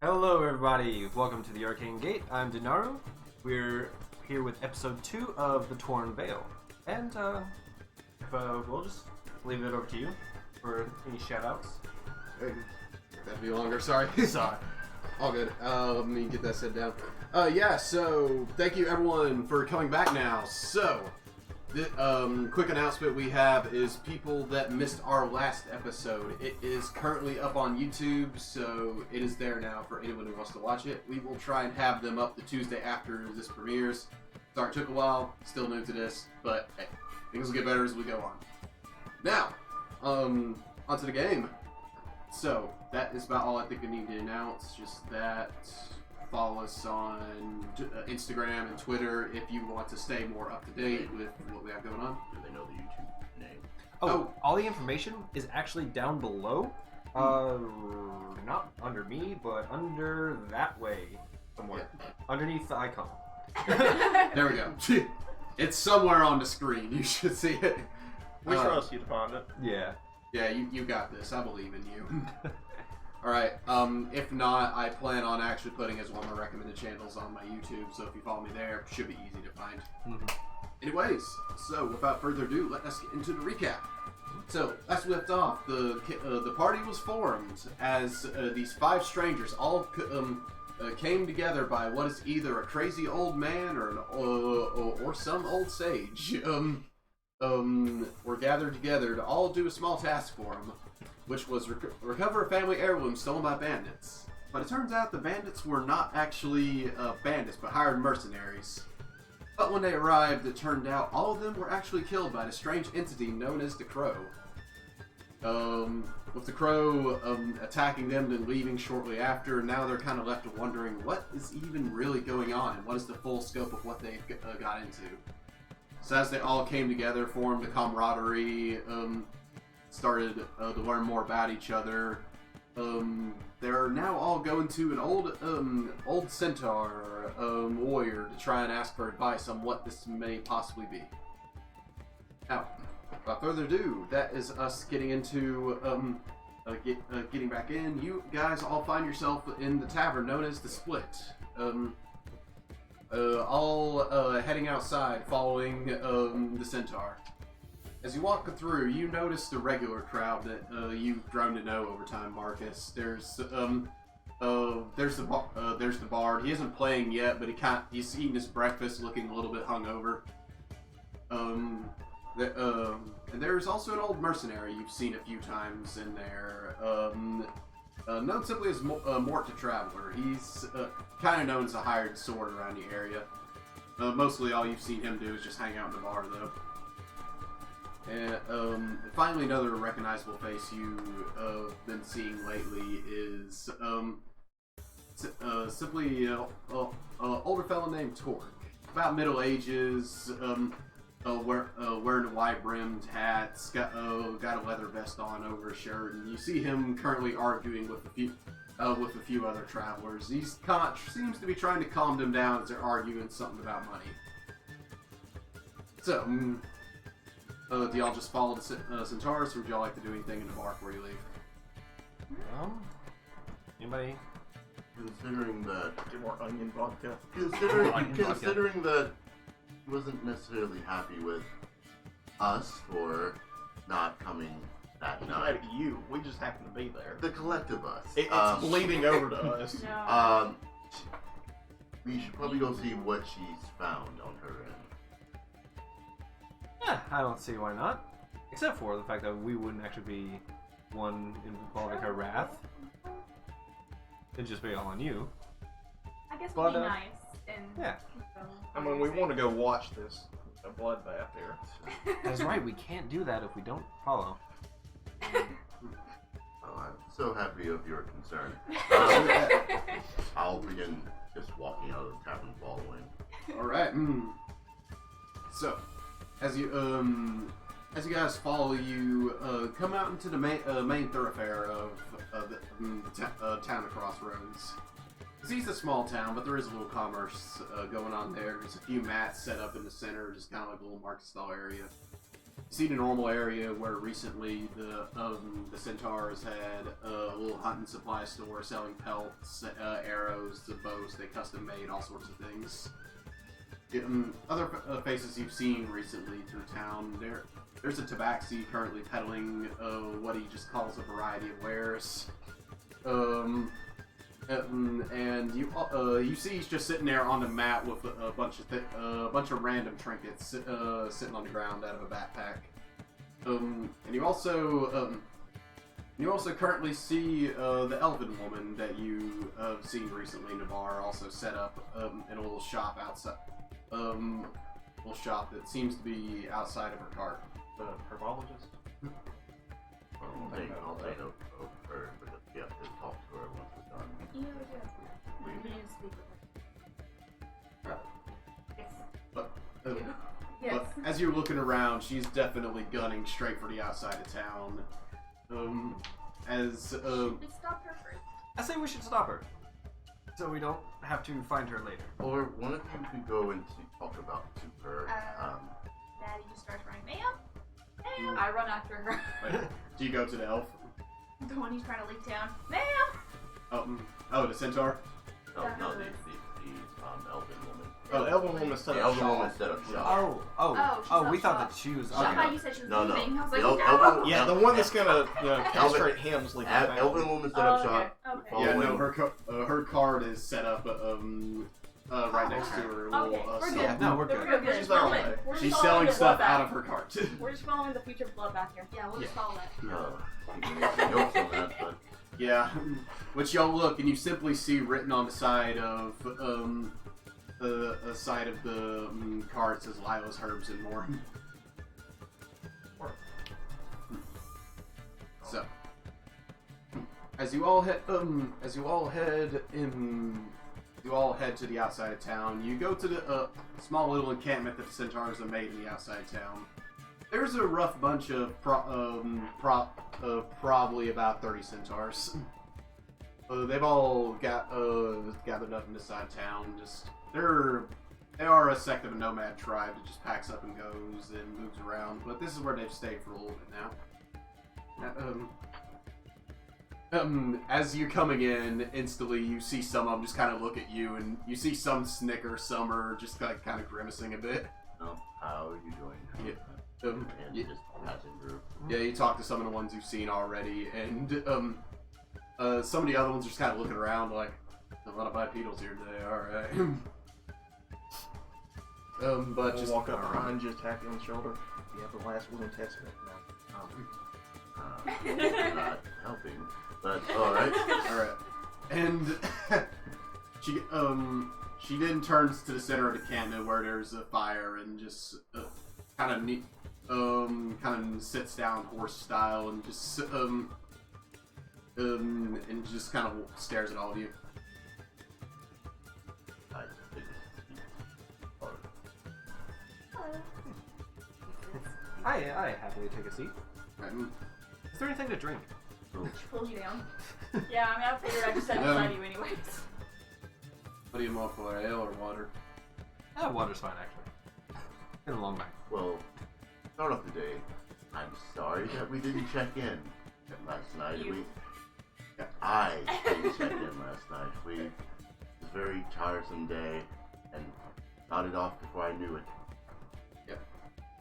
Hello everybody, welcome to the Arcane Gate. I'm Dinaru. We're here with episode 2 of The Torn Veil. And we'll just leave it over to you for any shoutouts. Hey, that'd be longer, sorry. Sorry. All good. Let me get that set down. So thank you everyone for coming back now. So, the quick announcement we have is people that missed our last episode. It is currently up on YouTube, so it is there now for anyone who wants to watch it. We will try and have them up the Tuesday after this premieres. Start took a while, still new to this, but hey, things will get better as we go on. Now, onto the game. So, that is about all I think I need to announce. Just that. Follow us on Instagram and Twitter if you want to stay more up to date with what we have going on. Do they know the YouTube name? Oh, all the information is actually down below. Not under me, but under that way somewhere. Yeah. Underneath the icon. There we go. It's somewhere on the screen. You should see it. We trust you to find it. Yeah. Yeah, you got this. I believe in you. Alright, if not, I plan on actually putting as one of my recommended channels on my YouTube, so if you follow me there, it should be easy to find. Anyways, so without further ado, let us get into the recap. So, as we left off, the party was formed as these 5 strangers all came together by what is either a crazy old man or some old sage. Were gathered together to all do a small task for them, which was recover a family heirloom stolen by bandits. But it turns out the bandits were not actually bandits, but hired mercenaries. But when they arrived, it turned out all of them were actually killed by the strange entity known as the Crow. With the Crow attacking them and leaving shortly after, now they're kind of left wondering what is even really going on and what is the full scope of what they got into. So as they all came together, formed a camaraderie, started to learn more about each other. They're now all going to an old centaur warrior to try and ask for advice on what this may possibly be. Now, without further ado, that is us getting into getting back in. You guys all find yourself in the tavern known as the Split. All heading outside, following the centaur. As you walk through, you notice the regular crowd that you've grown to know over time, Marcus. There's the bard. He isn't playing yet, but he's eating his breakfast, looking a little bit hungover. And there's also an old mercenary you've seen a few times in there. Known simply as Mort the Traveler. He's kind of known as a hired sword around the area. Mostly all you've seen him do is just hang out in the bar, though. And finally, another recognizable face you've been seeing lately is simply an older fellow named Torque. About middle ages, wearing a wide-brimmed hat, got a leather vest on over his shirt, and you see him currently arguing with a few other travelers. He seems to be trying to calm them down as they're arguing something about money. So. Do y'all just follow the Centaurus, or would y'all like to do anything in the bar before you leave? Anybody? Considering that, Get more onion vodka. considering that he wasn't necessarily happy with us for not coming that night. Like you, we just happen to be there. The collective us. It's bleeding over to us. No. We should probably go see what she's found on her end. Yeah, I don't see why not. Except for the fact that we wouldn't actually be one involving her wrath. It'd just be all on you. I guess But, we'll be nice and yeah. I mean, we want to go watch this bloodbath here. That's right, we can't do that if we don't follow. Oh, I'm so happy of your concern. I'll begin just walking out of the tavern following. Alright. So, as you guys follow, you come out into the main thoroughfare of the town of Crossroads. It's a small town, but there is a little commerce going on there. There's a few mats set up in the center, just kind of like a little market stall area. see the normal area where recently the centaurs had a little hunting supply store selling pelts, arrows, the bows they custom made, all sorts of things. Other faces you've seen recently through town, there's a tabaxi currently peddling what he just calls a variety of wares. And you see he's just sitting there on the mat with a bunch of random trinkets sitting on the ground out of a backpack. And you also currently see the elven woman that you have seen recently in the bar also set up in a little shop outside. Little shop that seems to be outside of her cart. The herbologist. I'll take note of her, but you have to talk to her once it's done. You need to speak with her. Yes. But Yes. But as you're looking around, she's definitely gunning straight for the outside of town. Let's stop her first. I say we should stop her, so we don't have to find her later. Or one of you could go and talk to her. Maddie just starts running. Ma'am? I run after her. Wait, do you go to the elf? The one who's trying to leak town. Ma'am! Oh, the centaur? No, Yeah, no, who the is? elven woman. Oh, the elven woman set The up elven shop. woman set up shop. Oh, we she's thought up that she was. I Okay. thought you said she was No. leaving. I was The like, el- no! elven- Yeah, the one that's gonna, castrate him sleeping. Elven woman set up shop. Okay. Yeah, Following- no, her card is set up right next to her little Okay, we're good. Yeah, no, we're We're good. good. She's there all day. We're just She's following selling the stuff blood out back. of her cart. We're just following the future blood back here. Yeah, we'll just follow that. You can make some notes on that, but Yeah, which y'all look and you simply see written on the side of the side of the card says Lila's Herbs and More. So, as you all head to the outside of town, you go to the small little encampment that the centaurs have made in the outside of town. There's a rough bunch of probably about 30 centaurs. They've all gathered up in this side of town. They are a sect of a nomad tribe that just packs up and goes and moves around. But this is where they've stayed for a little bit now. As you're coming in, instantly you see some of them just kind of look at you, and you see some snicker, some are just kind of grimacing a bit. how are you doing? Yeah. And Yeah. just passing through. Yeah, you talk to some of the ones you've seen already, and some of the other ones are just kind of looking around like, a lot of bipedals here today, alright. But Just just walk up behind you, tap you on the shoulder. You have the last will and testament now. Not helping, but alright. Alright. And she then turns to the center of the canyon where there's a fire and just kind of sits down horse style and just kind of stares at all of you. I think it's hard. I happily take a seat. Right. Is there anything to drink? She pulls you down. Yeah, I mean, I figured I'd just sit beside you anyways. What do you want for ale or water? Water's fine, actually. Been a long night. Well, start off the day. I'm sorry that we didn't check in last night. You. I didn't check in last night. It was a very tiresome day, and nodded off before I knew it.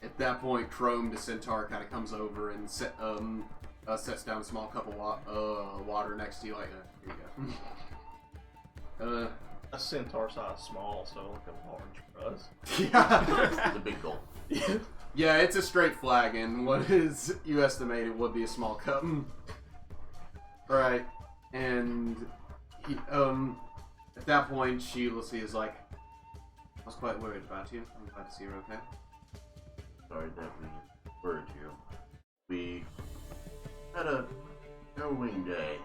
At that point, Chrome the Centaur kind of comes over and sets down a small cup of water next to you, like, here you go. A centaur size small, so like a large buzz. Yeah. It's a big goal. Yeah, it's a straight flagon. What is you estimated would be a small cup. Alright, and he, at that point, Lucy is like, I was quite worried about you. I'm glad to see you're okay. Sorry that we worried you. We had a harrowing day.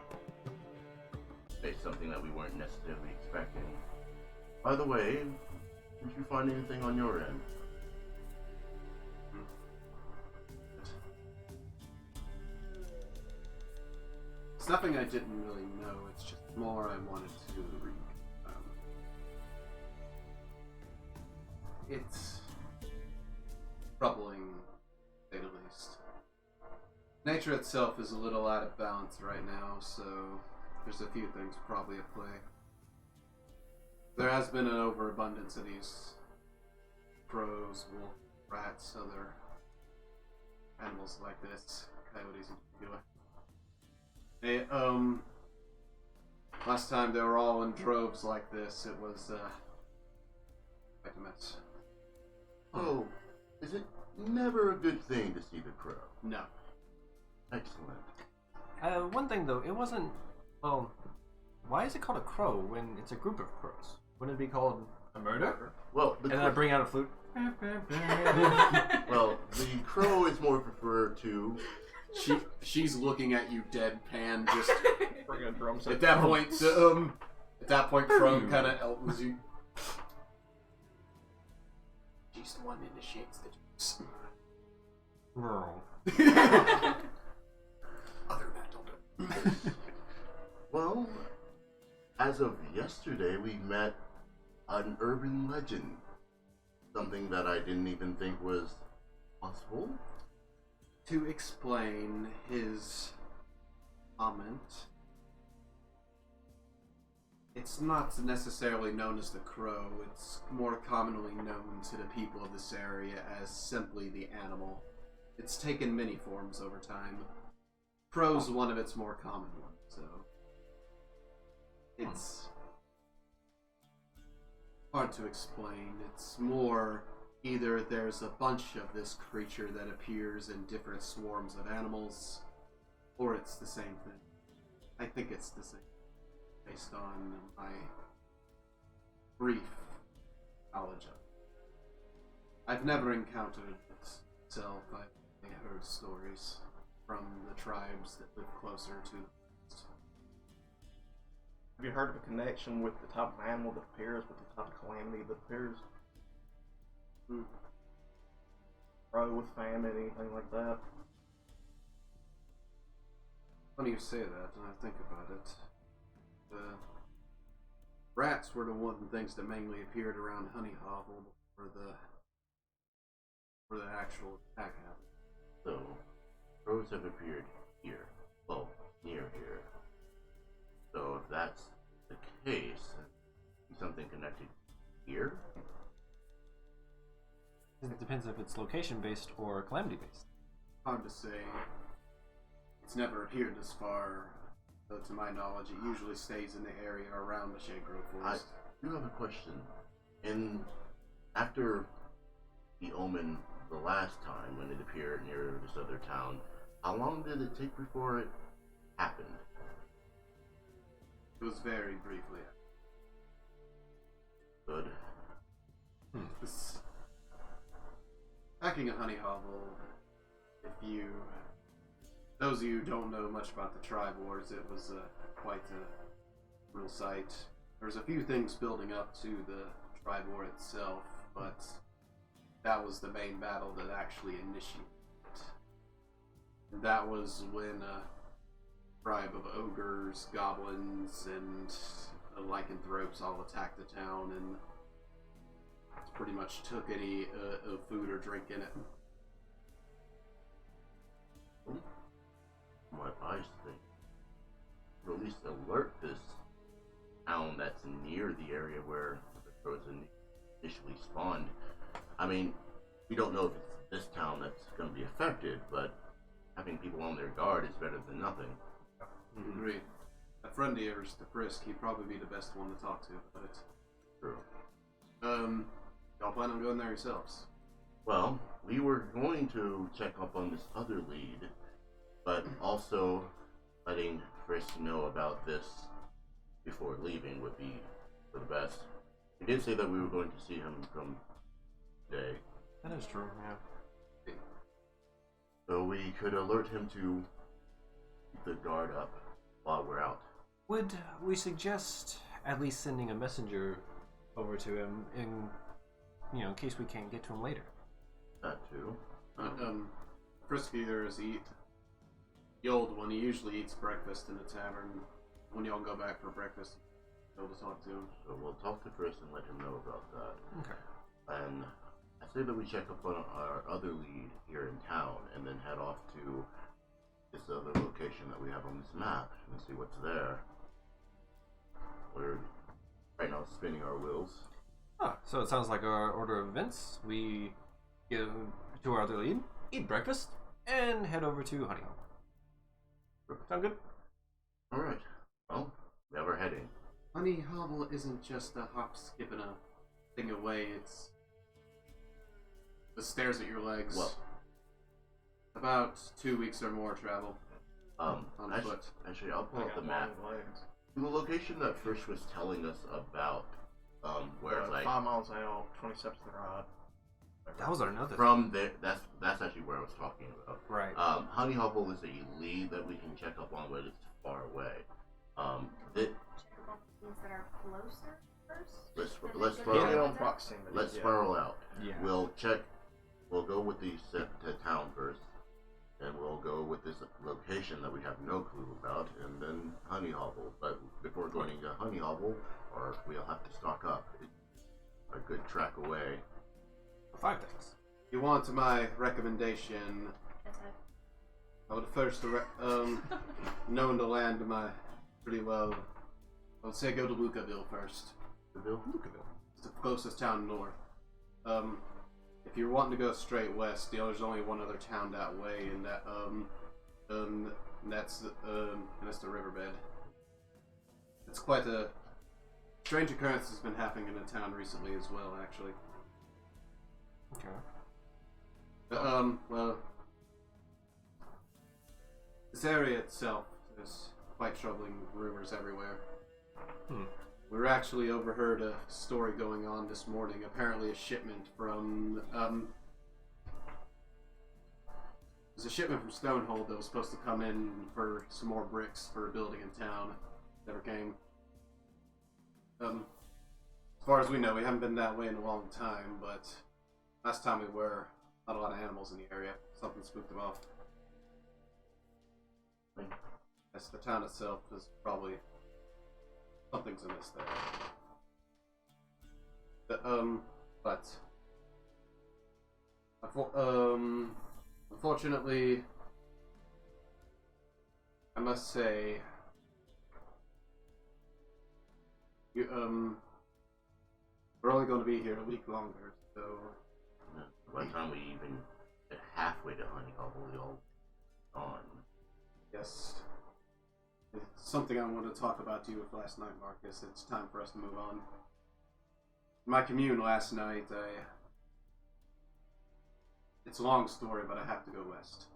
Faced something that we weren't necessarily expecting. By the way, did you find anything on your end? It's nothing I didn't really know. It's just more I wanted to read. It's troubling, to say the Nature itself is a little out of balance right now, so there's a few things probably at play. There has been an overabundance of these crows, wolves, rats, other animals like this, coyotes in particular. Last time they were all in droves like this, it was quite a mess. Oh, is it never a good thing to see the crow? No. Excellent. One thing though, it wasn't. Well, why is it called a crow when it's a group of crows? Wouldn't it be called a murder? Well, And then I bring out a flute. well, the crow is more referred to. She's looking at you deadpan, just Bring a drum set. at that point. Crone kind of elbows you. She's the one that initiates the jokes. Other than that, don't do it. Well, as of yesterday, we met an urban legend. Something that I didn't even think was possible. To explain his comment, it's not necessarily known as the crow, it's more commonly known to the people of this area as simply the animal. It's taken many forms over time. Crow's one of its more common ones, so it's hard to explain. It's more either there's a bunch of this creature that appears in different swarms of animals, or it's the same thing. I think it's the same, based on my brief knowledge of it. I've never encountered it myself. I've only heard stories from the tribes that live closer to the coast. Have you heard of a connection with the type of animal that appears, with the type of calamity that appears? Crow with famine, anything like that? Funny you say that, and I think about it. The rats were the one things that mainly appeared around Honey Hovel before the actual attack happened. So, crows have appeared here. Well, near here. So if that's the case, something connected here? It depends if it's location based or calamity based. Hard to say. It's never appeared this far, though to my knowledge it usually stays in the area around the Shade Grove Forest. I do have a question. After the omen the last time when it appeared near this other town, how long did it take before it happened? It was very briefly. Good. This hacking a honey hovel, those of you who don't know much about the tribe wars, it was quite a real sight. There's a few things building up to the tribe war itself, but that was the main battle that actually initiated it. And that was when a tribe of ogres, goblins, and lycanthropes all attacked the town and pretty much took any food or drink in it. What I think, or at least alert this town that's near the area where the crows initially spawned. I mean, we don't know if it's this town that's going to be affected, but having people on their guard is better than nothing. Agreed. A friend of yours, the Frisk, he'd probably be the best one to talk to about it. True. Y'all plan on going there yourselves? Well, we were going to check up on this other lead, but also letting Frisk know about this before leaving would be for the best. He did say that we were going to see him from today. That is true, yeah. So we could alert him to keep the guard up while we're out. Would we suggest at least sending a messenger over to him in case we can't get to him later? That too. Frisk eaters eat. The old one, he usually eats breakfast in the tavern. When y'all go back for breakfast, go to talk to him. So we'll talk to Frisk and let him know about that. Okay. And I say that we check up on our other lead here in town and then head off to location that we have on this map and see what's there. We're right now spinning our wheels. Ah, so it sounds like our order of events. We go to our other lead, eat breakfast, and head over to Honey Hole. Sound good? Alright. Well, we have our heading. Honey Hobble isn't just a hop, skip, and a thing away. It's the stairs at your legs. Well, about 2 weeks or more travel on foot. Actually, I'll pull I up the got map. long legs. The location that Frisch was telling us about, where it's like 5 miles out, 20 steps to the right. That was another from there. That's actually where I was talking about. Right. Honey Hobble is a lead that we can check up on, but it's far away. Check about the things that are closer first. Let's Then spiral. they Get go on to- proximity. Let's yeah. spiral out. Yeah. We'll check. We'll go with the to town first, and we'll go with this location that we have no clue about, and then Honey Hobble. But before going to Honey Hobble, or we'll have to stock up. It's a good track away. 5 days. You want my recommendation? That's I would first, knowing the land pretty well, I would say go to Lucaville first. Lucaville. It's the closest town north. If you're wanting to go straight west, there's only one other town that way, and that's the riverbed. It's quite a strange occurrence has been happening in the town recently as well, actually. Okay. Well, this area itself, there's quite troubling rumors everywhere. We were actually overheard a story going on this morning. Apparently a shipment from, there's a shipment from Stonehold that was supposed to come in for some more bricks for a building in town. Never came. As far as we know, we haven't been that way in a long time, but last time we were, not a lot of animals in the area. Something spooked them off. Yes, the town itself is probably something's amiss there. But unfortunately, I must say, we're only going to be here a week longer, so. By the time we even get halfway to Honey Hobble, we all gone. Yes. It's something I wanted to talk about to you with last night, Marcus. It's time for us to move on. My commune last night, it's a long story, but I have to go west.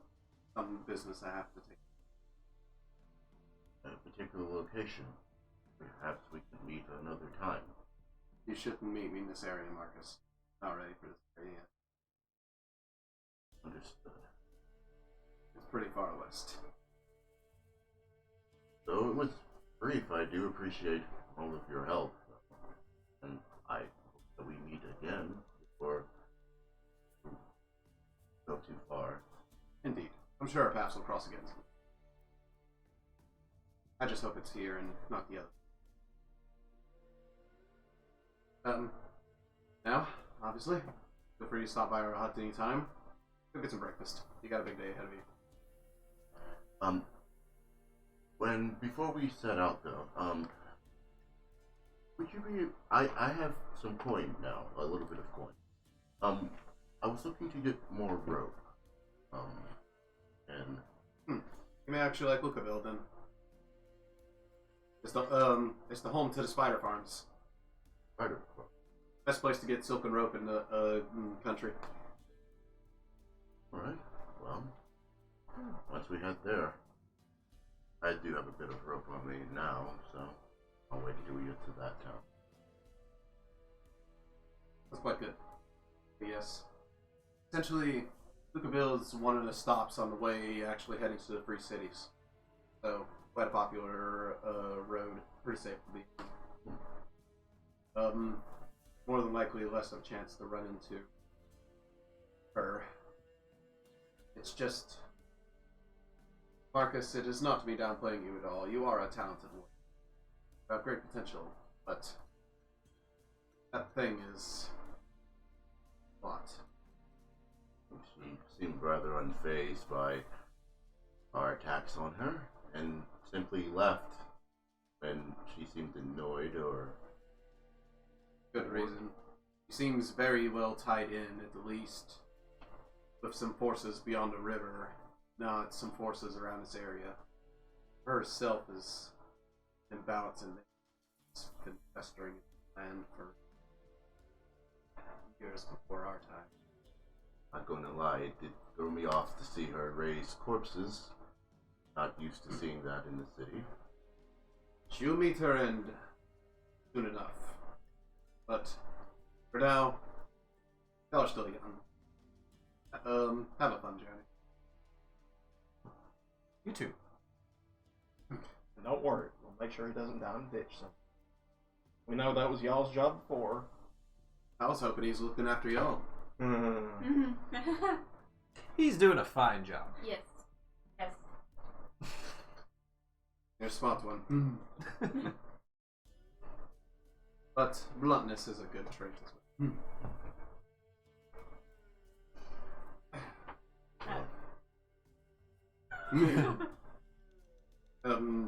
Some business I have to take. At a particular location. Perhaps we can meet another time. You shouldn't meet me in this area, Marcus. Not ready for this area yet. Understood. It's pretty far west. Though it was brief, I do appreciate all of your help. And I hope that we meet again before we go too far. Indeed. I'm sure our paths will cross again. I just hope it's here and not the other. Now, obviously, feel free to stop by our hut any time. Go get some breakfast. You got a big day ahead of you. Before we set out though, would you be, I have some coin now, a little bit of coin. I was looking to get more rope. And You may actually like Lucaville then. It's the home to the spider farms. spider. Best place to get silk and rope in the country. Alright, well, once we head there, I do have a bit of rope on me now, so I'll wait till we get to that town. That's quite good. But yes. Essentially, Lucaville is one of the stops on the way actually heading to the Free Cities. So, quite a popular road. Pretty safe to be. More than likely less of a chance to run into her. It's just, Marcus, it is not to be downplaying you at all. You are a talented one. You have great potential, but that thing is a lot. She seemed rather unfazed by our attacks on her. and simply left when she seemed annoyed or... Good reason. She seems very well tied in, at the least, with some forces beyond the river, not some forces around this area. Her herself is imbalanced and it's been festering in the land for years before our time. Not gonna lie, it did throw me off to see her raise corpses. Not used to seeing that in the city. She'll meet her end soon enough. But for now, y'all are still young. Have a fun journey. You too. And don't worry, we'll make sure he doesn't die in the ditch. So we know that was y'all's job before. I was hoping he's looking after y'all. He's doing a fine job. Yes. Yes. You're a smart one. But bluntness is a good trait as well.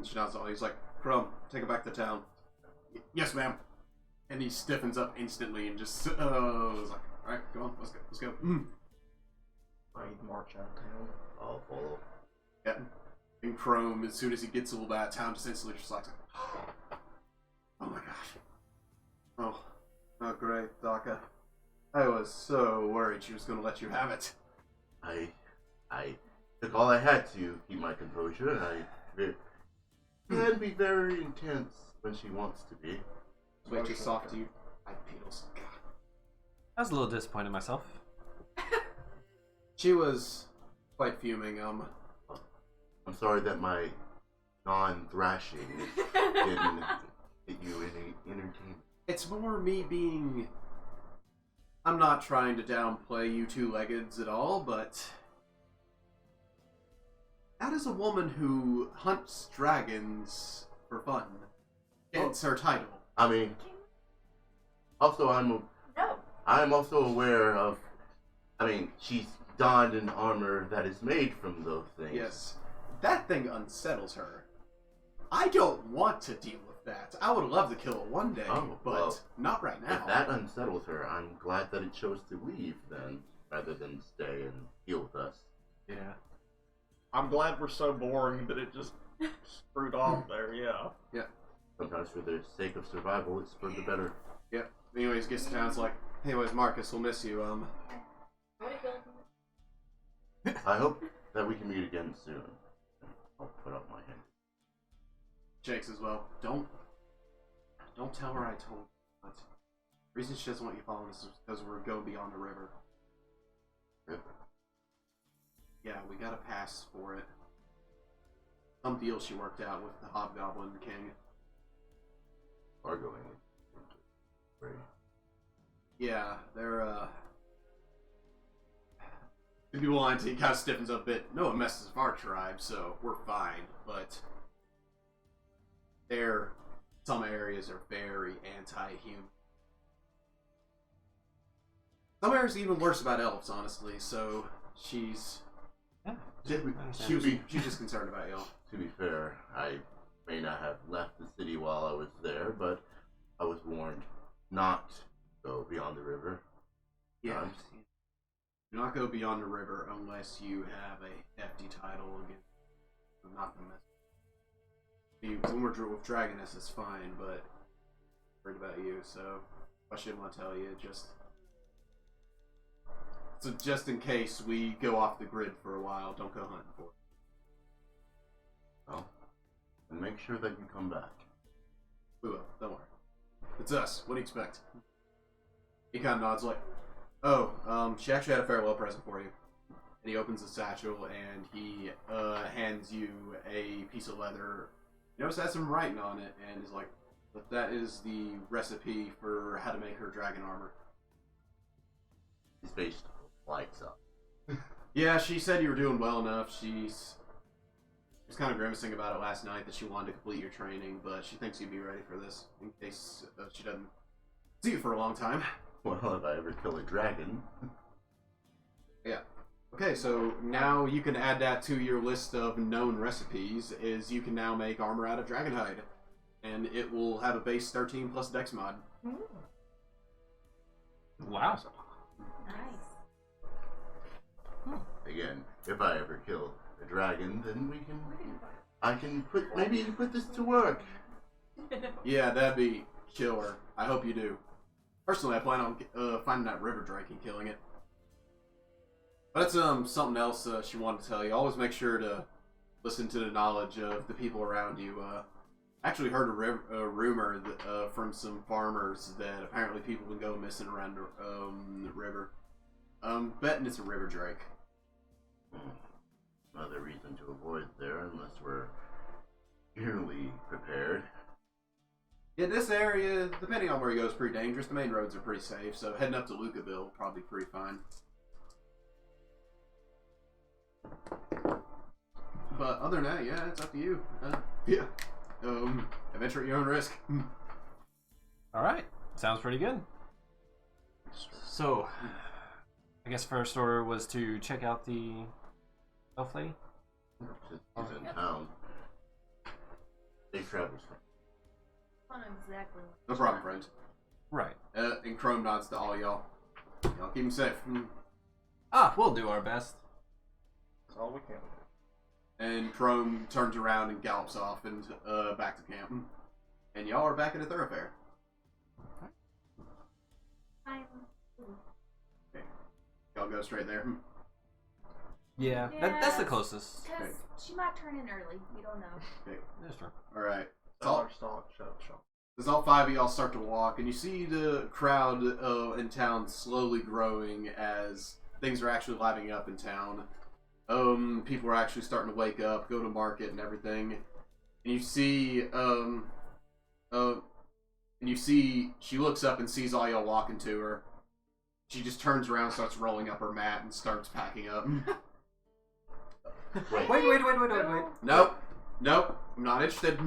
She nods all. He's like, Chrome, take it back to town. Yes, ma'am. And he stiffens up instantly and just, is like, alright, go on, let's go. I need to march out of town. I'll follow. Yeah. And Chrome, as soon as he gets a little bit out of town, just instantly just like, oh my gosh. Oh, great, Daka. I was so worried she was going to let you have it. I took all I had to keep my composure, and I can be very intense when she wants to be. Way too soft to you. I Beatles. I was a little disappointed myself. She was quite fuming. I'm sorry that my non-thrashing didn't get you any entertainment. It's more me being... I'm not trying to downplay you two-leggeds at all, but... that is a woman who hunts dragons for fun. It's her title. I mean, also I'm also aware of, I mean, she's donned an armor that is made from those things. Yes. That thing unsettles her. I don't want to deal with that. I would love to kill it one day, but not right now. If that unsettles her, I'm glad that it chose to leave then, rather than stay and deal with us. Yeah. I'm glad we're so boring that it just screwed off there, yeah. Yeah. Sometimes for the sake of survival, it's for the better. Yeah. Anyways, gets to town, it's like, anyways, Marcus, we'll miss you, I hope that we can meet again soon. I'll put up my hand. Jake's as well. Don't tell her I told you. But the reason she doesn't want you following us is because we're going beyond the river. River? Yeah, we got a pass for it. Some deal she worked out with the Hobgoblin King. Are going into Yeah, they're, the people on he kind of stiffens up a bit. No one messes with our tribe, so we're fine, but some areas are very anti-human. Some areas are even worse about elves, honestly, so she's just concerned about y'all. To be fair, I may not have left the city while I was there, but I was warned not to go beyond the river. Yeah. Do not go beyond the river unless you have a hefty title against not the mess. When we're with Dragoness, it's fine, but I'm worried about you, so I shouldn't want to tell you. Just in case we go off the grid for a while, don't go hunting for it. Well, and make sure that you come back. We will, don't worry. It's us. What do you expect? He kind of nods like, oh, she actually had a farewell present for you. And he opens the satchel and he hands you a piece of leather. You notice it has some writing on it and is like, but that is the recipe for how to make her dragon armor. His face lights up. Yeah, she said you were doing well enough. She was kind of grimacing about it last night that she wanted to complete your training, but she thinks you'd be ready for this in case she doesn't see you for a long time. Well, if I ever kill a dragon. Yeah. Okay, so now you can add that to your list of known recipes. Is you can now make armor out of dragon hide, and it will have a base 13 plus Dex mod. Wow. Nice. Again, if I ever kill a dragon, then I can put this to work. Yeah, that'd be killer. I hope you do. Personally, I plan on finding that river drake and killing it. But that's something else she wanted to tell you. Always make sure to listen to the knowledge of the people around you. Actually heard a rumor that, from some farmers that apparently people would go missing around the river. Betting it's a river drake. Another reason to avoid there unless we're yearly prepared. Yeah, this area, depending on where you go, is pretty dangerous. The main roads are pretty safe, so heading up to Lucaville probably pretty fine. But other than that, yeah, it's up to you. Yeah. Adventure at your own risk. Alright. Sounds pretty good. So, I guess first order was to check out the elf lady. She's in town. They travel. Not exactly. No problem, friend. Right. And Chrome nods to all y'all. Y'all keep him safe. We'll do our best. That's all we can do. And Chrome turns around and gallops off and back to camp. And y'all are back in a thoroughfare. I'm. Okay. Y'all go straight there. Yeah, that's the closest. Because she might turn in early. We don't know. Okay. That's true. Alright. Dollar stock, shut shop. As all five of y'all start to walk, and you see the crowd in town slowly growing as things are actually lighting up in town. People are actually starting to wake up, go to market and everything. And you see, she looks up and sees all y'all walking to her. She just turns around, starts rolling up her mat, and starts packing up. Wait. Nope. I'm not interested.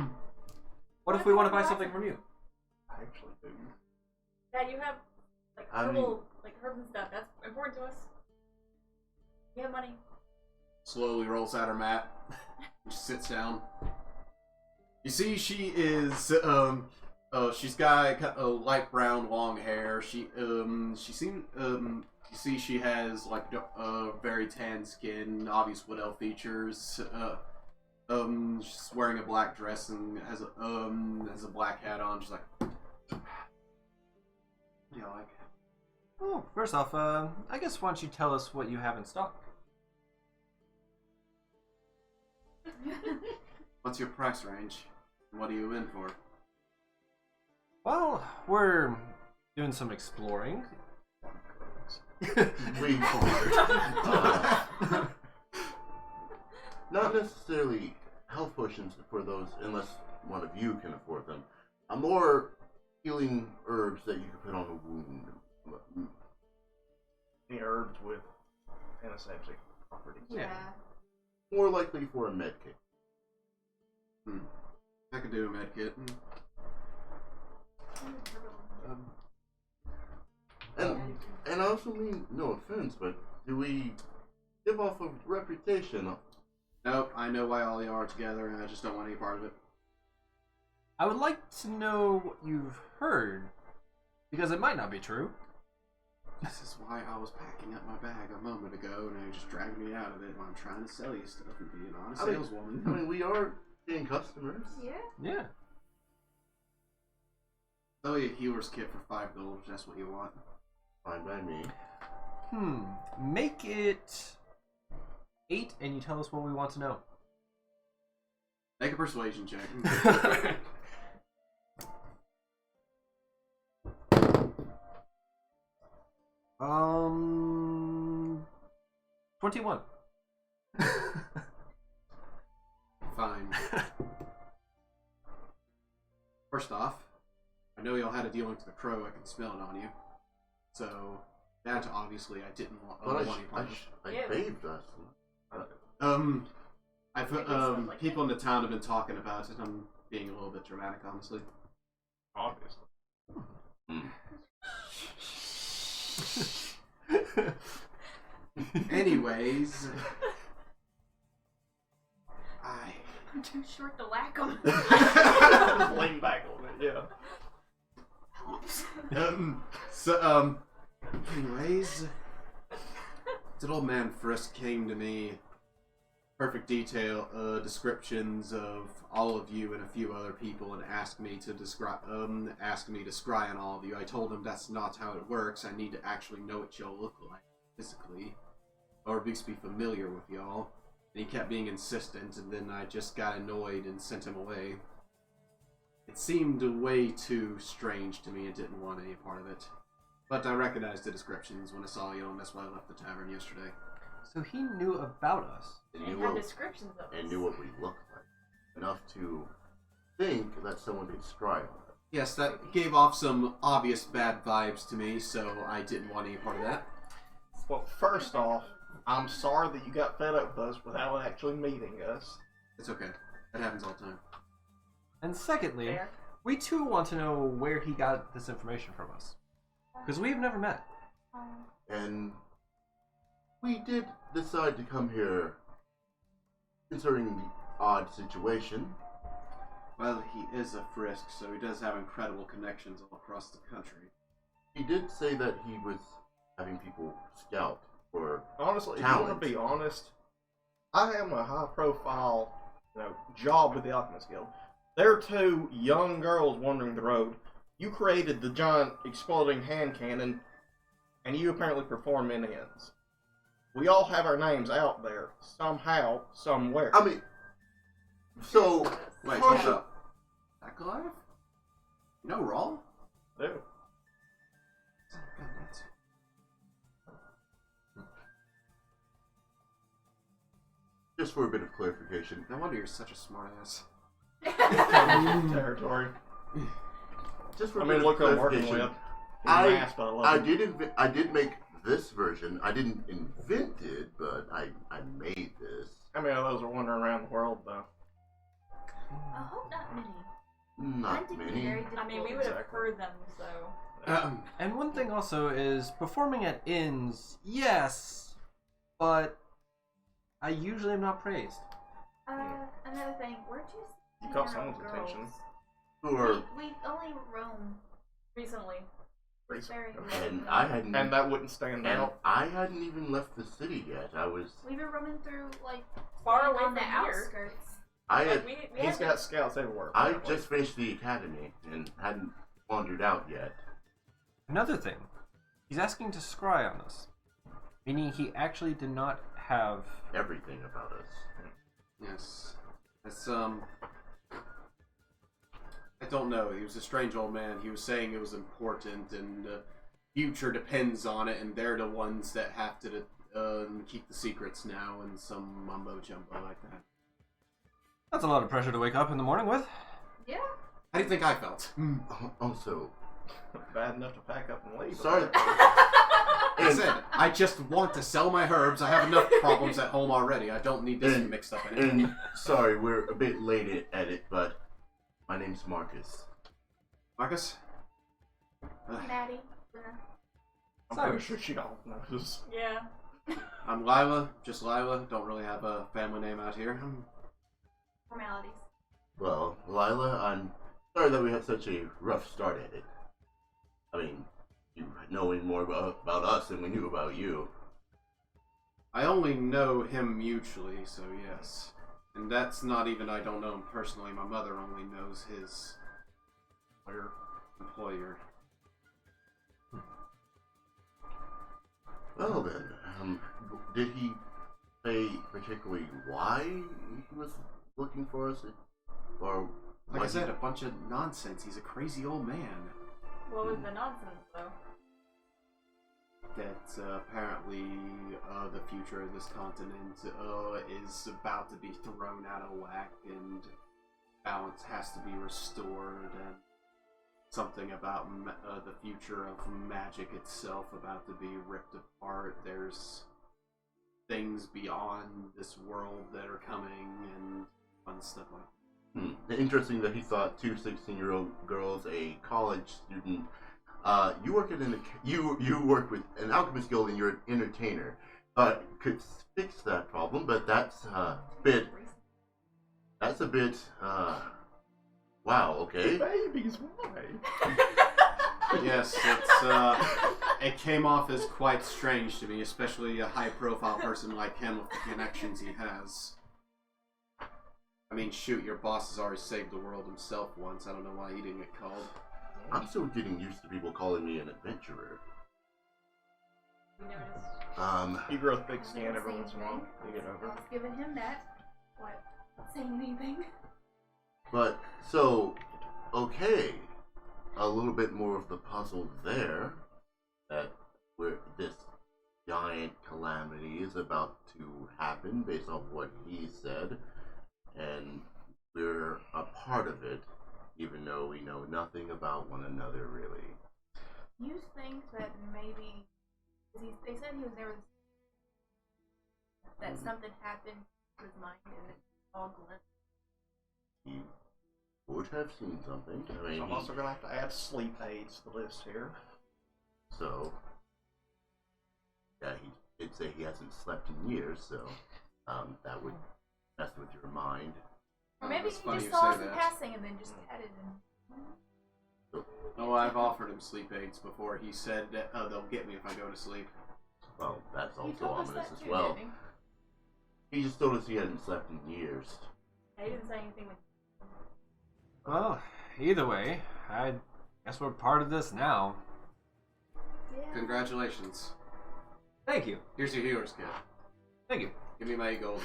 What if we want to buy something from you? I actually do. Yeah, you have like herbal, like herbs and stuff. That's important to us. We have money. Slowly rolls out her mat. She sits down. You see, she is she's got a light brown long hair. She seems you see she has like very tan skin, obvious wood elf features. She's wearing a black dress and has a black hat on. She's like, what do you like? Oh, first off, I guess why don't you tell us what you have in stock? What's your price range? What are you in for? Well, we're doing some exploring. Not necessarily health potions for those, unless one of you can afford them. More healing herbs that you can put on a wound. Any herbs with antiseptic properties. Yeah. More likely for a med kit. I could do a med kit. And I also mean, no offense, but do we give off a reputation? Nope, I know why all y'all are together, and I just don't want any part of it. I would like to know what you've heard, because it might not be true. This is why I was packing up my bag a moment ago, and you just dragged me out of it when I'm trying to sell you stuff and be an honest saleswoman. I mean, we are getting customers. Yeah. Yeah. Sell you a healer's kit for 5 gold if that's what you want. Fine by me. Make it 8, and you tell us what we want to know. Make a persuasion check. 21. Fine. First off, I know y'all had a dealing with the crow. I can smell it on you. So, that obviously I didn't want any part of. I bathed us. People in the town have been talking about it. I'm being a little bit dramatic, honestly. Obviously. Anyways, I'm too short to whack him. Just lean back a little bit, yeah. Anyways, that old man Frisk came to me, perfect detail, descriptions of all of you and a few other people, and asked me to describe, to scry on all of you. I told him that's not how it works. I need to actually know what y'all look like physically, or at least be familiar with y'all. And he kept being insistent, and then I just got annoyed and sent him away. It seemed way too strange to me and didn't want any part of it. But I recognized the descriptions when I saw you, and that's why I left the tavern yesterday. So he knew about us. And had descriptions of us. And knew what we looked like. Enough to think that someone could scry on it. Yes, that gave off some obvious bad vibes to me, so I didn't want any part of that. Well, first off, I'm sorry that you got fed up with us without actually meeting us. It's okay. That happens all the time. And secondly, Fair. we too want to know where he got this information from us. Because we've never met. And we did decide to come here considering the odd situation. Well, he is a Frisk, so he does have incredible connections all across the country. He did say that he was having people scout for Honestly, if talent. you want to be honest, I am a high-profile, job with the Alchemist Guild. There are two young girls wandering the road. You created the giant exploding hand cannon, and you apparently perform in ends. We all have our names out there, somehow, somewhere. I mean, so Wait, partial- hold up. That Goliath? You know Rawl? Dude. God, that's... Just for a bit of clarification, No wonder you're such a smartass. Territory. just for I a mean, bit look of who I'm working with. clarification, Mass, but I love it. I did make this version. I didn't invent it, but I made this. How many of those are wandering around the world, though? I hope not many. Not Mine did be many. very I mean, we difficult. would have Exactly. heard them, so. And one thing also is performing at inns, yes, but I usually am not praised. Another thing, where'd you see You caught our someone's girls? attention. Or We only roam recently. Very and I hadn't And that wouldn't stand and out. I hadn't even left the city yet. I was We've been roaming through, like, Far staying away on the from here. outskirts. I had Like, we We He's haven't- got scouts everywhere. I apparently. just finished the academy and hadn't wandered out yet. Another thing, he's asking to scry on us, meaning he actually did not have. Everything about us. Yes. That's, I don't know. He was a strange old man. He was saying it was important and the future depends on it, and they're the ones that have to keep the secrets now, and some mumbo jumbo like that. That's a lot of pressure to wake up in the morning with. Yeah. How do you think I felt? Also, Bad enough to pack up and leave. sorry. Like I said, I just want to sell my herbs. I have enough problems at home already. I don't need this And- mixed up in it. And sorry, we're a bit late at it, but my name's Marcus. Marcus? Maddie. I'm pretty sure she all knows. Yeah. I'm Lila. Just Lila. Don't really have a family name out here. Formalities. Well, Lila, I'm sorry that we had such a rough start at it. I mean, you knowing more about us than we knew about you. I only know him mutually, so yes. And that's not even I don't know him personally. My mother only knows his employer. Well then, did he say particularly why he was looking for us? Or Like I was said, a bunch of nonsense. He's a crazy old man. What was the nonsense, though? That apparently the future of this continent is about to be thrown out of whack and balance has to be restored, and something about the future of magic itself about to be ripped apart. There's things beyond this world that are coming and fun stuff like that. Interesting that he thought two 16-year-old girls, a college student. You work with an alchemist guild and you're an entertainer. could fix that problem, but that's a bit. That's a bit. Wow. Okay. Babies, why? Yes, it came off as quite strange to me, especially a high-profile person like him with the connections he has. I mean, shoot, your boss has already saved the world himself once. I don't know why he didn't get called. I'm still getting used to people calling me an adventurer. You noticed. He grows thick skin every once in a while. You get over. I was giving him that. What? Not saying anything. But so, okay, a little bit more of the puzzle there. That where this giant calamity is about to happen, based on what he said, and we're a part of it, even though we know nothing about one another, really. You think that maybe they said he was never that something happened to his mind and it's all glimpsed. He would have seen something. I mean, I'm also gonna have to add sleep aids to the list here. So, yeah, he did say he hasn't slept in years, so that would mess with your mind. Or maybe It's he funny just you saw say us in that. passing and then just added in. Oh, I've offered him sleep aids before. He said they'll get me if I go to sleep. Well, that's He also told us ominous that as too, well. didn't He just told us he hadn't slept in years. I didn't say anything like. Well, either way, I guess we're part of this now. he? Yeah. Congratulations. Thank you. Here's your hero's kit. Thank you. Give me my gold.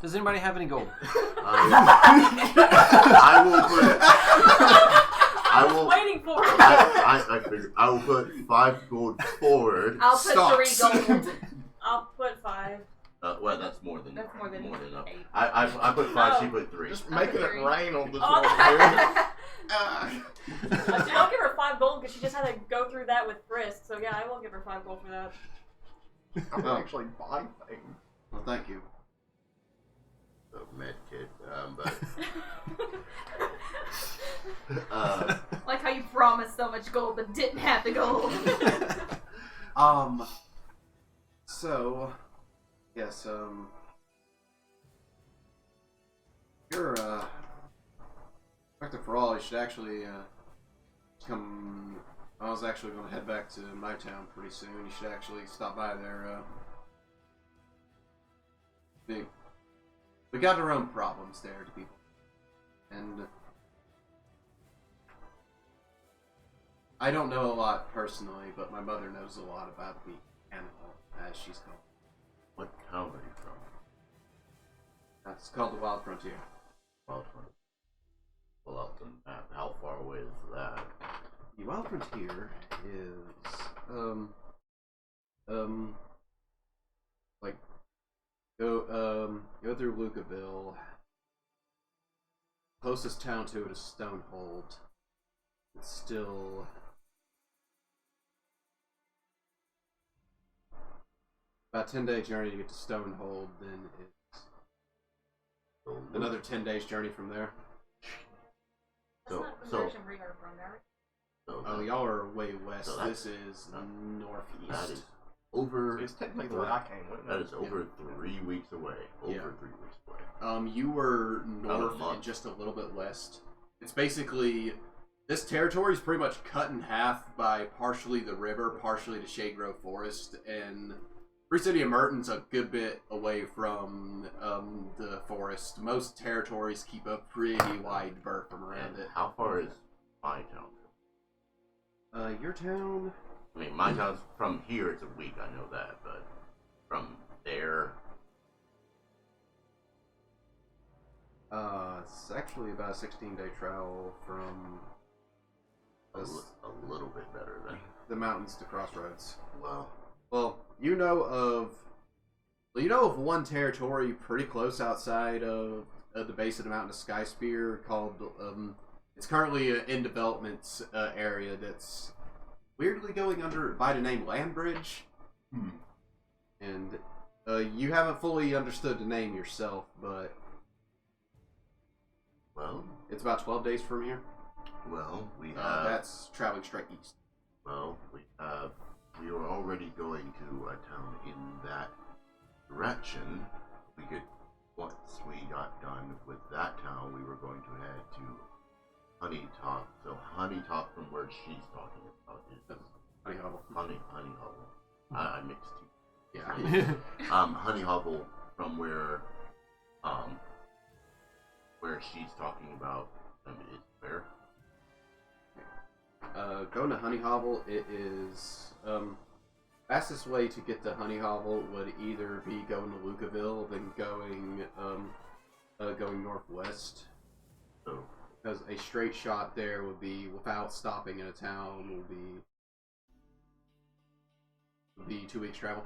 Does anybody have any gold? I will put. I will. Waiting for it. I figured I will put 5 gold forward. I'll put Stocks. 3 gold. I'll put 5. Well, that's more than That's more than enough. 8. I put 5. Oh. She put 3. Just I'll making put it 3. rain on this Oh, one here. I'll give her 5 gold because she just had to go through that with Frisk. So yeah, I will give her 5 gold for that. I'm gonna actually buy things. Well, thank you. The med kit, but Like how you promised so much gold but didn't have the gold. So, yes, you're, Dr. Farrell, you should actually, come, I was actually going to head back to my town pretty soon. You should actually stop by there, we got our own problems there to people, and I don't know a lot personally, but my mother knows a lot about the animal, as she's called. what town are you from? It's called the Wild Frontier. Well, pull out the map. How far away is that? The Wild Frontier is, like, go through Lucaville. Closest town to it is Stonehold. It's still about 10-day journey to get to Stonehold, then it's another 10 days journey from there. That's not the so- direction we are from, right? So Oh, y'all are way west. So that's- This is that northeast. is over. It's technically the way I came with That it. is over 3 weeks away. Over Yeah. 3 weeks away. You were About a north month. and just a little bit west. It's basically, this territory is pretty much cut in half by partially the river, partially the Shade Grove Forest, and Free City of Merton's a good bit away from the forest. Most territories keep a pretty wide berth from around And it. how far is my town? Your town? I mean, my town's from here. It's a week. I know that, but from there, It's actually about a 16-day travel from a little bit better than. the mountains to Crossroads. Well, You know of one territory pretty close outside of the base of the mountain of Skyspear called it's currently an in development area that's weirdly going under by the name Landbridge. And you haven't fully understood the name yourself, but well, it's about 12 days from here. we have. That's traveling straight east. Well, we have we were already going to a town in that direction, we could, once we got done with that town, we were going to head to Honeytop. So Honeytop, from where she's talking about, is Honey Hovel. Honey Hovel. I mixed two. Yeah. Honey Hovel, from where she's talking about, is where? Going to Honey Hovel, it is fastest way to get to Honey Hovel would either be going to Lucaville than going northwest. So, Because a straight shot there would be, without stopping in a town, would be 2 weeks travel.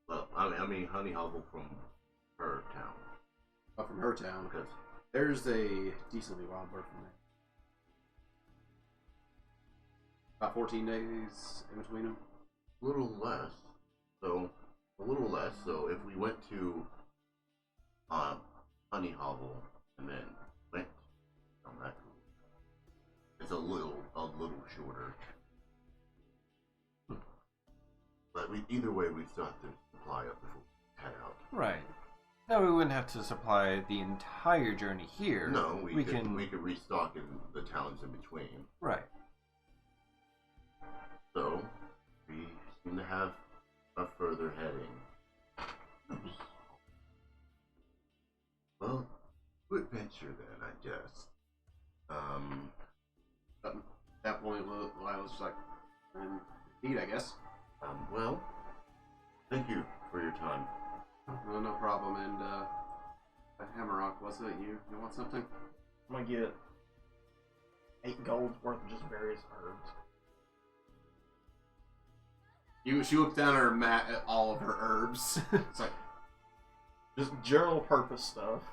well, I mean Honey Hovel from her town. But from her town, Because there's a decently wild bird from there. About 14 days in between them. a little less. So if we went to Honey Hovel and then went on that route, it's a little shorter. But either way, we still have to supply up before we head out. Right. No, we wouldn't have to supply the entire journey here. No, we can. could restock in the towns in between. Right. So we seem to have a further heading. Well, good adventure then, I guess. At that point, Lila's just like, eat, I guess. Well, thank you for your time. No problem. And Hammerrock, what's it? You want something? I'm gonna get 8 gold's worth of just various herbs. She looked down at her mat at all of her herbs. It's like, Just general purpose stuff.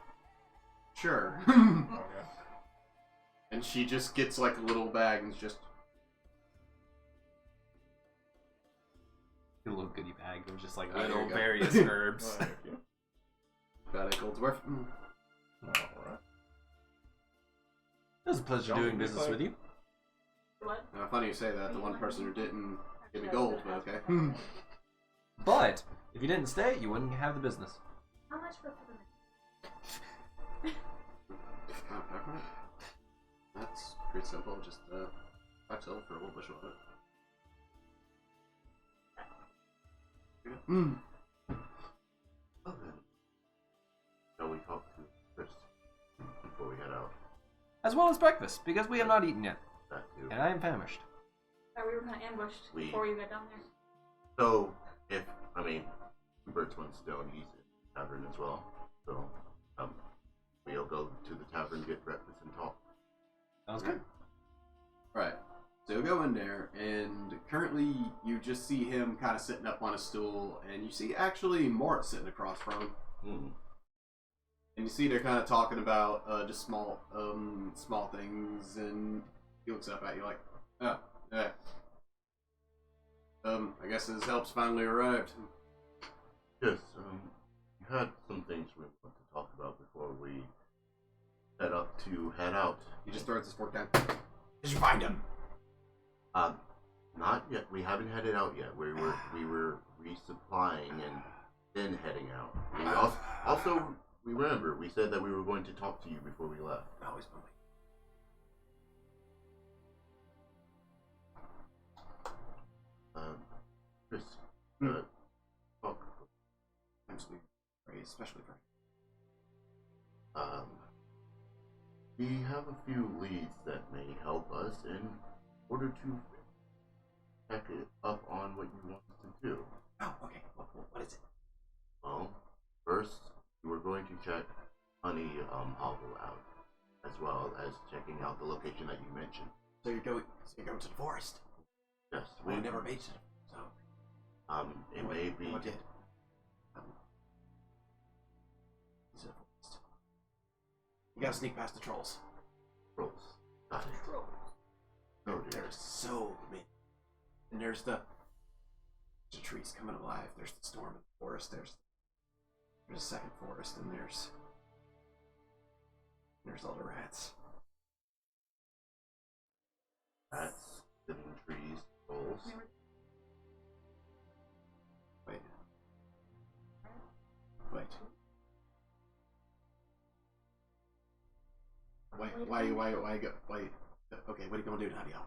sure. Okay. And she just gets like a little bag and just. A little goodie bag of just like There you little go. various herbs. Thank you. About 8 gold's worth. Alright. It was a pleasure John, doing what do you business think? with you. What? Funny you say that. The one person who didn't give me gold, but okay. But if you didn't stay, you wouldn't have the business. How much for peppermint? Oh, peppermint? That's pretty simple. Just 5 silver for a whole bushel of it. Well then, shall we talk to Chris before we head out? As well as breakfast, because we have not eaten yet, That too. and I am famished. We were kind of ambushed We- before you got down there. So, Bert's one stone, he's in the tavern as well. So, we'll go to the tavern, get breakfast, and talk. Sounds good. Right. So you go in there, and currently you just see him kind of sitting up on a stool, and you see actually Mort sitting across from him. Hmm. And you see they're kind of talking about just small things, and he looks up at you like, oh, yeah. I guess his help's finally arrived. Yes, we had some things we want to talk about before we head out. He just throws his fork down. Did you find him? Not yet. We haven't headed out yet. We were resupplying and then heading out. We also remember we said that we were going to talk to you before we left. Always been Chris, talk. Times we pray, especially for We have a few leads that may help us in order to check it up on what you want us to do. Oh, okay. What is it? Well, first, we were going to check Honey Hovel out, as well as checking out the location that you mentioned. So you're going to the forest. Yes, We never made it. So it may be. What did? Is it a forest? You gotta sneak past the trolls. Trolls. Got it. Oh, dear. There's so many. And there's the trees coming alive. There's the storm in the forest. There's a second forest, and there's all the rats. Rats, living trees, trolls. Wait. Okay, what are you gonna do, Nadia?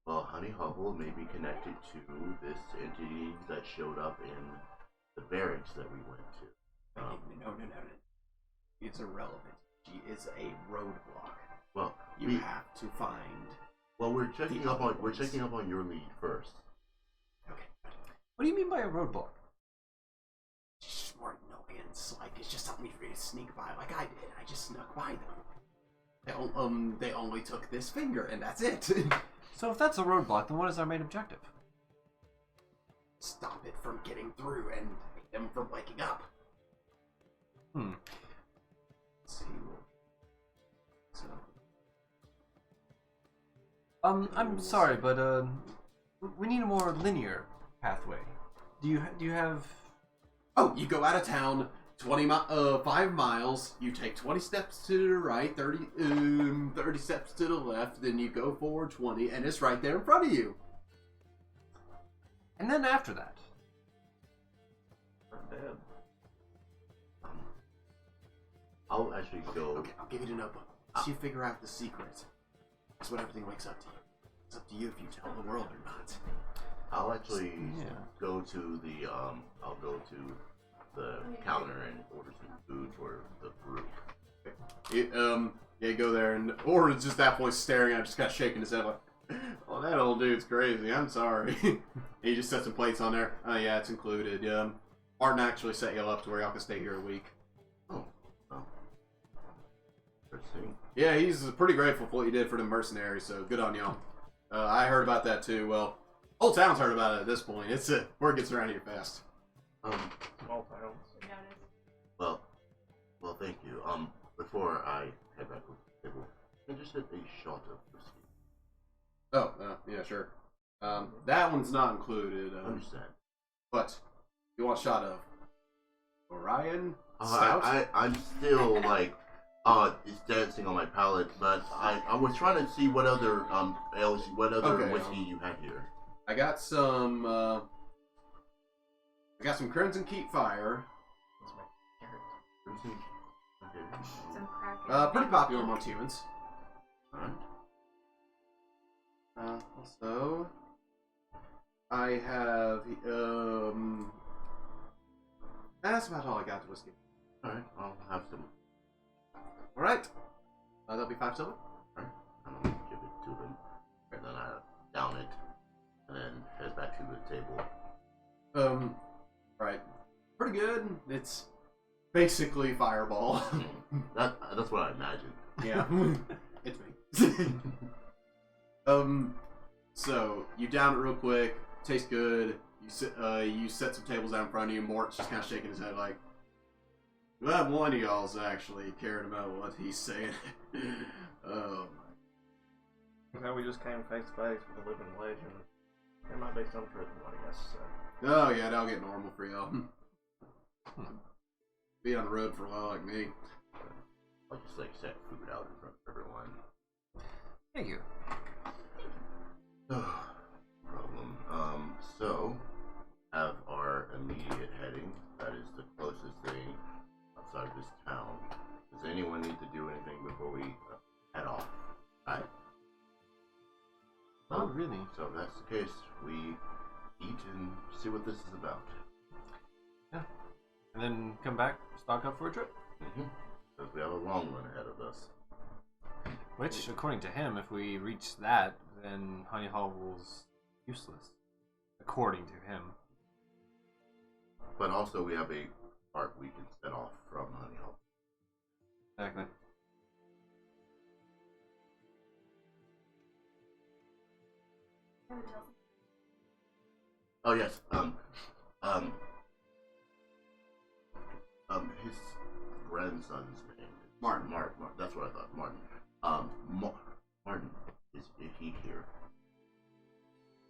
Well, Honey Hubble may be connected to this entity that showed up in the barracks that we went to. No. It's irrelevant. She is a roadblock. Well, you have to find. Well, we're checking up on your lead first. Okay. What do you mean by a roadblock? Smart annoyance. Like, it's just something for you to sneak by, like I did. I just snuck by them. They only took this finger, and that's it. So if that's a roadblock, then what is our main objective? Stop it from getting through and make them from waking up. Let's see. So. I'm sorry, but we need a more linear pathway. Do you have? Oh, you go out of town 5 miles. You take 20 steps to the right, 30 steps to the left. Then you go forward 20, and it's right there in front of you. And then after that, I'm dead. I'll actually go. Okay, I'll give you the notebook. So you figure out the secret. That's what everything wakes up to you. It's up to you if you tell the world or not. I'll actually go to the counter and order some food for the group. You go there and Orion's just at that point staring at him, just kind of shaking his head like, "Oh, that old dude's crazy. I'm sorry." And he just set some plates on there. Oh yeah, it's included. Martin actually set you up to where y'all can stay here a week. Oh. Interesting. Yeah, he's pretty grateful for what you did for the mercenaries, so good on y'all. I heard about that too. Well, whole town's heard about it at this point. It's word gets around here fast. Small towns. Well, thank you. Before I head back to the table, can I just get a shot of whiskey? Oh, yeah, sure. That one's not included. Understand. But you want a shot of Orion? I'm still like, it's dancing on my palate, but I was trying to see what other whiskey you had here. I got some Crimson Keep Fire. Crimson. Okay. Some crack. Pretty popular amongst humans. Alright. Also, I have that's about all I got to whiskey. Alright, I'll have some. Alright. That'll be 5 silver. Alright. I'm gonna give it to them. And then I down it. And then head back to the table. Right. Pretty good. It's basically Fireball. That's what I imagined. Yeah. It's me. So you down it real quick. Tastes good. You set some tables out in front of you. Mort's just kind of shaking his head like, glad one of y'all's actually cared about what he's saying. Oh my. Now we just came face to face with a living legend. There might be some truth in what he has to say. Oh yeah, that'll get normal for y'all. Be on the road for a while like me. I'll just like set food out in front of everyone. thank you. Problem. So have our immediate heading. That is the closest thing outside of this town. Does anyone need to do anything before we head off? Alright. Not really. So if that's the case, we eat and see what this is about. Yeah. And then come back, stock up for a trip. Because we have a long run ahead of us. Which, according to him, if we reach that, then Honey Hobble's useless. According to him. But also we have a part we can set off from Honey Hobble. Exactly. Oh yes, his grandson's name. Martin. That's what I thought. Martin. Martin, is he here?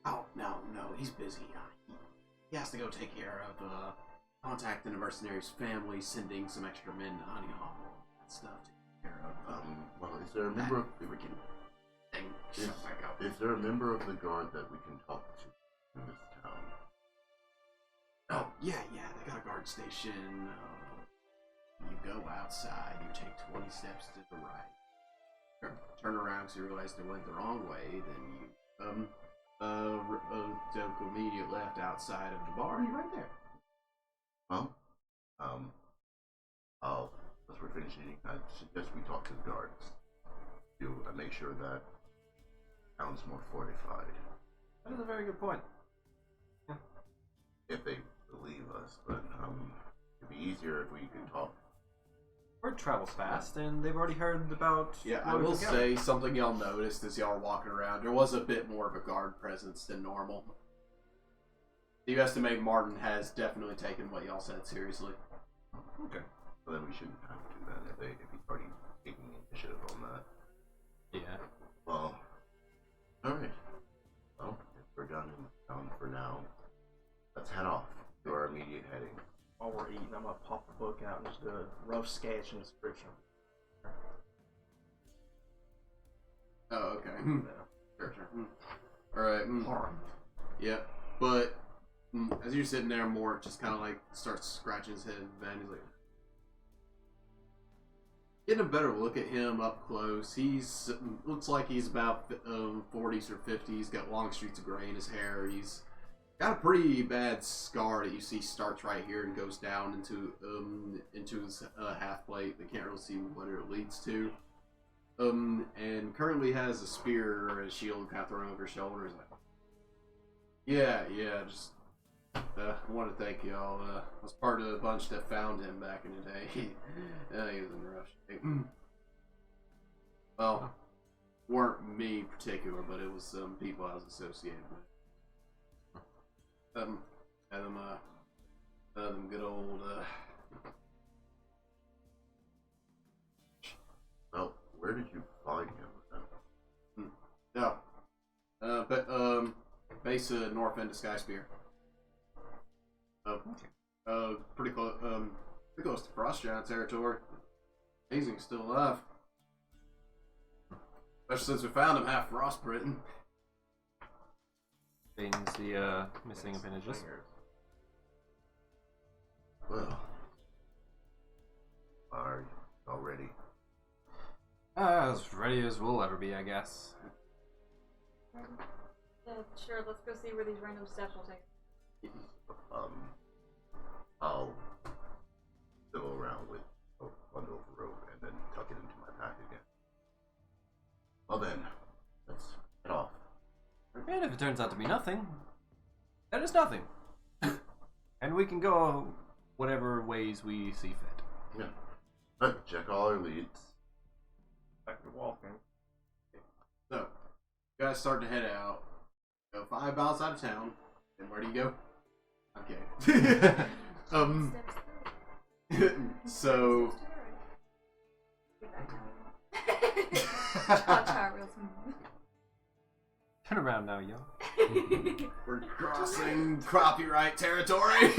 Oh, no, he's busy. He has to go take care of, contacting the mercenary's family, sending some extra men to Honey Hobble, that stuff to take care of. Well, is there a member of freaking thing? is there a member of the guard that we can talk to in this town? Oh, yeah, they got a guard station. You go outside, you take 20 steps to the right. turn around because you realize they went the wrong way, then you don't go immediate left outside of the bar, and you're right there. Well, as we're finishing, I suggest we talk to the guards to make sure that town's more fortified. That is a very good point. If they believe us, but it'd be easier if we could talk. Word travels fast, and they've already heard about. Yeah, I will say something y'all noticed as y'all are walking around. There was a bit more of a guard presence than normal. You estimate Martin has definitely taken what y'all said seriously. Okay. So then we shouldn't have to then if he's already taking initiative on that. Yeah. Well, alright. Well, if we're done in town for now, let's head off to our immediate heading. While we're eating, I'm gonna pop the book out and just do a rough sketch and description. Oh, okay. Sure. Alright. Yeah, but as you're sitting there, Mort just kind of like starts scratching his head, and he's like, getting a better look at him up close. He's looks like he's about 40s or 50s. Got long streaks of gray in his hair. He's got a pretty bad scar that you see starts right here and goes down into his half plate. They can't really see what it leads to. And currently has a spear or a shield kind of thrown over his shoulders. Like, yeah, just I want to thank y'all. I was part of the bunch that found him back in the day. He was in rough shape. Well, weren't me in particular, but it was some people I was associated with. Them good old. Well, where did you find him? No. Base of north end of Sky Spear. Pretty close to Frost Giant territory. Amazing, he's still alive. Especially since we found him half frostbitten. Things the missing appendages. Well, are you all ready? As ready as we'll ever be, I guess. Sure, let's go see where these random steps will take. I'll fiddle around with a bundle of rope and then tuck it into my pack again. Well then, let's head off. And if it turns out to be nothing, then it's nothing. And we can go whatever ways we see fit. Yeah. But check all our leads. Back to walking. So, you guys start to head out. Go 5 miles out of town. And where do you go? Okay. So. Turn around now, yo. We're crossing copyright territory.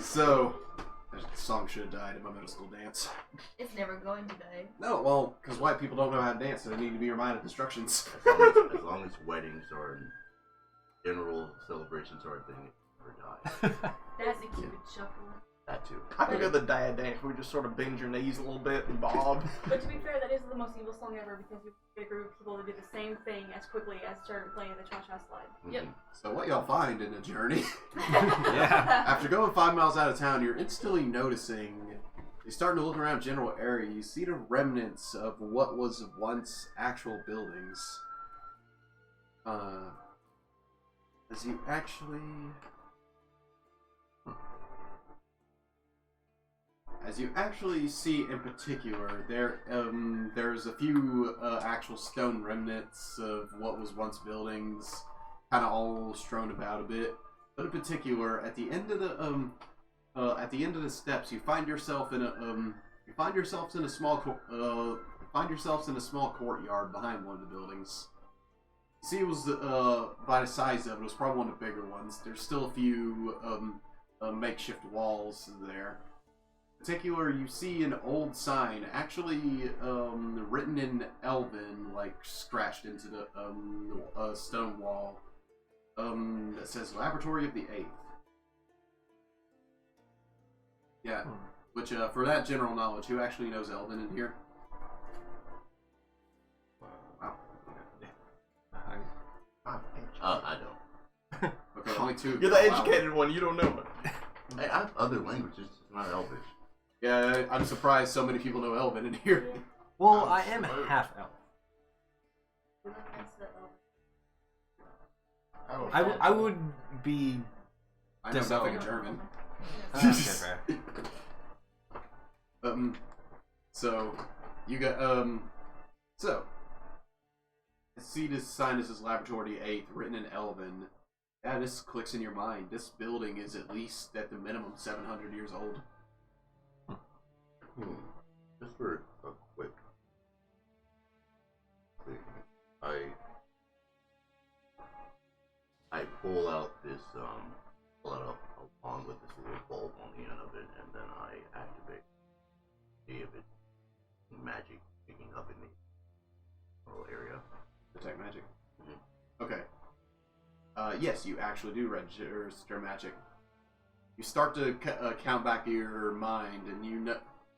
So, that song should have died in my middle school dance. It's never going to die. No, well, because white people don't know how to dance, so they need to be reminded of instructions. As long as weddings or general celebrations are a thing, it never dies. That's a cute chuckle. That too. I could go the dad dance where we just sort of bend your knees a little bit and bob. But to be fair, that is the most evil song ever because you get a group of people to do the same thing as quickly as starting playing the cha-cha slide. Mm-hmm. Yep. So what y'all find in the journey, Yeah. after going 5 miles out of town, you're instantly noticing, you're starting to look around general area, you see the remnants of what was once actual buildings. As you actually see in particular, there's a few actual stone remnants of what was once buildings, kind of all strewn about a bit. But in particular, at the end of the steps, you find yourself in a small courtyard behind one of the buildings. See, it was by the size of it, it was probably one of the bigger ones. There's still a few makeshift walls there. In particular, you see an old sign, actually written in Elven, like scratched into the stone wall, that says Laboratory of the Eighth. Yeah, which for that general knowledge, who actually knows Elven in here? point to it. You're the educated one. You don't know it. I have other languages, it's not Elvish. Yeah, I'm surprised so many people know Elven in here. Well, I am half elf. I would be. I know nothing in German. Okay, fair. So you got so see this sign is Laboratory 8 written in Elven. Yeah, this clicks in your mind. This building is at least at the minimum 700 years old. Just for a quick thing, I pull out this pull out a wand with this little bulb on the end of it, and then I activate. See if it's magic picking up in the little area. Detect magic. Mm-hmm. Okay. Yes, you actually do register magic. You start to count back in your mind, and you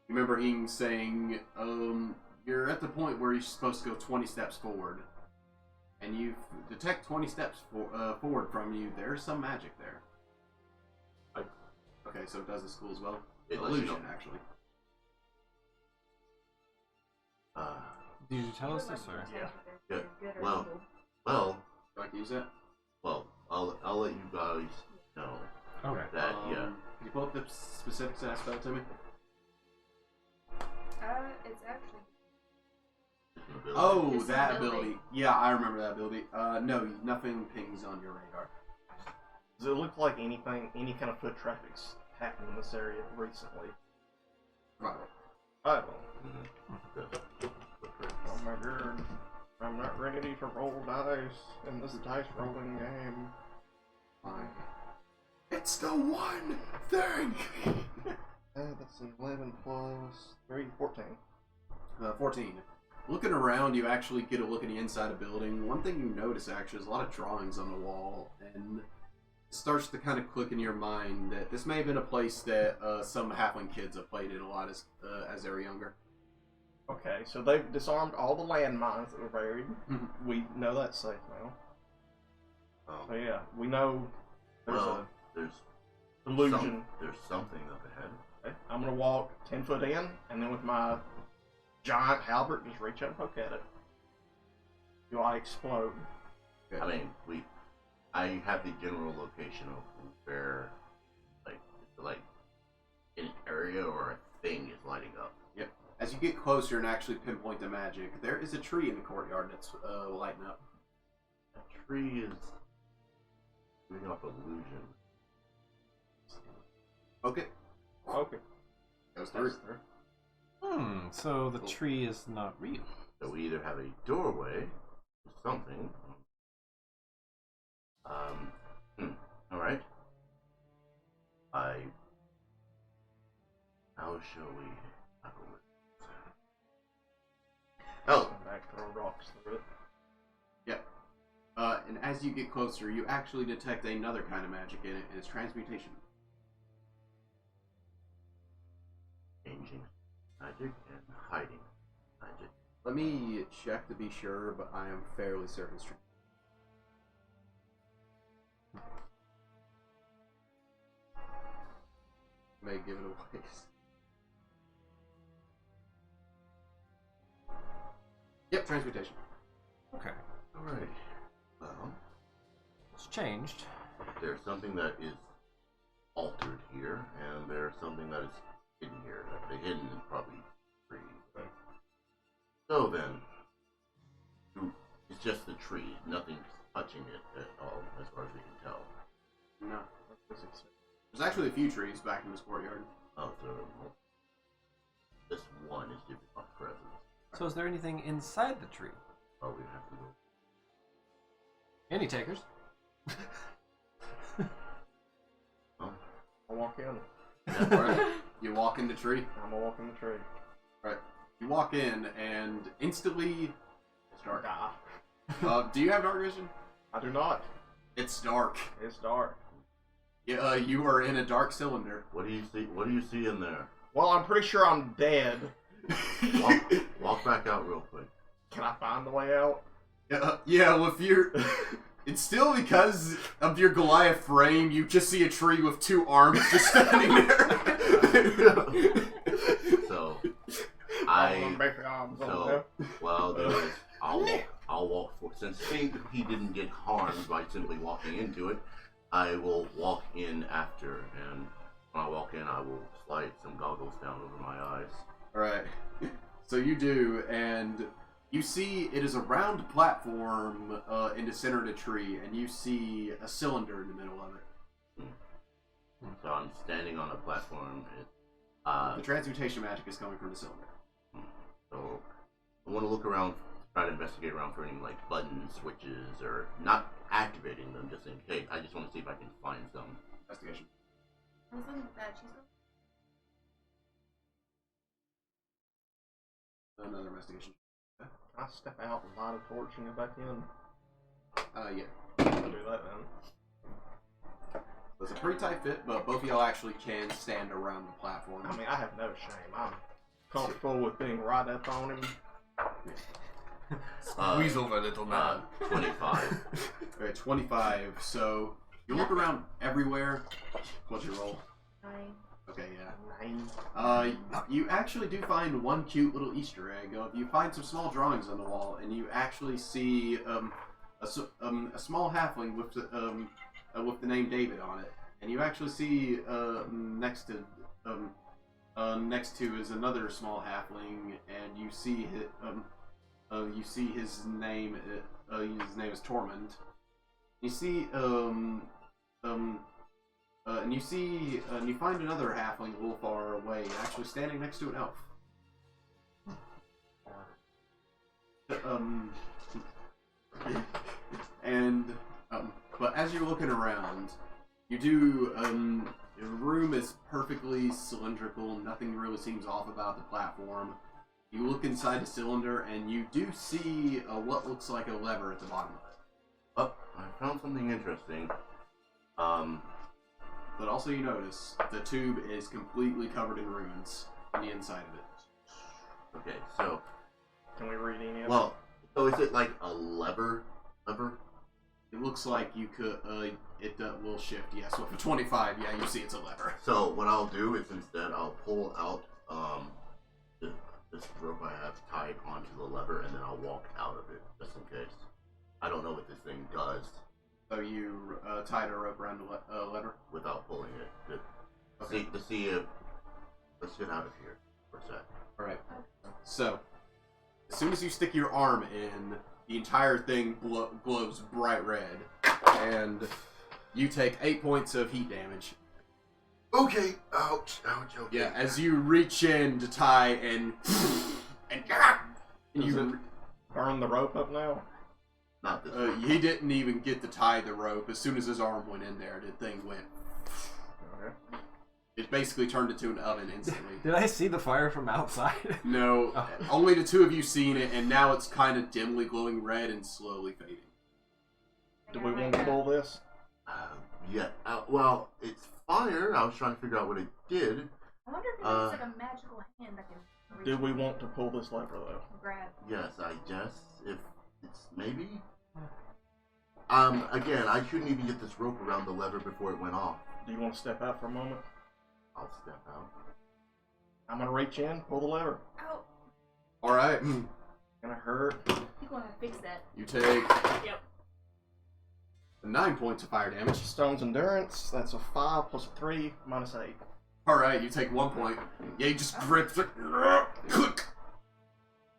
remember him saying, you're at the point where you're supposed to go 20 steps forward. And you detect 20 steps forward from you. There's some magic there. Okay, so it does the school as well? Illusion, actually. Did you tell us this, or? Yeah. Well. Would you like to use that? Well, I'll let you guys know Okay. that. Yeah. Can you pull up the specifics of that spell to me? It's actually. Oh, It's an that ability. ability. Yeah, I remember that ability. No, nothing pings on your radar. Does it look like any kind of foot traffic's happened in this area recently? Right. Oh. Mm-hmm. Oh my god. I'm not ready to roll dice in this dice rolling game. Fine. It's the one thing! That's 11 plus 3, 14. 14. Looking around, you actually get a look at the inside of the building. One thing you notice, actually, is a lot of drawings on the wall, and it starts to kind of click in your mind that this may have been a place that some halfling kids have played in a lot as they were younger. Okay, so they've disarmed all the landmines that were buried. We know that's safe now. So yeah, we know there's illusion. There's something up ahead. Okay, I'm gonna walk 10 foot in, and then with my giant halberd, just reach out and poke at it. Do I explode? Okay. I mean, I have the general location of where, like an area or a thing is lighting up. Yep. As you get closer and actually pinpoint the magic, there is a tree in the courtyard that's lighting up. A tree is giving off illusion. Okay. Okay. Goes through. So the tree is not real. So we either have a doorway or something. Alright. How shall we tackle this? Oh! Back throw rocks through it. Yep. And as you get closer, you actually detect another kind of magic in it, and it's transmutation. Changing magic and hiding magic. Let me check to be sure, but I am fairly certain it's may give it away. Yep, transmutation. Okay. Alright. Well, It's changed. there's something that is altered here, and there's something that is hidden here. The hidden is probably free. So then, it's just the tree. Nothing's touching it at all, as far as we can tell. No. There's actually a few trees back in this courtyard. Oh, so this one is giving off presence. So is there anything inside the tree? Oh, we have to go. Any takers? Oh, I'll walk in. Yeah, alright. You walk in the tree. I'm gonna walk in the tree. Alright. You walk in, and instantly, it's dark. Ah. Do you have dark vision? I do not. It's dark. It's dark. Yeah, you are in a dark cylinder. what do you see? What do you see in there? Well, I'm pretty sure I'm dead. Walk back out real quick. Can I find the way out? Yeah, well, It's still because of your Goliath frame, you just see a tree with 2 arms just standing there. I'll walk for, since he didn't get harmed by simply walking into it, I will walk in after, and when I walk in, I will slide some goggles down over my eyes. Alright. So you do, and you see it is a round platform in the center of the tree, and you see a cylinder in the middle of it. So I'm standing on a platform. The transmutation magic is coming from the cylinder. So I want to look around, try to investigate around for any like buttons, switches, or not activating them just in case. I just want to see if I can find some. Investigation. Wasn't that she's Another investigation. Can I step out and light a torch and get back in? Yeah. I'll do that then. It's a pretty tight fit, but both of y'all actually can stand around the platform. I mean, I have no shame. I'm comfortable with being right up on him. Squeeze over, little man. 25. Alright, 25. So you look around everywhere. What's your roll? 9. Okay, yeah. You actually do find one cute little Easter egg. You find some small drawings on the wall, and you actually see a small halfling with the name David on it. And you actually see next to is another small halfling, and you see his name. His name is Tormund. You see and you find another halfling a little far away, actually standing next to an elf. But as you're looking around, you do, the room is perfectly cylindrical, nothing really seems off about the platform. You look inside the cylinder, and you do see what looks like a lever at the bottom of it. Oh, I found something interesting. But also you notice the tube is completely covered in runes on the inside of it. Okay, so... Can we read any of it? Well, so is it like a lever? It looks like you could, it will shift, yes. With a 25, yeah, you see it's a lever. So what I'll do is instead I'll pull out this rope I have tied onto the lever, and then I'll walk out of it, just in case. I don't know what this thing does. So you tied a rope around the lever? Without pulling it. Okay. To see if... Let's get out of here for a sec. Alright. So, as soon as you stick your arm in, the entire thing glows bright red. And you take 8 points of heat damage. Okay. Ouch. Okay. Yeah, as you reach in to tie and you burn the rope up now? Not this one. he didn't even get to tie the rope. As soon as his arm went in there, the thing went. Okay. It basically turned into an oven instantly. Did I see the fire from outside? No, only the two of you seen it, and now it's kind of dimly glowing red and slowly fading. Do we want to pull this? Yeah. Well, it's fire. I was trying to figure out what it did. I wonder if it's like a magical hand that can reach Do we want to pull this lever though? grab. Yes, I guess. If it's maybe. Again, I shouldn't even get this rope around the lever before it went off. Do you want to step out for a moment? I'll step out. I'm gonna reach in, pull the lever. Ow! Alright. Gonna hurt. You want to fix that? You take Yep. 9 points of fire damage. Stone's endurance. That's a 5 plus a 3 minus 8. Alright, you take 1 point. Yeah, you just grip it. Click!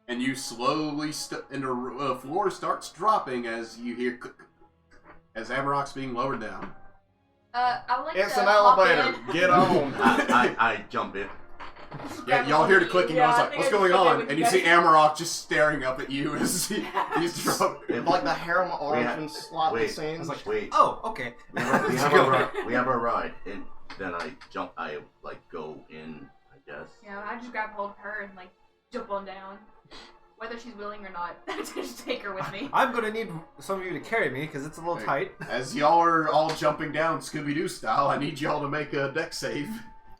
And you slowly, and the floor starts dropping as you hear click, as Amarok's being lowered down. I would like It's to an hop elevator. in. Get on. I jump in. Yeah, y'all hear the clicking Yeah, noise I like, think what's I going just did on? with And you you see guys. Amarok just staring up at you as he's dropping. Like the hair on my arms Yeah. and slightly Wait. singed. like, Wait. Oh, okay. We have a ride, and then I jump. I like go in. I guess. Yeah, I just grab hold of her and like jump on down, whether she's willing or not. I just take her with me. I'm gonna need some of you to carry me because it's a little tight. As y'all are all jumping down Scooby-Doo style, I need y'all to make a deck save.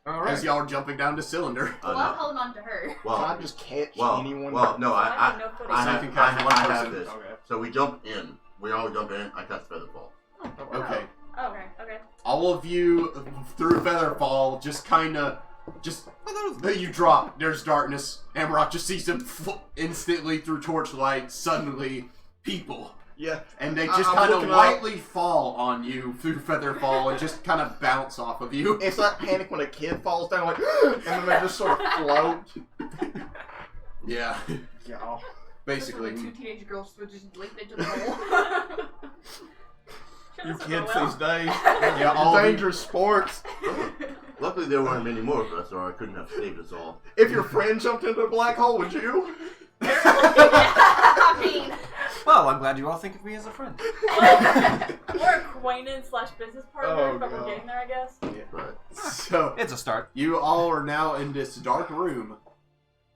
All right. As y'all are jumping down the cylinder. Well, I'm holding on to her. Can I just catch anyone? Well, no, I have no footing. I So have, you can catch I one have person. this. Okay. So we jump in. we all jump in. I cast Featherfall. Okay. Oh, okay. All of you through Featherfall just kind of you drop. There's darkness. Amarok just sees them instantly through torchlight. Suddenly, people. Yeah. And they just kind of lightly fall on you through Featherfall and just kind of bounce off of you. It's like Panic when a kid falls down, like, and then they just sort of float. Yeah. Yeah. Basically. Two teenage girls would just leap into the hole. You kids these days. Yeah, all dangerous sports. Luckily, there weren't many more of us, or I couldn't have saved us all. If your friend jumped into a black hole, would you? I mean, Well, I'm glad you all think of me as a friend. We're acquaintance / business partners, but we're getting there, I guess. Yeah. But So It's a start. you all are now in this dark room.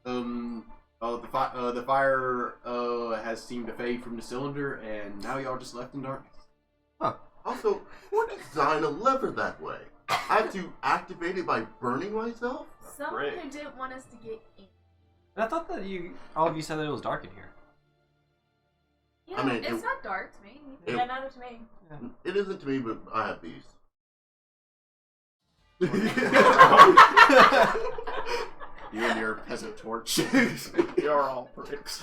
The fire has seemed to fade from the cylinder, and now y'all just left in darkness. also, who designed a lever that way? I had to activate it by burning myself? someone who didn't want us to get in. And I thought that all of you said that it was dark in here. Yeah, I mean, it's not dark to me. Yeah, neither to me. It isn't to me, but I have these. You and your peasant torch. You're all pricks.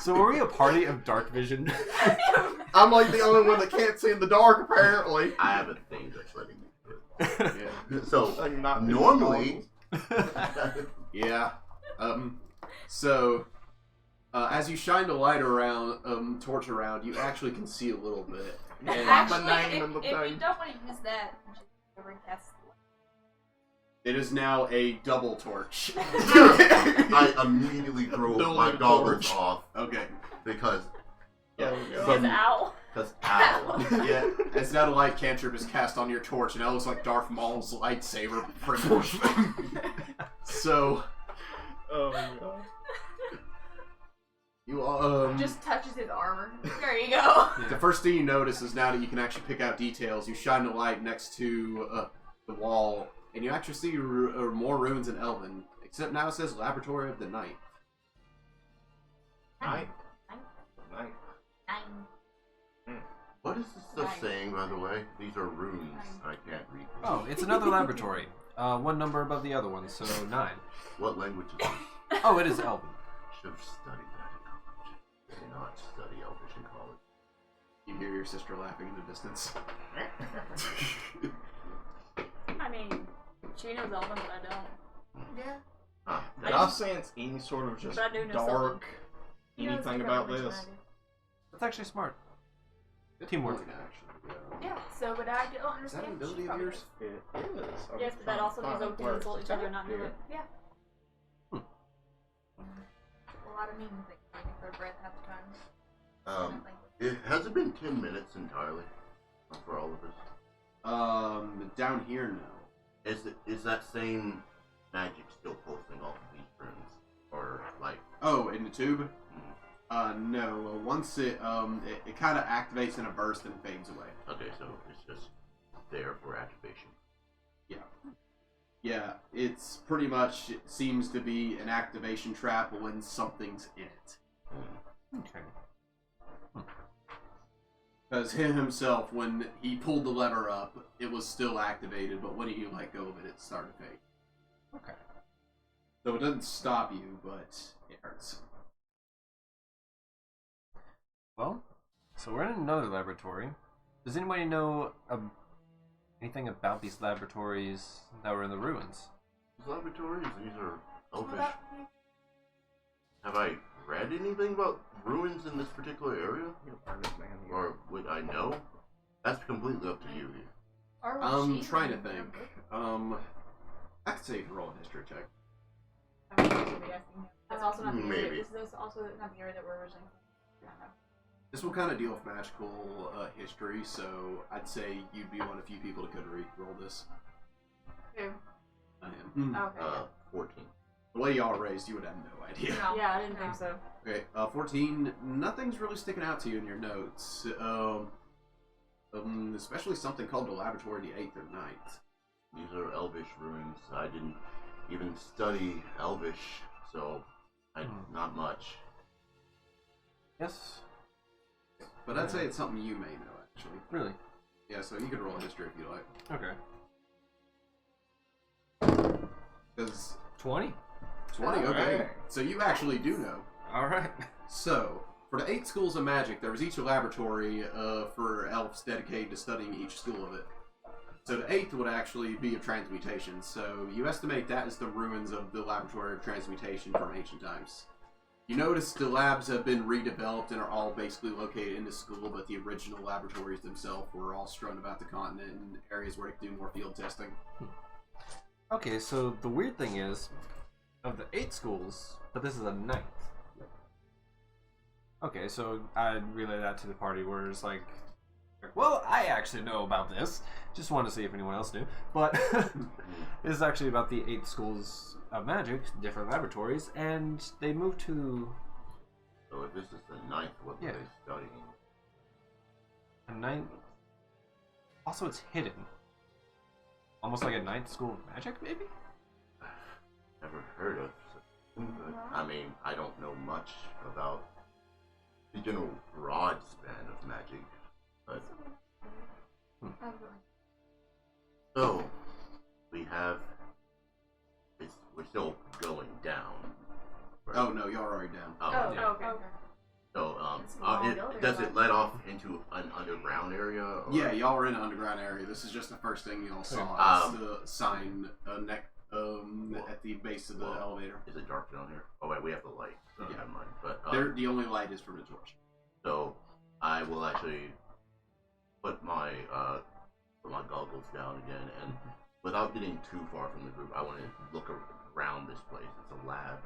So were we a party of dark vision? I'm like the only one that can't see in the dark, apparently. I have a thing that's letting me do it. Yeah. So, I'm not normally... Yeah. So, as you shine the light around, torch around, you actually can see a little bit. And Actually, name and the if thing. you don't want to use that, just recast the light. it is now a double torch. I immediately throw Double my goggles torch. off Okay. because... Oh, Because Some- ow. Because, ow. Yeah. As that a light cantrip is cast on your torch, and that looks like Darth Maul's lightsaber, pretty much. So, Oh my god. you all, Just touches his armor. There you go. the first thing you notice is now that you can actually pick out details, you shine the light next to the wall, and you actually see more runes in Elven, except now it says Laboratory of the Night. Night. Nine. What is this stuff saying, by the way? These are runes. I can't read them. Oh, it's another laboratory. One number above the other one, so 9. What language is this? Oh, it is Elven. Should have studied that in college. I did not study Elvish in college. You hear your sister laughing in the distance. I mean, she knows Elven, but I don't. Yeah. Ah, I Did I just- sense any sort of just But I do know dark He knows anything different about religion this? than I do. That's actually smart. Teamwork. Actually, Yeah, so, but I don't Is that understand. an She ability of probably yours? It is. I'm Yes, but that trying to also means find those where to insult it's each other and at not do here. it. Yeah. Hmm. A lot of mean things waiting for a breath half the time. It hasn't been 10 minutes entirely for all of us. Down here now. Is that same magic still pulsing off of these runes? Or, like... Oh, in the tube? No. Once it kind of activates in a burst and fades away. Okay, so it's just there for activation. Yeah, it's pretty much, it seems to be an activation trap when something's in it. Okay. Because him himself, when he pulled the lever up, it was still activated, but when he let go of it, it started to fade. Okay. So it doesn't stop you, but it hurts. Well, so we're in another laboratory. Does anybody know anything about these laboratories that were in the ruins? These laboratories, these are elfish. Have I read anything about ruins in this particular area? Or would I know? That's completely up to you here. Or was I'm she trying to even think. there? I could say roll a history check. I mean, that's what we asking. That's also not the area. Maybe. This is also not the area that we're originally. This will kind of deal with magical history, so I'd say you'd be one of the few people that could roll this. Who? I am. Okay. 14. The way y'all raised, you would have no idea. No. Yeah, I didn't think so. Okay, 14. Nothing's really sticking out to you in your notes. Especially something called the Laboratory of the 8th or 9th. These are elvish ruins. I didn't even study elvish, so not much. Yes. but I'd say it's something you may know, actually. Really? Yeah, so you could roll a history if you like. Okay. Because 20. 20, okay. Alright. So you actually do know. Alright. So, for the 8 schools of magic, there was each a laboratory for elves dedicated to studying each school of it. So the 8th would actually be of transmutation. So you estimate that is the ruins of the laboratory of transmutation from ancient times. You notice the labs have been redeveloped and are all basically located in the school, but the original laboratories themselves were all strewn about the continent in areas where they could do more field testing. Okay, so the weird thing is, of the 8 schools, but this is a 9th. Okay, so I'd relay that to the party where it's like, well, I actually know about this. Just wanted to see if anyone else knew. But this is actually about the 8 schools of magic, different laboratories, and they moved to... So if this is the 9th, what were they studying? A 9th... Also, it's hidden. Almost like a 9th school of magic, maybe? Never heard of such a thing, but I mean, I don't know much about the general broad span of magic, but... So, we have... we're still going down. Right? Oh no, you're already down. Okay. So, It's a long building, does it but- let off into an underground area? Or? Yeah, y'all are in an underground area. This is just the first thing y'all saw. It's the sign at the base of the elevator. Is it dark down here? Oh wait, we have the light. So Yeah. never mind. But The only light is from the torch. so I will actually put my goggles down again, and without getting too far from the group, I want to look around this place. It's a lab.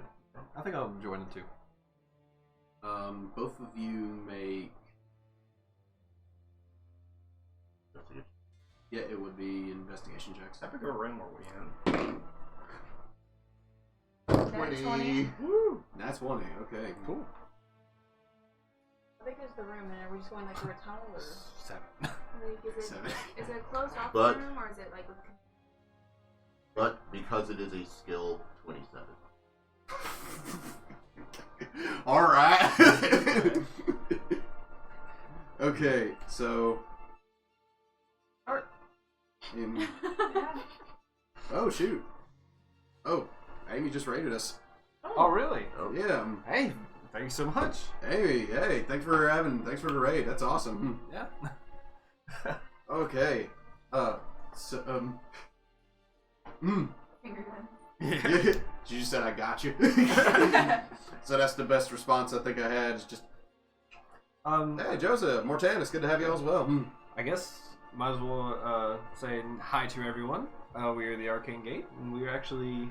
I think I'll join it too. Both of you make... Yeah, it would be investigation checks. I pick a room where we in. Nat 20. Woo! That's 20, okay. Cool. How big is the room, and are we just going like through a tunnel or? 7. Like, is 7. it a closed off But- room or is it like with... But because it is a skill 27. Alright! Okay, so... Oh, shoot. Oh, Amy just raided us. Oh, really? Oh, Yeah, Hey, thanks so much. Amy, hey, thanks for the raid, that's awesome. Yeah. Okay, Finger gun. You just said I got you. So that's the best response I think I had, is just, hey, Joseph, Mortan, it's good to have you all as well. I guess might as well say hi to everyone. We are the Arcane Gate, and we are actually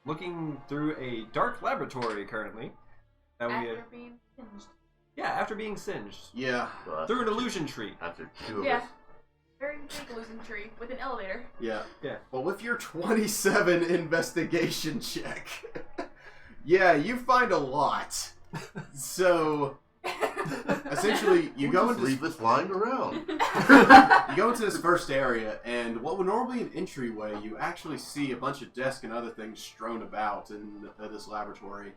looking through a dark laboratory currently. That After being singed. after being singed Yeah, so through an illusion tree. After 2 of Yeah. us. Very big illusion tree with an elevator. yeah. Yeah. Well, with your 27 investigation check, yeah, you find a lot. So, essentially, you go Just into leave this lying around. you go into this first area, and what would normally be an entryway, you actually see a bunch of desks and other things strewn about in this laboratory.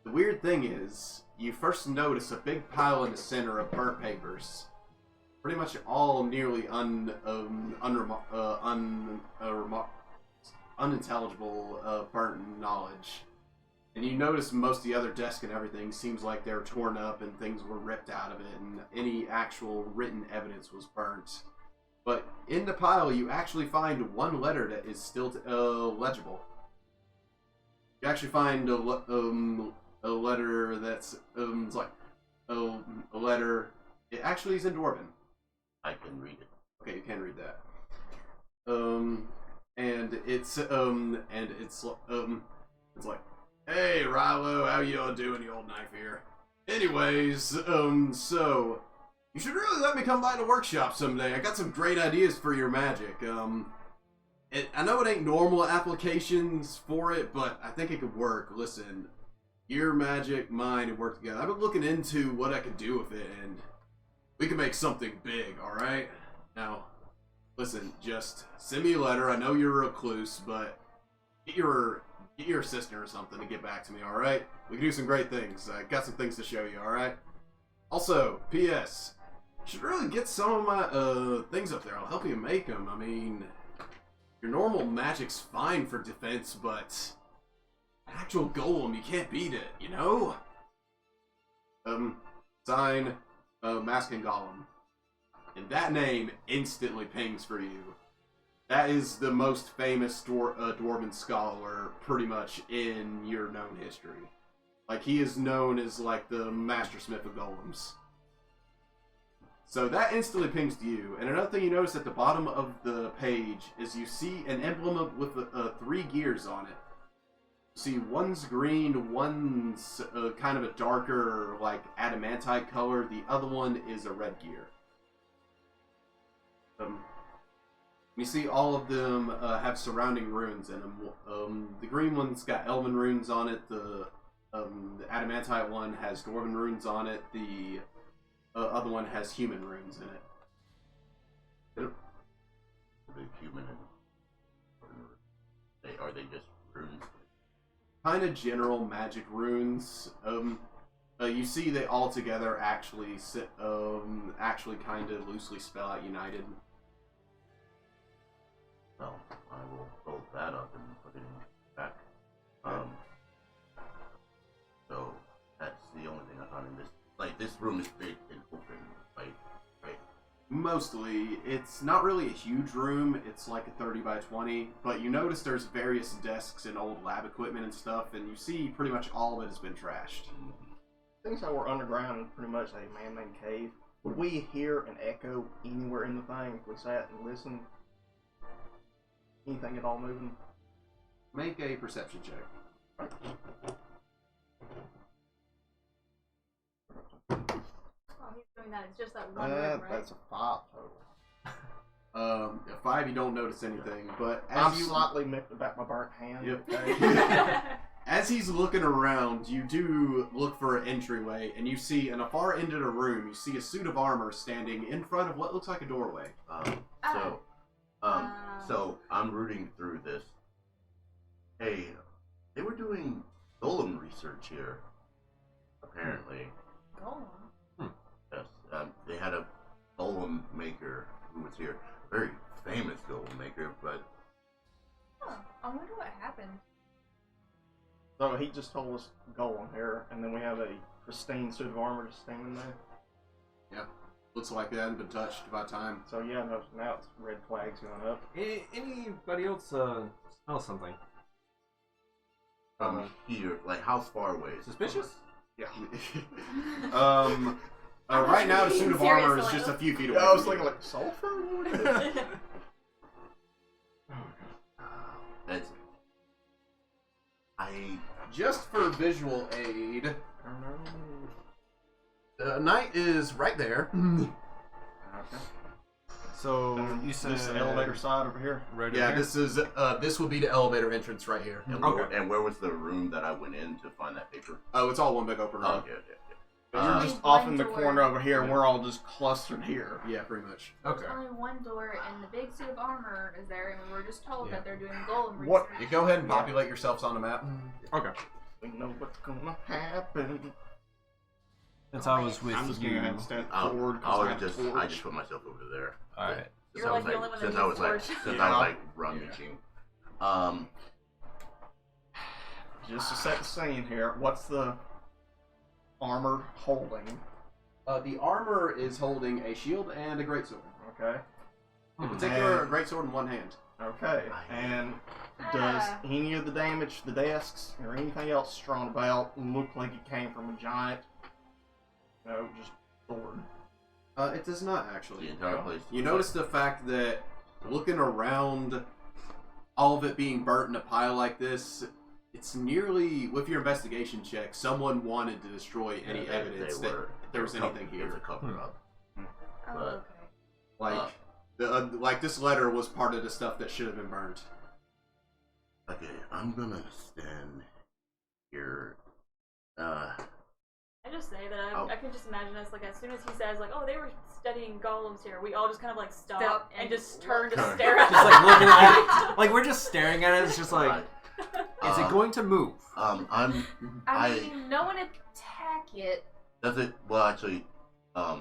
The weird thing is, you first notice a big pile in the center of burnt papers. Pretty much all nearly unintelligible burnt knowledge. And you notice most of the other desks and everything seems like they were torn up and things were ripped out of it, and any actual written evidence was burnt. But in the pile, you actually find one letter that is still legible. You actually find a letter that's it's like a letter. It actually is in Dwarven. I can read it. Okay, you can read that. And it's like, hey Rilo, how you all doing, you old knife here? Anyways, so you should really let me come by the workshop someday. I got some great ideas for your magic. I know it ain't normal applications for it, but I think it could work. Listen, your magic, mine, and work together. I've been looking into what I could do with it, and we can make something big, alright? Now, listen, just send me a letter. I know you're a recluse, but get your assistant or something to get back to me, alright? We can do some great things. I got some things to show you, alright? Also, P.S. You should really get some of my things up there. I'll help you make them. I mean, your normal magic's fine for defense, but an actual golem, you can't beat it, you know? Sign, Masking Golem. And that name instantly pings for you. That is the most famous dwarven scholar, pretty much, in your known history. Like, he is known as, like, the mastersmith of golems. So that instantly pings to you. And another thing you notice at the bottom of the page is you see an emblem with 3 gears on it. See, one's green, one's kind of a darker, like, adamantite color. The other one is a red gear. You see all of them have surrounding runes in them. The green one's got elven runes on it. The adamantite one has dwarven runes on it. The other one has human runes in it. The human and are they just runes? Kind of general magic runes. You see they all together actually kind of loosely spell out united. Well, I will fold that up and put it in back. So that's the only thing I found in this. Like, this room is big and open, like, right? Mostly. It's not really a huge room. It's like a 30 by 20. But you notice there's various desks and old lab equipment and stuff, and you see pretty much all of it has been trashed. Things that were underground and pretty much a man-made cave. Would we hear an echo anywhere in the thing if we sat and listened? Anything at all moving? Make a perception check. Oh, he's doing that. It's just that one room, right? That's a 5 total. A 5, you don't notice anything, but I'm slightly miffed about my burnt hand. Yep. Okay. As he's looking around, you do look for an entryway, and you see in a far end of the room, you see a suit of armor standing in front of what looks like a doorway. So I'm rooting through this. Hey, they were doing golem research here, apparently. Golem? Yes, they had a golem maker who was here. Very famous golem maker, but... Huh. I wonder what happened. So he just told us golem here, and then we have a pristine suit of armor just standing there. Yeah. Looks like it hadn't been touched by time. So yeah, no, now it's red flags going up. Anybody else smell something? Here, like, how far away? Suspicious? Yeah. Right now, the suit of armor is just a few feet away. I was thinking, like, sulfur? That's... Just for visual aid, the knight is right there. Okay. So you said this elevator side over here. Right. Yeah, here? this would be the elevator entrance right here. And where was the room that I went in to find that paper? Oh, it's all one big open room. Okay. You're just off in the corner over here, and we're all just clustered here. Yeah, pretty much. There's only one door, and the big suit of armor is there, and we were just told that they're doing golem research. What? You go ahead and populate yourselves on the map. Okay. We know what's gonna happen. Since I was with I'm just you. gonna have to step I forward. just put myself over there. Alright. You're like the only one that Since I was needs like rummaging. Just to set the scene here, what's the armor holding? The armor is holding a shield and a greatsword. Okay. In particular, a greatsword in one hand. Okay. And does any of the damage to the desks or anything else strewn about look like it came from a giant? No, just sword. It does not actually. The entire place. You notice the fact that looking around, all of it being burnt in a pile like this, it's nearly, with your investigation check, someone wanted to destroy any evidence that there was anything here. It was a cover-up. Oh, But, okay. Like this letter was part of the stuff that should have been burnt. Okay, I'm gonna stand here. I just say that I can just imagine us, like, as soon as he says, like, oh, they were studying golems here, we all just kind of, like, stop and just turn to stare at Just like looking at it. Like, we're just staring at it. It's just like, Right. is it going to move? I mean, no one attack it. Does it? Well, actually, I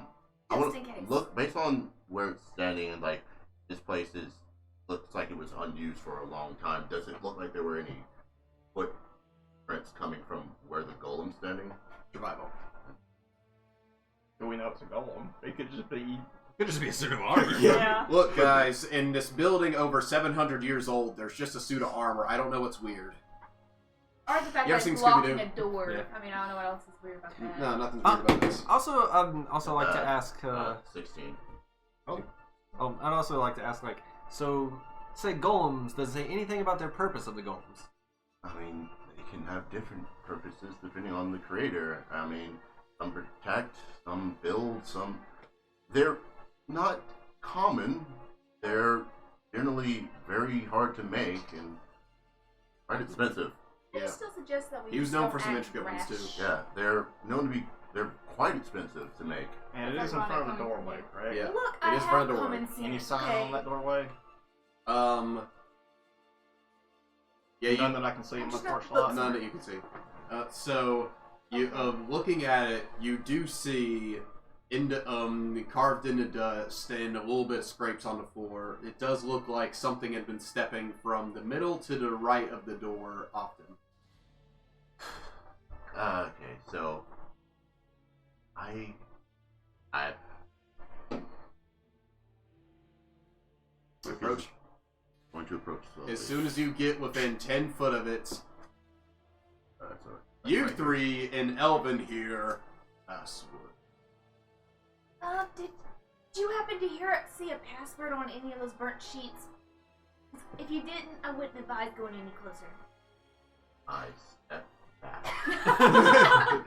Just want in case. look based on where it's standing and like this place looks like it was unused for a long time. Does it look like there were any footprints coming from where the golem's standing? Survival. Do we know it's a golem? It could just be. Could just be a suit of armor. Yeah. Look, guys, in this building over 700 years old, there's just a suit of armor. I don't know what's weird. Or the fact You that ever it's seen blocking Scooby-Doo? a door. Yeah. I mean, I don't know what else is weird about that. No, nothing's weird about this. Also like to ask. 16. I'd also like to ask, like, so say golems. Does it say anything about their purpose of the golems? I mean, they can have different purposes depending on the creator. I mean, some protect, some build, some. They're not common. They're generally very hard to make and quite expensive. I Yeah. still suggest that we He was just known don't for some act intricate ones, rash. too. Yeah, they're known to be. They're quite expensive to make. And it That's is in front of ironic the coming from doorway, you. correct? Yeah. Look, It I is have front door. common sense. Any sign okay? on that doorway? Yeah, None that I can see in I'm my just not- flashlight. none that you can see. So, you looking at it, you do see carved into dust and a little bit of scrapes on the floor. It does look like something had been stepping from the middle to the right of the door often. Okay, so I Approach. going to approach slowly. As soon as you get within 10 foot of it, So you right three in Elven here, password. Did you happen to see a password on any of those burnt sheets? If you didn't, I wouldn't advise going any closer. I step back.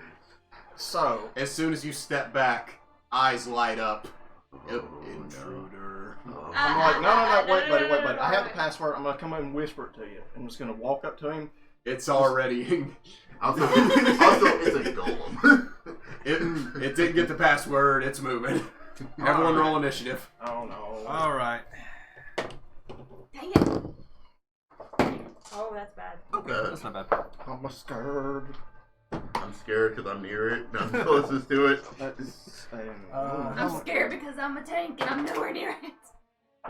So, As soon as you step back, eyes light up. Oh, Intruder. no. I'm like, no, wait. No, I have the wait. password. I'm gonna come in and whisper it to you. I'm just gonna walk up to him. It's already. Also, it's a golem. It didn't get the password. It's moving. Everyone roll initiative. Oh no. All right. Dang it! Oh, that's bad. That's not bad. I'm scared. I'm scared because I'm near it. I'm closest to it. That's, I'm scared because I'm a tank and I'm nowhere near it.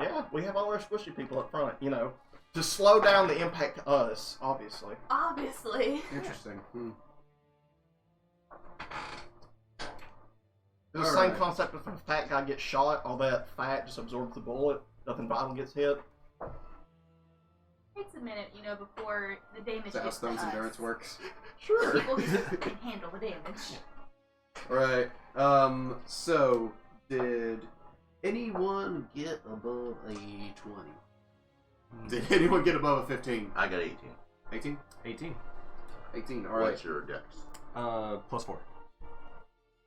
yeah, we have all our squishy people up front, to slow down the impact to us, obviously. Obviously. Interesting. It's the same concept if a fat guy gets shot, all that fat just absorbs the bullet, nothing vital gets hit. Takes a minute, before the damage That's how gets to Stone's us. endurance works. Sure. People just can handle the damage. Right. So, did anyone get above a 20? Did anyone get above a 15? I got 18. 18? 18. 18, alright. What's your dex? Plus 4.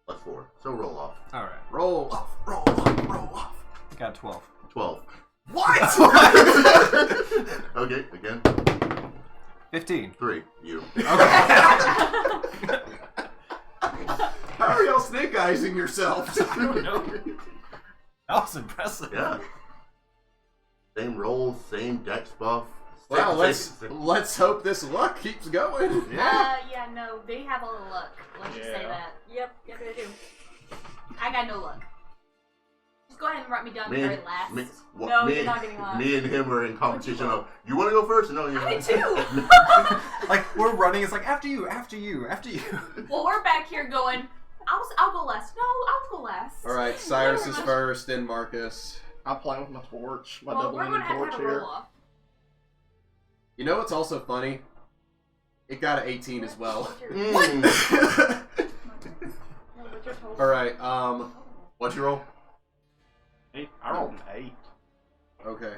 Plus 4. So roll off. All right. Roll off, roll off, roll off. Got 12. 12. What? Okay, again. 15. 3. You. How are y'all snake eyesing yourselves? I don't know. That was impressive. Yeah. Same rolls, same dex buff. Wow, Same- let's hope this luck keeps going. Yeah, no, they have all the luck. Let's just say Yeah. that. Yep, I do. I got no luck. Just go ahead and write me down Me very and, last. No, me, you're not getting last. Me and him are in competition of, you want to go first? No, you Me too! Like, we're running, it's like, after you, after you, after you. Well, we're back here going, I'll go last. No, I'll go last. Alright, Cyrus is first, then Marcus. I'm playing with my torch, my Well, we're double-ended gonna have torch to have a here. roll off. You know what's also funny? It got an 18 as well. What's your, Mm. what's your total? Alright, what'd you roll? I rolled an 8. Okay.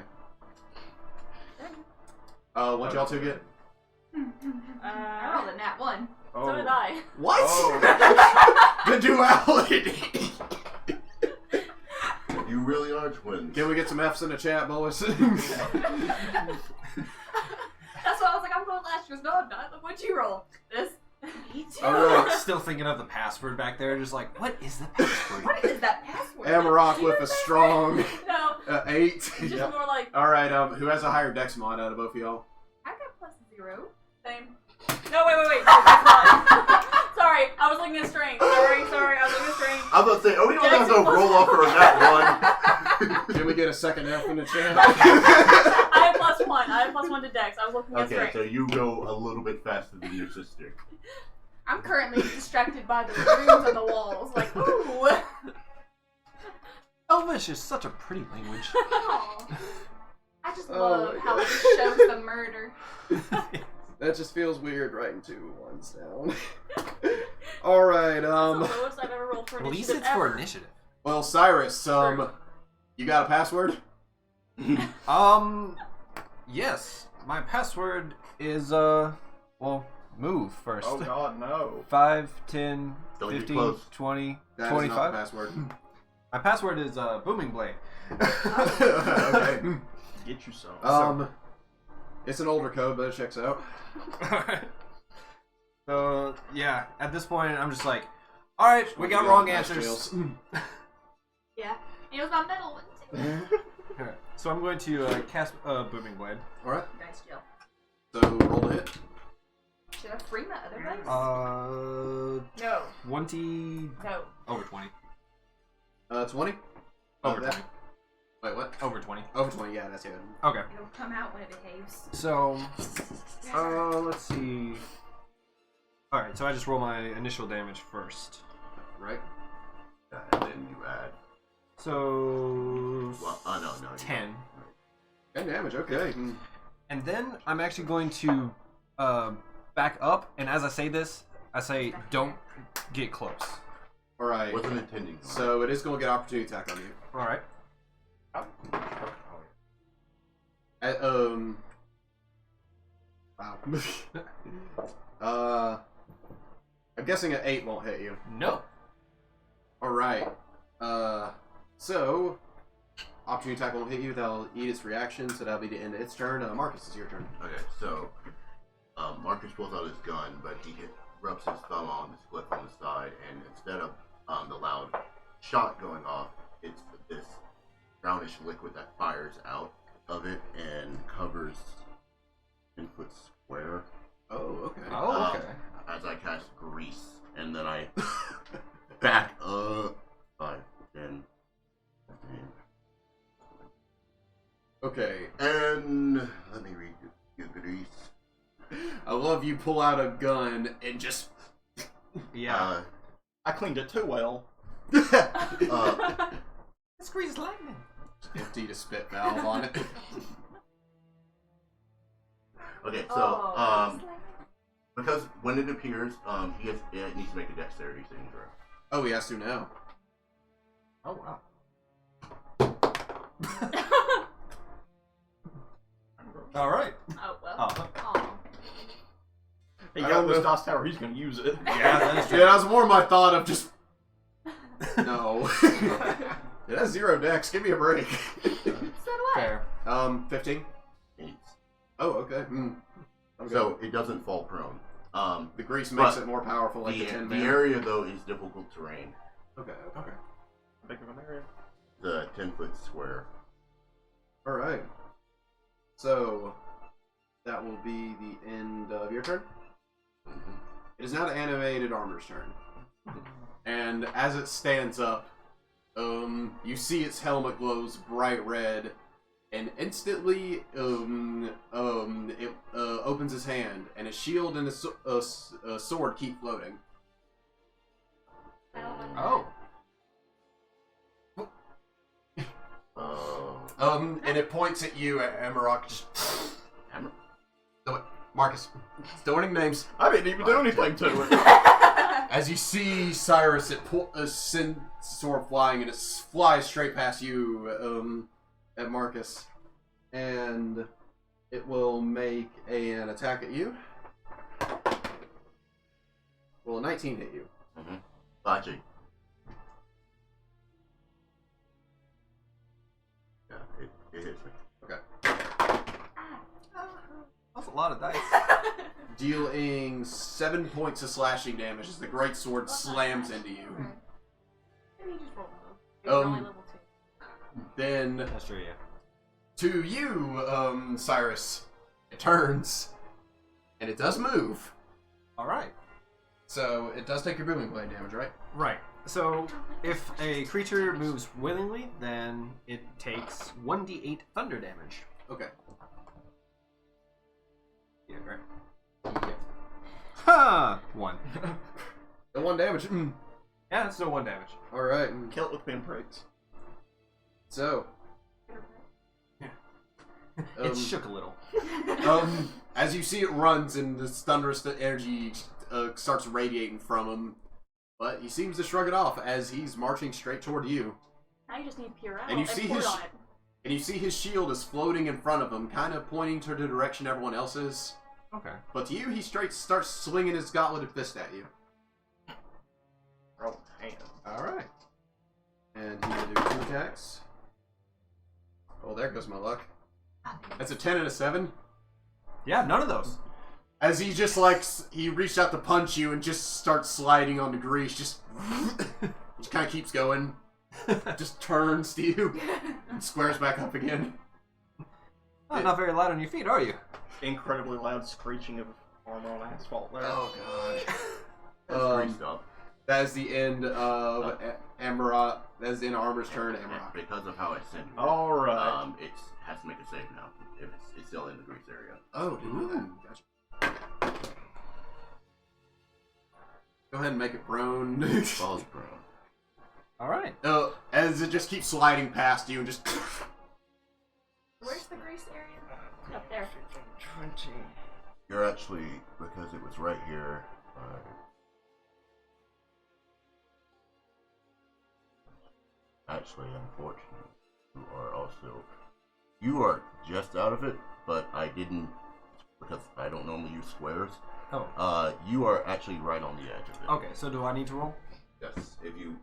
What'd y'all two get? I rolled a nat 1. So did I. What? Oh. The duality! You really are twins. Can we get some F's in the chat, boys? That's why I was like, I'm going last. She goes, no, I'm not. Look what you roll. This. Me too. Alright. Still thinking of the password back there, just like, what is the password? What is that password? Amarok with a strong No, 8. it's just more like, Alright, who has a higher dex mod out of both of y'all? I got plus 0. same. No, wait. No, that's not. Sorry, I was looking at strength. Sorry, I was looking at strength. I was about to say, oh, we don't have to roll off for that one. Can we get a second F in the chat? I have +1. I have +1 to Dex. I was looking at Okay, strength. so you go a little bit faster than your sister. I'm currently distracted by the runes on the walls. Like, ooh. Elvish is such a pretty language. Aw. I just love how it shows the murder. That just feels weird writing 2 ones down. Alright, That's the lowest I've ever rolled for At least initiative it's ever. for initiative. well, Cyrus, True. you got a password? Yes. My password is, move first. Oh God, no. 5, 10, Don't get 15, close. 20, That is 25. not the password. My password is, Booming Blade. Okay. Get you some. It's an older code, but it checks out. So, yeah, at this point, I'm just like, alright, we got wrong answers. Yeah. It was my middle one too. Okay, so I'm going to cast Booming Blade. Alright, Nice, Jill. so roll to hit. Should I free my other legs? No. 20. No. Over 20. 20? Over that- 20. Wait, what? Over 20. Over 20, yeah, that's it. Okay. It'll come out when it behaves. So, let's see. Alright, so I just roll my initial damage first. Right? And then you add. So, Well, no. 10. 10 damage, okay. And then I'm actually going to back up, and as I say this, I say, don't get close. Alright, Wasn't intending. on so it is going to get opportunity attack on you. Alright. Wow. I'm guessing an 8 won't hit you. No. Alright. So, opportunity attack won't hit you, that'll eat its reaction, so that'll be the end of its turn. Marcus, it's your turn. Okay, so Marcus pulls out his gun, but he rubs his thumb on the split on the side, and instead of the loud shot going off, it's this brownish liquid that fires out of it and covers 10-foot square. Oh, okay. Oh, okay. As I cast grease, and then I back up 5, 10, 15. Okay. And let me read you grease. I love you pull out a gun and just... Yeah. I cleaned it too well. It's grease lightning. empty to spit valve on it. Okay, so because when it appears, it needs to make a dexterity saving throw. Oh, he has to now. Oh, wow. Alright. Oh, well. Oh. Aw. He I got don't this know. DOS tower, he's gonna use it. Yeah, that is true. Yeah, that was more my thought of just... No. It has 0 dex, give me a break. So do I. Fair. 15? 8. Oh, okay. So it doesn't fall prone. The grease makes but it more powerful, like the, the 10 the man. area though is difficult terrain. Okay. Big of an area. The 10-foot square. Alright. So, that will be the end of your turn. Mm-hmm. It is now the animated armor's turn. And as it stands up, you see its helmet glows bright red, and instantly, it opens its hand, and a shield and a sword keep floating. Oh. And it points at you, Amarok. Marcus, still winning names. I didn't even do anything to it. As you see Cyrus, it sends sword flying, and it flies straight past you, at Marcus, and it will make an attack at you. Will a 19 hit you? Mm-hmm. Actually, yeah, it hits me. Okay. That's a lot of dice. Dealing 7 points of slashing damage as the great sword slams into you. Maybe you just roll low. You're only level 2. Then That's true, yeah. to you, Cyrus, it turns, and it does move. Alright. So it does take your booming blade damage, right? Right. So if a creature moves willingly, then it takes 1d8 thunder damage. Okay. Yeah, right. Yeah. Ha! 1. The 1 damage. Yeah, that's still 1 damage. All right. Kill it with pinpricks. So. It shook a little. As you see it runs and this thunderous energy starts radiating from him, but he seems to shrug it off as he's marching straight toward you. Now you just need pure out And you see pour his it on it. and you see his shield is floating in front of him, kind of pointing to the direction everyone else is. Okay. But to you, he straight starts swinging his gauntleted fist at you. Oh, hand. Alright. And he will do 2 attacks. Oh, there goes my luck. That's a 10 and a 7. Yeah, none of those. As he just like, he reached out to punch you and just starts sliding on the grease, just kind of keeps going. Just turns to you and squares back up again. Oh, not very light on your feet, are you? Incredibly loud screeching of armor on asphalt there. Oh god. That's greased up. That is the end of Amarok. That is the end of Armor's turn, Amarok. Because of how I sent you. Alright. It has to make a save now. If it's still in the grease area. Oh, didn't know that. Gotcha. Go ahead and make it prone. Falls prone. Alright. As it just keeps sliding past you and just. Where's the grease area? Up there. 20. You're actually, because it was right here. Actually, unfortunately, you are just out of it, but I didn't, because I don't normally use squares. Oh. You are actually right on the edge of it. Okay, so do I need to roll? Yes. If you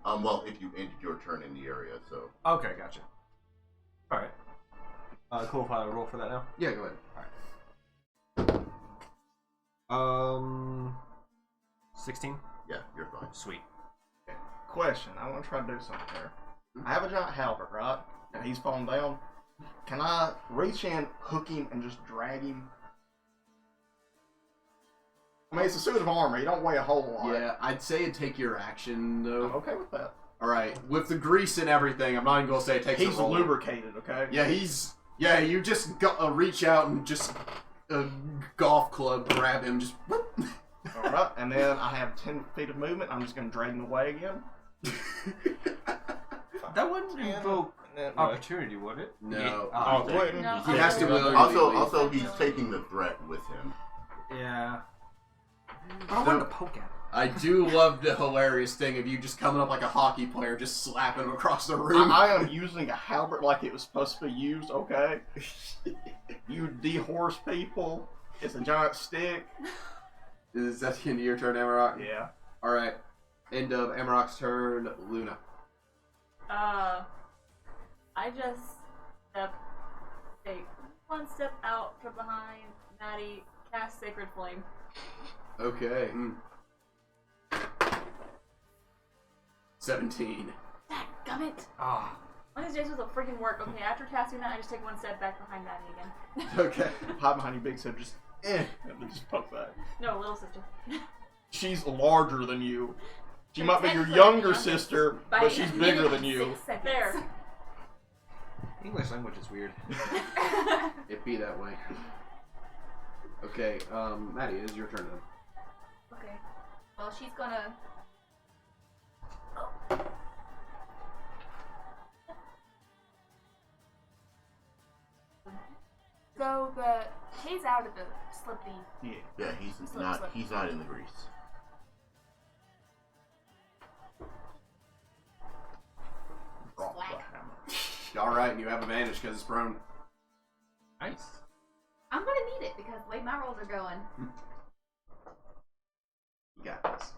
if you ended your turn in the area, so. Okay, gotcha. Alright. Cool if I roll for that now? Yeah, go ahead. 16? Yeah, you're fine. Sweet. Question, I want to try to do something here. I have a giant halberd, right? And he's falling down. Can I reach in, hook him, and just drag him? I mean, it's a suit of armor. You don't weigh a whole lot. Yeah, I'd say it'd take your action, though. I'm okay with that. Alright, with the grease and everything, I'm not even going to say it takes He's a roll. lubricated, okay? Yeah, you just reach out and just a golf club grab him, just whoop. Alright, and then I have 10 feet of movement. I'm just going to drag him away again. That wouldn't invoke opportunity, would it? No. Oh, wait. No. He has to willingly leave. Also, he's taking the threat with him. Yeah. But I wanted to poke at him. I do love the hilarious thing of you just coming up like a hockey player, just slapping him across the room. I am using a halberd like it was supposed to be used, okay? You dehorse people. It's a giant stick. Is that the end of your turn, Amarok? Yeah. Alright. End of Amarok's turn, Luna. I just take 1 step out from behind Maddie, cast Sacred Flame. Okay. 17. Dadgummit. Ah. One of these days this will freaking work. Okay, after casting that, I just take 1 step back behind Maddie again. Okay. Hide behind your big sister, just and then just poke that. No, little sister. She's larger than you. She She's might be your 10 foot younger youngest sister, By but she's a bigger minute than you. 6 seconds. There. English language is weird. It be that way. Okay, Maddie, it is your turn then. Okay. Well, she's gonna. So he's out of the slippy. Yeah, he's not in the grease. Slack. Alright, and you have advantage because it's prone. Nice. I'm gonna need it because the way my rolls are going. You got this.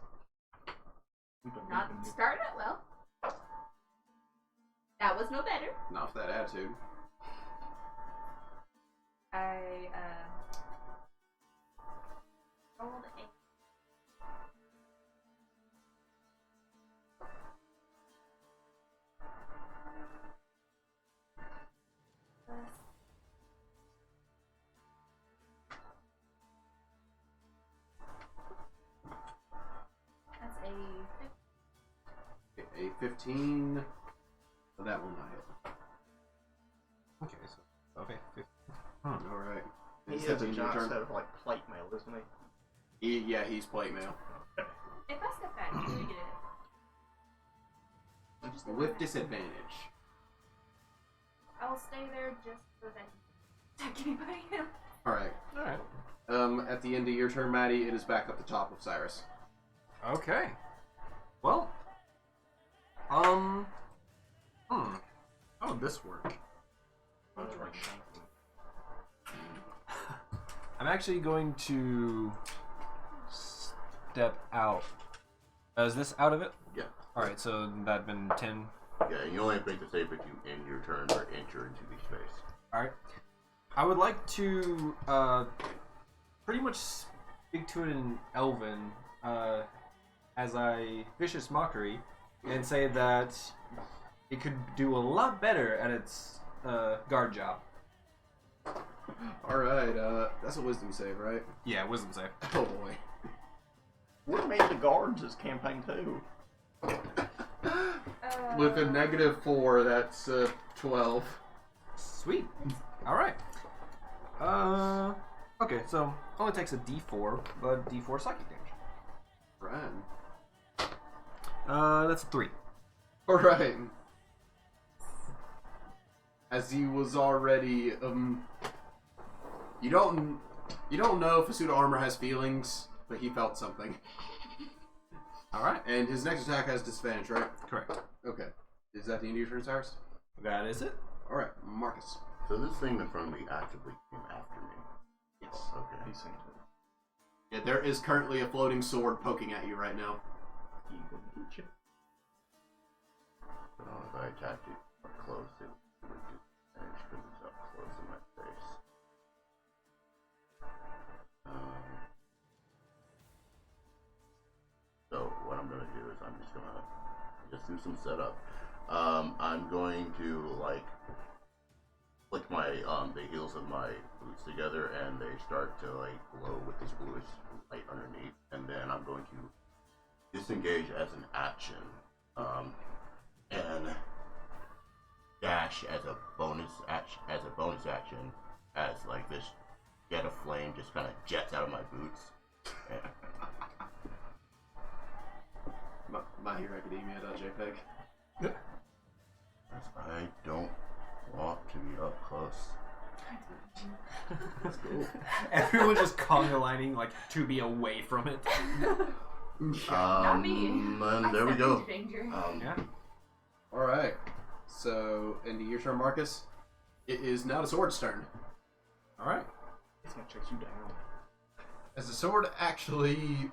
Not starting out well. That was no better. Not with that attitude. I rolled a. 15. So that will not hit. Okay, so okay. 15. Alright. He has a giant set of like plate mail, isn't he? Yeah, he's plate mail. If I step back, do we get it? With disadvantage. I will stay there just so that he can't attack anybody else. Alright. Alright. At the end of your turn, Maddie, it is back up the top of Cyrus. Okay. Well. How would this work? I'm actually going to step out. Is this out of it? Yeah. Alright, so that'd been 10. Yeah, you only have to make the save if you end your turn or enter into the space. Alright. I would like to pretty much speak to it in Elven as a vicious mockery and say that it could do a lot better at its guard job. Alright, that's a wisdom save, right? Yeah, wisdom save. Oh boy. We're made the guards this campaign too. With a -4, that's 12. Sweet. Alright. Okay, so only takes a d4, but d4 psychic damage. Right. That's a 3. Alright. As he was already, you don't know if a suit of armor has feelings, but he felt something. Alright. And his next attack has disadvantage, right? Correct. Okay. Is that the end of your turn, Cyrus? That is it. Alright, Marcus. So this thing in front of me actively came after me. Yes. Okay. He seems to. Yeah, there is currently a floating sword poking at you right now. So if I attacked it up close, it would disadvantage because it's up close in my face. So what I'm gonna do is I'm just gonna do some setup. I'm going to like flick my the heels of my boots together, and they start to like glow with this bluish light underneath, and then I'm going to disengage as an action, and dash as a bonus action. As like this jet of flame just kind of jets out of my boots. My Hero Academia.jpg. I don't want to be up close. That's cool. Everyone just conga lining like to be away from it. Not me. And there we go. Danger. Yeah. Alright. So, end of your turn, Marcus. It is now the sword's turn. Alright. It's gonna chase you down. As the sword actually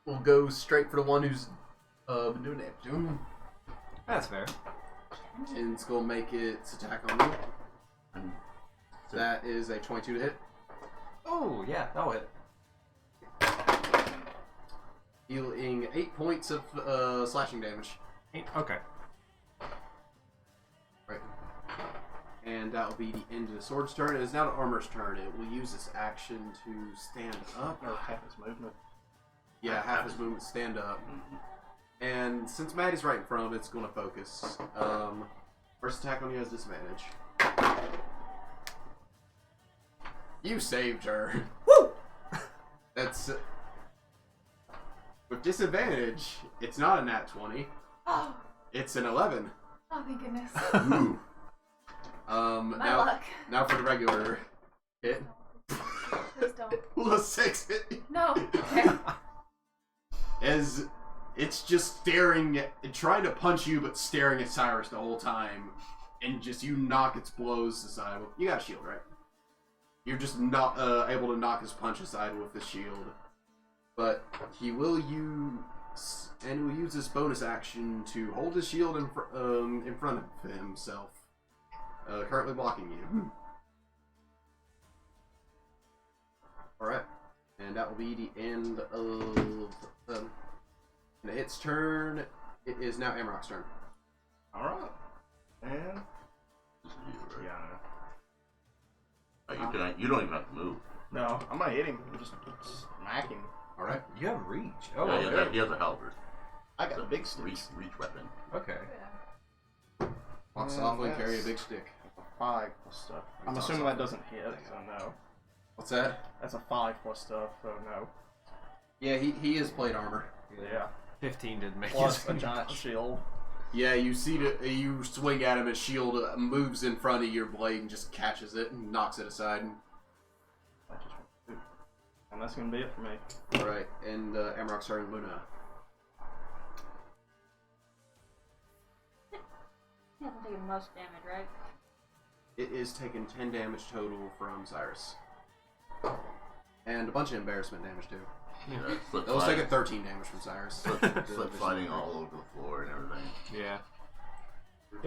will go straight for the one who's been doing damage to him. That's fair. And it's gonna make its attack on you. That is a 22 to hit. Oh, yeah, that'll hit. Dealing 8 points of slashing damage. 8? Okay. Right. And that will be the end of the sword's turn. It is now the armor's turn. It will use this action to stand up. Or half his movement. Yeah, half his movement, stand up. And since Maddie's right in front of it, it's going to focus. First attack on you has disadvantage. You saved her. Woo! That's... with disadvantage, it's not a nat 20. Oh, It's an 11. oh, thank goodness. Ooh. My luck. Now for the regular hit. Please don't. Will a 6 hit? No. Okay. As it's just staring at, trying to punch you, but staring at Cyrus the whole time, and just you knock its blows aside. Well, you got a shield, right? You're just not able to knock his punch aside with the shield, but he will use this bonus action to hold his shield in front of himself, currently blocking you. All right, and that will be the end of. And its turn. It is now Amrock's turn. Alright. And Yeah. You don't even have to move. no, I'm gonna hit him. Just smack him. All right. You have reach. Oh, Yeah, okay. he has a halberd. I I got a big stick. Reach weapon. Okay. Walk softly, carry a big stick. 5 plus stuff. I'm Talk assuming softly. that doesn't hit, so no. What's that? That's a 5 plus stuff, so no. Yeah, he is plate armor. Yeah. 15 didn't make Plus it. a giant shield. Yeah, you you swing at him, his shield moves in front of your blade and just catches it and knocks it aside. And that's gonna be it for me. Alright, and Amarok's turn, Luna. He hasn't taken much damage, right? It is taking 10 damage total from Cyrus. And a bunch of embarrassment damage too. Yeah, slip It was slide- taking 13 damage from Cyrus. slip sliding all over the floor and everything. Yeah.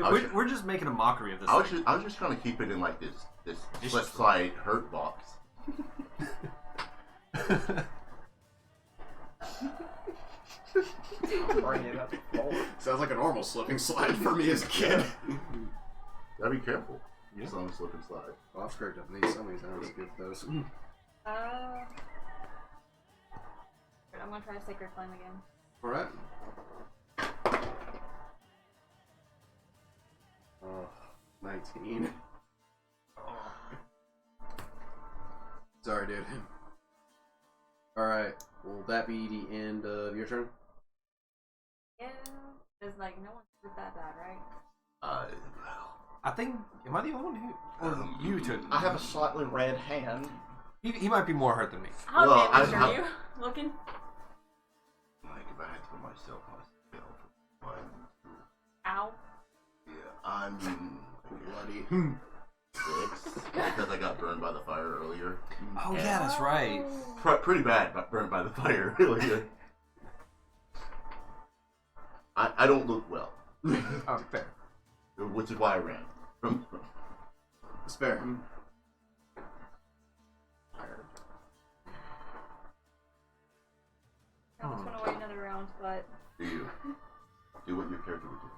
I was We're just making a mockery of this. I was thing. just trying to keep it in like this Just- slip slide hurt box. Bring it up forward. Sounds like a normal slipping slide for me as a kid. Gotta be careful. Yeah. It's on a slip and slide. Well, I've scraped up these. Some of these I was good at those. I'm gonna try Sacred Flame again. Alright. Oh, 19. Sorry, dude. Alright, will that be the end of your turn? Yeah. There's like no one did that bad, right? I think. Am I the only one who? Or you took? I have a slightly red hand. He might be more hurt than me. How Well, damaged I- are you looking? Like if I had to put myself on a scale for 1 to Ow. yeah, I'm Bloody. 6 because I got burned by the fire earlier. Oh yeah, that's right. Pretty bad, got burned by the fire earlier. I don't look well, Oh, fair. which is why I ran. Spare. I almost went away another round, but Do what your character would do.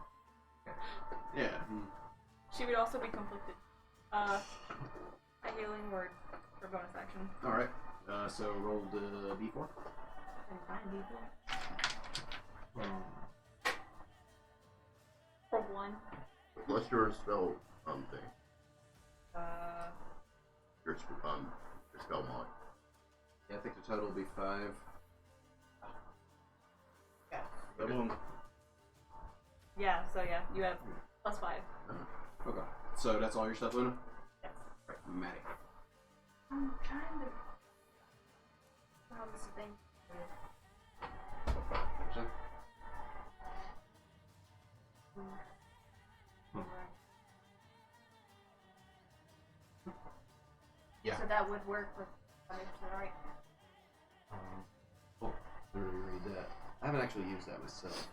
Yeah. she would also be conflicted. A healing word for bonus action. Alright. So roll the d4. And find people. For 1. What's your spell thing? Your spell mod. Yeah, I think the total will be 5. Boom. Yeah, so yeah, you have +5. Okay. So that's all your stuff, Luna? Yes. Right, Maddie. I'm trying to. How this thing. Yeah. So that would work with. Right. Oh, let me read that. I haven't actually used that myself.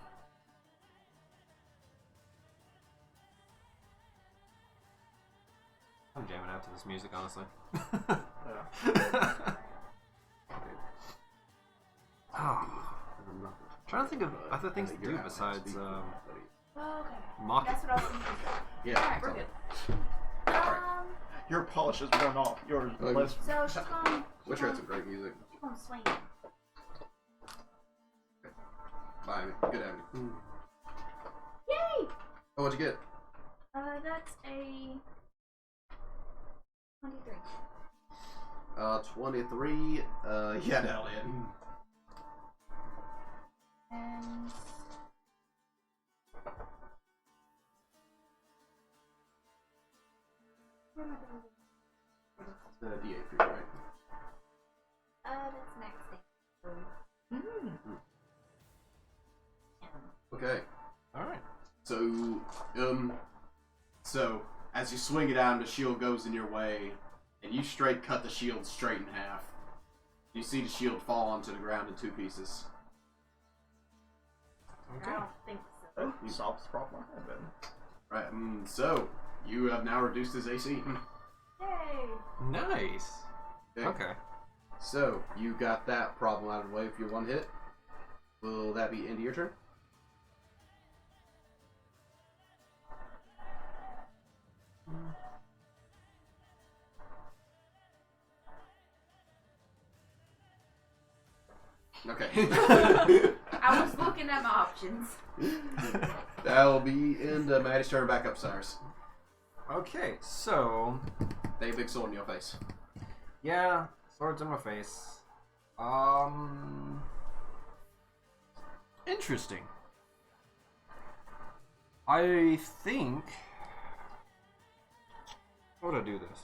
I'm jamming out to this music, honestly. Yeah. Trying to think of other things to do besides Oh, okay. mock. That's what I was thinking. Yeah. Alright, we're good. Your polish is worn off. Yours Oh, less. So she's going. Witcher had some great music. She's going to swing. Bye. Good having you. Yay! Oh, what'd you get? That's a 23. 23. Yeah, that'll hit. And where am I going? The D8 for you, right? That's max thing. Okay. Alright. So as you swing it out, the shield goes in your way, and you straight cut the shield straight in half. You see the shield fall onto the ground in 2 pieces. I don't think so. Oh, you solved the problem I had then. Right. So you have now reduced his AC. Yay! Nice. Okay. So you got that problem out of the way with your 1 hit. Will that be end of your turn? Okay. I was looking looking at my options. That'll be into Maddie's turn back upstairs. Okay, so They big sword in your face. yeah, swords in my face. Interesting. I think. How would I do this?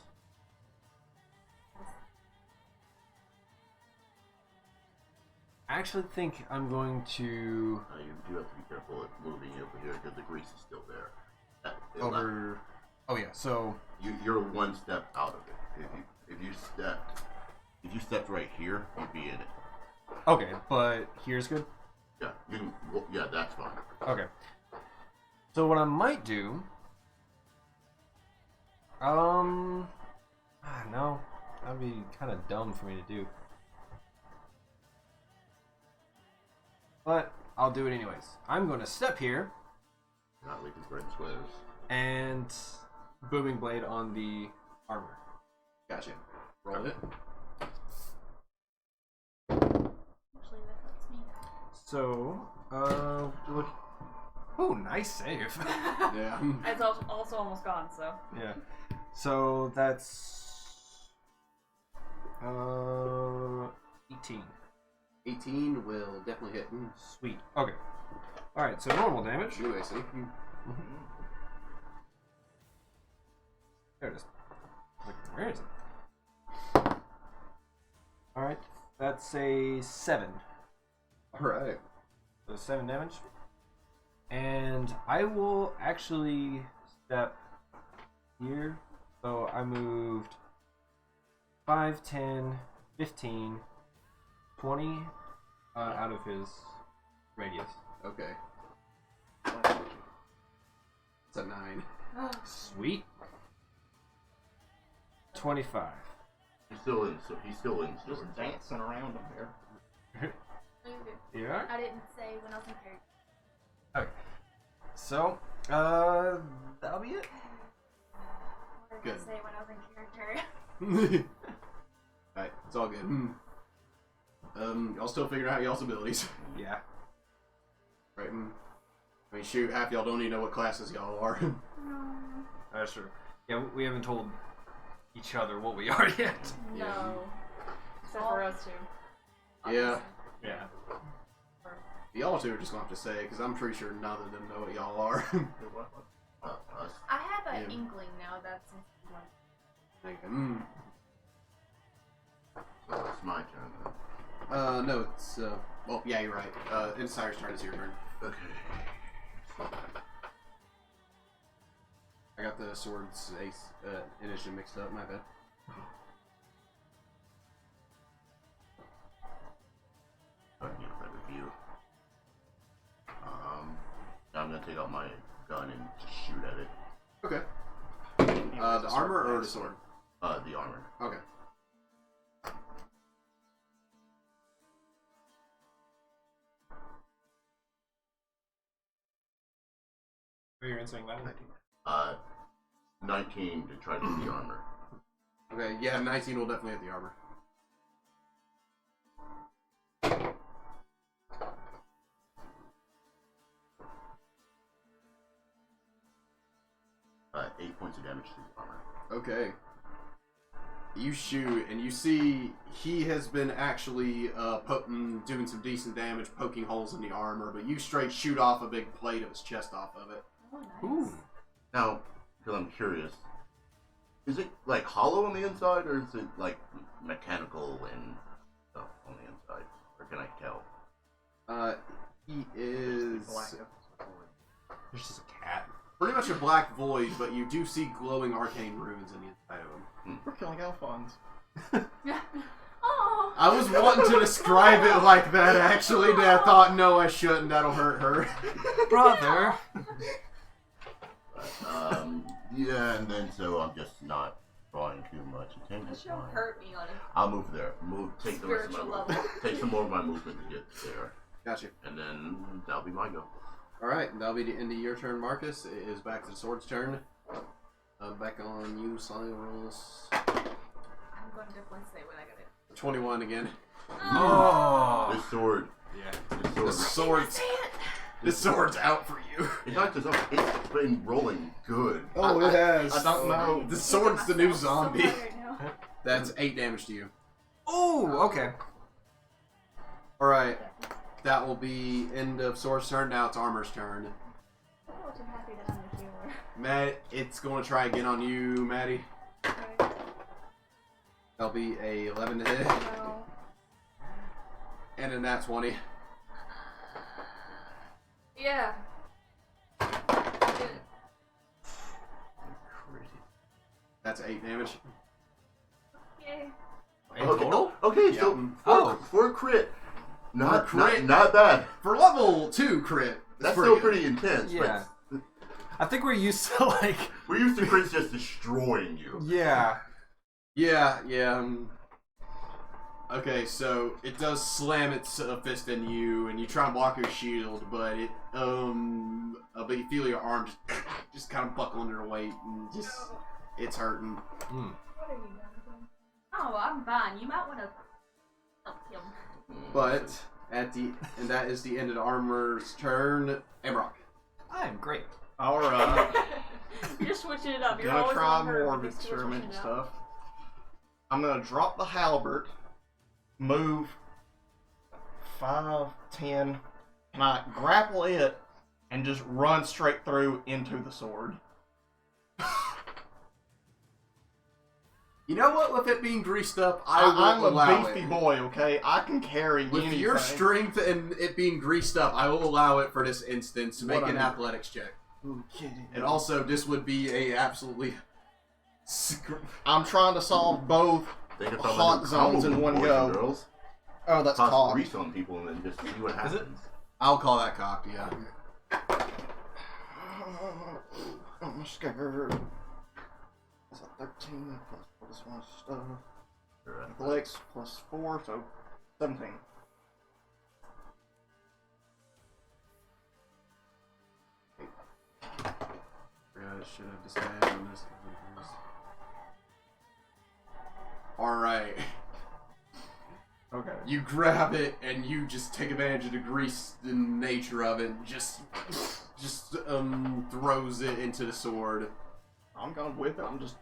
I actually think I'm going to You do have to be careful of moving over here because the grease is still there. over. Oh yeah, so You're one step out of it. If you stepped right here, you'd be in it. okay, but here's good. Yeah, you can. Well, yeah, that's fine. Okay. So what I might do, no, that'd be kind of dumb for me to do. But I'll do it anyways. I'm going to step here Not leaving red squares. and booming blade on the armor. Gotcha. Roll it. Actually, that lets me. So, look. Oh, nice save. Yeah. It's also almost gone, so. Yeah. So that's 18. 18 will definitely hit. Sweet. Okay. All right. So normal damage. New AC. There it is. Like, where is it? All right. That's a 7. All right. So 7 damage. And I will actually step here. So I moved 5, 10, 15, 20 out of his radius. Okay. It's a 9. Sweet. 25. He's still in. So he's still in. Just dancing around him here. You are? I didn't say when I was in character. Okay. So, that'll be it. What did Good. I say when I was in character? Alright, it's all good. Y'all still figuring out y'all's abilities. Yeah. Right. I mean, shoot, half y'all don't even know what classes y'all are. That's true. Yeah, we haven't told each other what we are yet. No. Except for us two. Yeah. Yeah. Y'all two are just gonna have to say, because I'm pretty sure none of them know what y'all are. Us. I have an Yeah. inkling now that's So it's my turn then. No, it's, well, yeah, you're right. Insider's turn is your turn. Okay. I got the swords ace, initiative mixed up, my bad. I can get a better view. I'm gonna take out my gun and just shoot at it. Okay. The armor or the sword? The armor. Okay. Are you answering that? 19 to try to hit the armor. Okay, yeah, 19 will definitely hit the armor. 8 points of damage to the armor. Okay. You shoot, and you see he has been actually doing some decent damage, poking holes in the armor, but you straight shoot off a big plate of his chest off of it. Oh, nice. Ooh. Now, because I'm curious, is it like hollow on the inside, or is it like mechanical and stuff on the inside? Or can I tell? He is There's just a cat. pretty much a black void, but you do see glowing arcane runes in the inside of him. We're killing Alphonse. Oh. I was wanting to describe it like that, actually, but I thought, no, I shouldn't. That'll hurt her. Brother. But, yeah, and then so I'm just not drawing too much attention. That should hurt me on it. I'll move there. Take the rest of my Spiritual movement. Take some more of my movement to get there, Gotcha. and then that'll be my go. Alright, that'll be the end of your turn, Marcus. It is back to the sword's turn. Back on you, Cyrus. I'm going to definitely say when I got it. 21 again. Oh. This sword. Yeah. This The sword. sword. This sword's out for you. It's not just up. It's been rolling good. Oh, it has. I don't know. The sword's the new zombie. Right now. That's 8 damage to you. Oh, okay. Alright. That will be end of Sword's turn. Now it's Armor's turn. I'm too happy that I'm the healer. Matt, it's going to try again on you, Maddie. Right. That'll be a 11 to hit. No. And a nat 20. Yeah. That's 8 damage. Yay. In total? Okay, so Yeah. for a crit, not crit. not bad. For level 2 crit, That's pretty still good. pretty intense. Yeah. But I think we're used to like. we're used to crits just destroying you. Yeah. Yeah. Okay, so it does slam its fist in you, and you try and block your shield, but it but you feel your arm just kind of buckle under the weight, and it's hurting. What are you doing? Oh, I'm fine. You might want to help him. But that is the end of the armor's turn. Amrock. I am great. Alright. You're switching it up. You're Gonna always try on her, more but you're still experiment switching it up. stuff. I'm gonna drop the halberd, move 5, 10, and I grapple it and just run straight through into the sword. You know what? With it being greased up, I'm will allow a beefy it. boy, okay? I can carry With anything. your strength and it being greased up, I will allow it for this instance to make What an I mean. athletics check. Okay. And also, this would be a absolutely. I'm trying to solve both. Think of some Hot new zones combo in one boys go. and girls. Oh, that's Toss cocked. grease on people and then just see what Is it? happens. I'll call that cocked, yeah. I'm scared. That's a 13 plus one stuff. Athletics plus 4, so 17. I should have decided on this. Alright. Okay. You grab it and you just take advantage of the grease and nature of it and just throws it into the sword. I'm going with it. I'm just.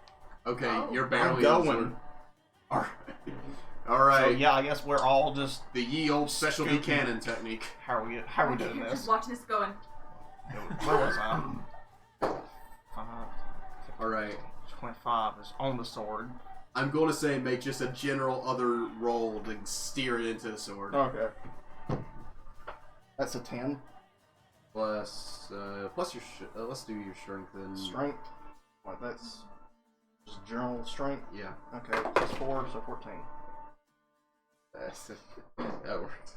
Okay, Oh. you're barely I'm on the going. sword. Alright. So yeah, I guess we're all just. The ye old specialty Scooping. cannon technique. How are we doing this? Just watching this going. Where was I? 5, Alright. 25 is on the sword. I'm going to say make just a general other roll to steer it into the sword. Okay. That's a 10. Plus your let's do your strength and Strength. What? That's just general strength. yeah. Okay. Plus 4, so 14. That works.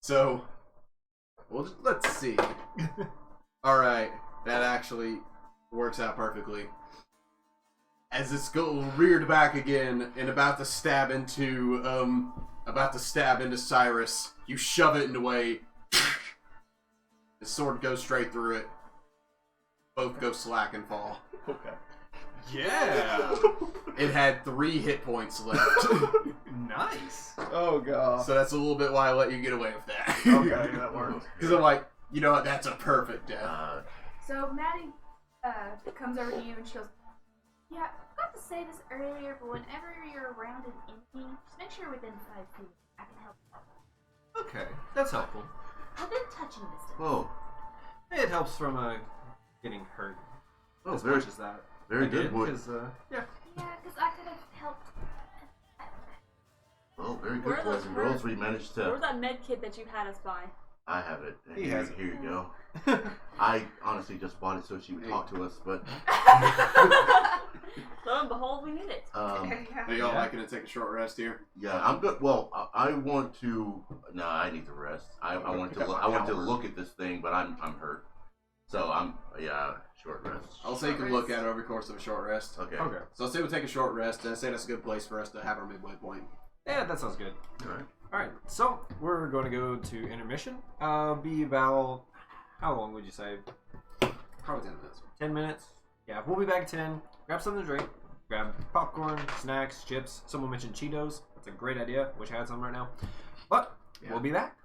So, let's see. All right, that actually works out perfectly. As it's reared back again and about to stab into Cyrus, you shove it in the way. The sword goes straight through it. Both go slack and fall. Okay. Yeah. It had 3 hit points left. Nice. Oh god. So that's a little bit why I let you get away with that. Okay, that works. Because I'm like, you know what, that's a perfect death. So Maddie comes over to you and she goes, "Yeah, I forgot to say this earlier, but whenever you're around an enemy, just make sure you're within 5 feet. I can help you. Okay, that's helpful. Within touching distance." Oh, It helps from getting hurt as very, much as that. very I good. did, Boy. 'cause, yeah. Yeah, because I could have helped. Oh, very Where good, are boys those and girls. hurt? We managed Where's to. that med kit that you had us buy? I have it. He here, has it. here you go. I honestly just bought it so she would talk to us, but Lo and behold, we need it. Are y'all liking to take a short rest here? yeah, I'm good. Well, I want to. No, I need to rest. I want to. I want to look at this thing, but I'm hurt. So short rest. I'll take a look at it over the course of a short rest. Okay. Okay. So I'll say we'll take a short rest, and I say that's a good place for us to have our midway point. Yeah, that sounds good. All right. Alright, so we're going to go to intermission. Be about, how long would you say? Probably 10 minutes. 10 minutes? Yeah, we'll be back at 10. Grab something to drink. Grab popcorn, snacks, chips. Someone mentioned Cheetos. That's a great idea. Wish I had some right now. But Yeah. we'll be back.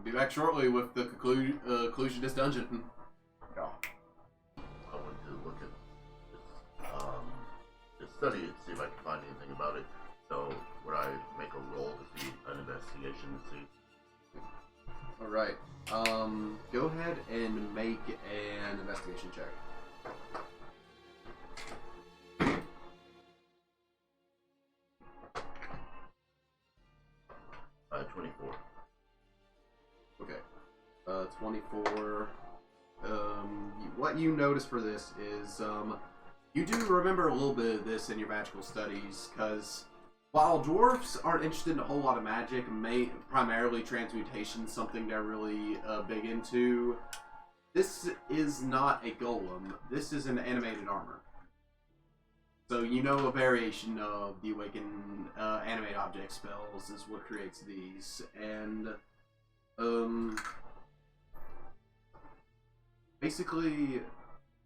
Be back shortly with the conclusion of this dungeon. Yeah. I want to look at this study and see if I can find anything about it. So would I make a roll to see an investigation to see? All right. Go ahead and make an investigation check. 24. Okay. 24. What you notice for this is, you do remember a little bit of this in your magical studies, because while dwarves aren't interested in a whole lot of magic, primarily transmutation, something they're really big into, this is not a golem. This is an animated armor. So you know a variation of the Awaken animate object spells is what creates these, and basically,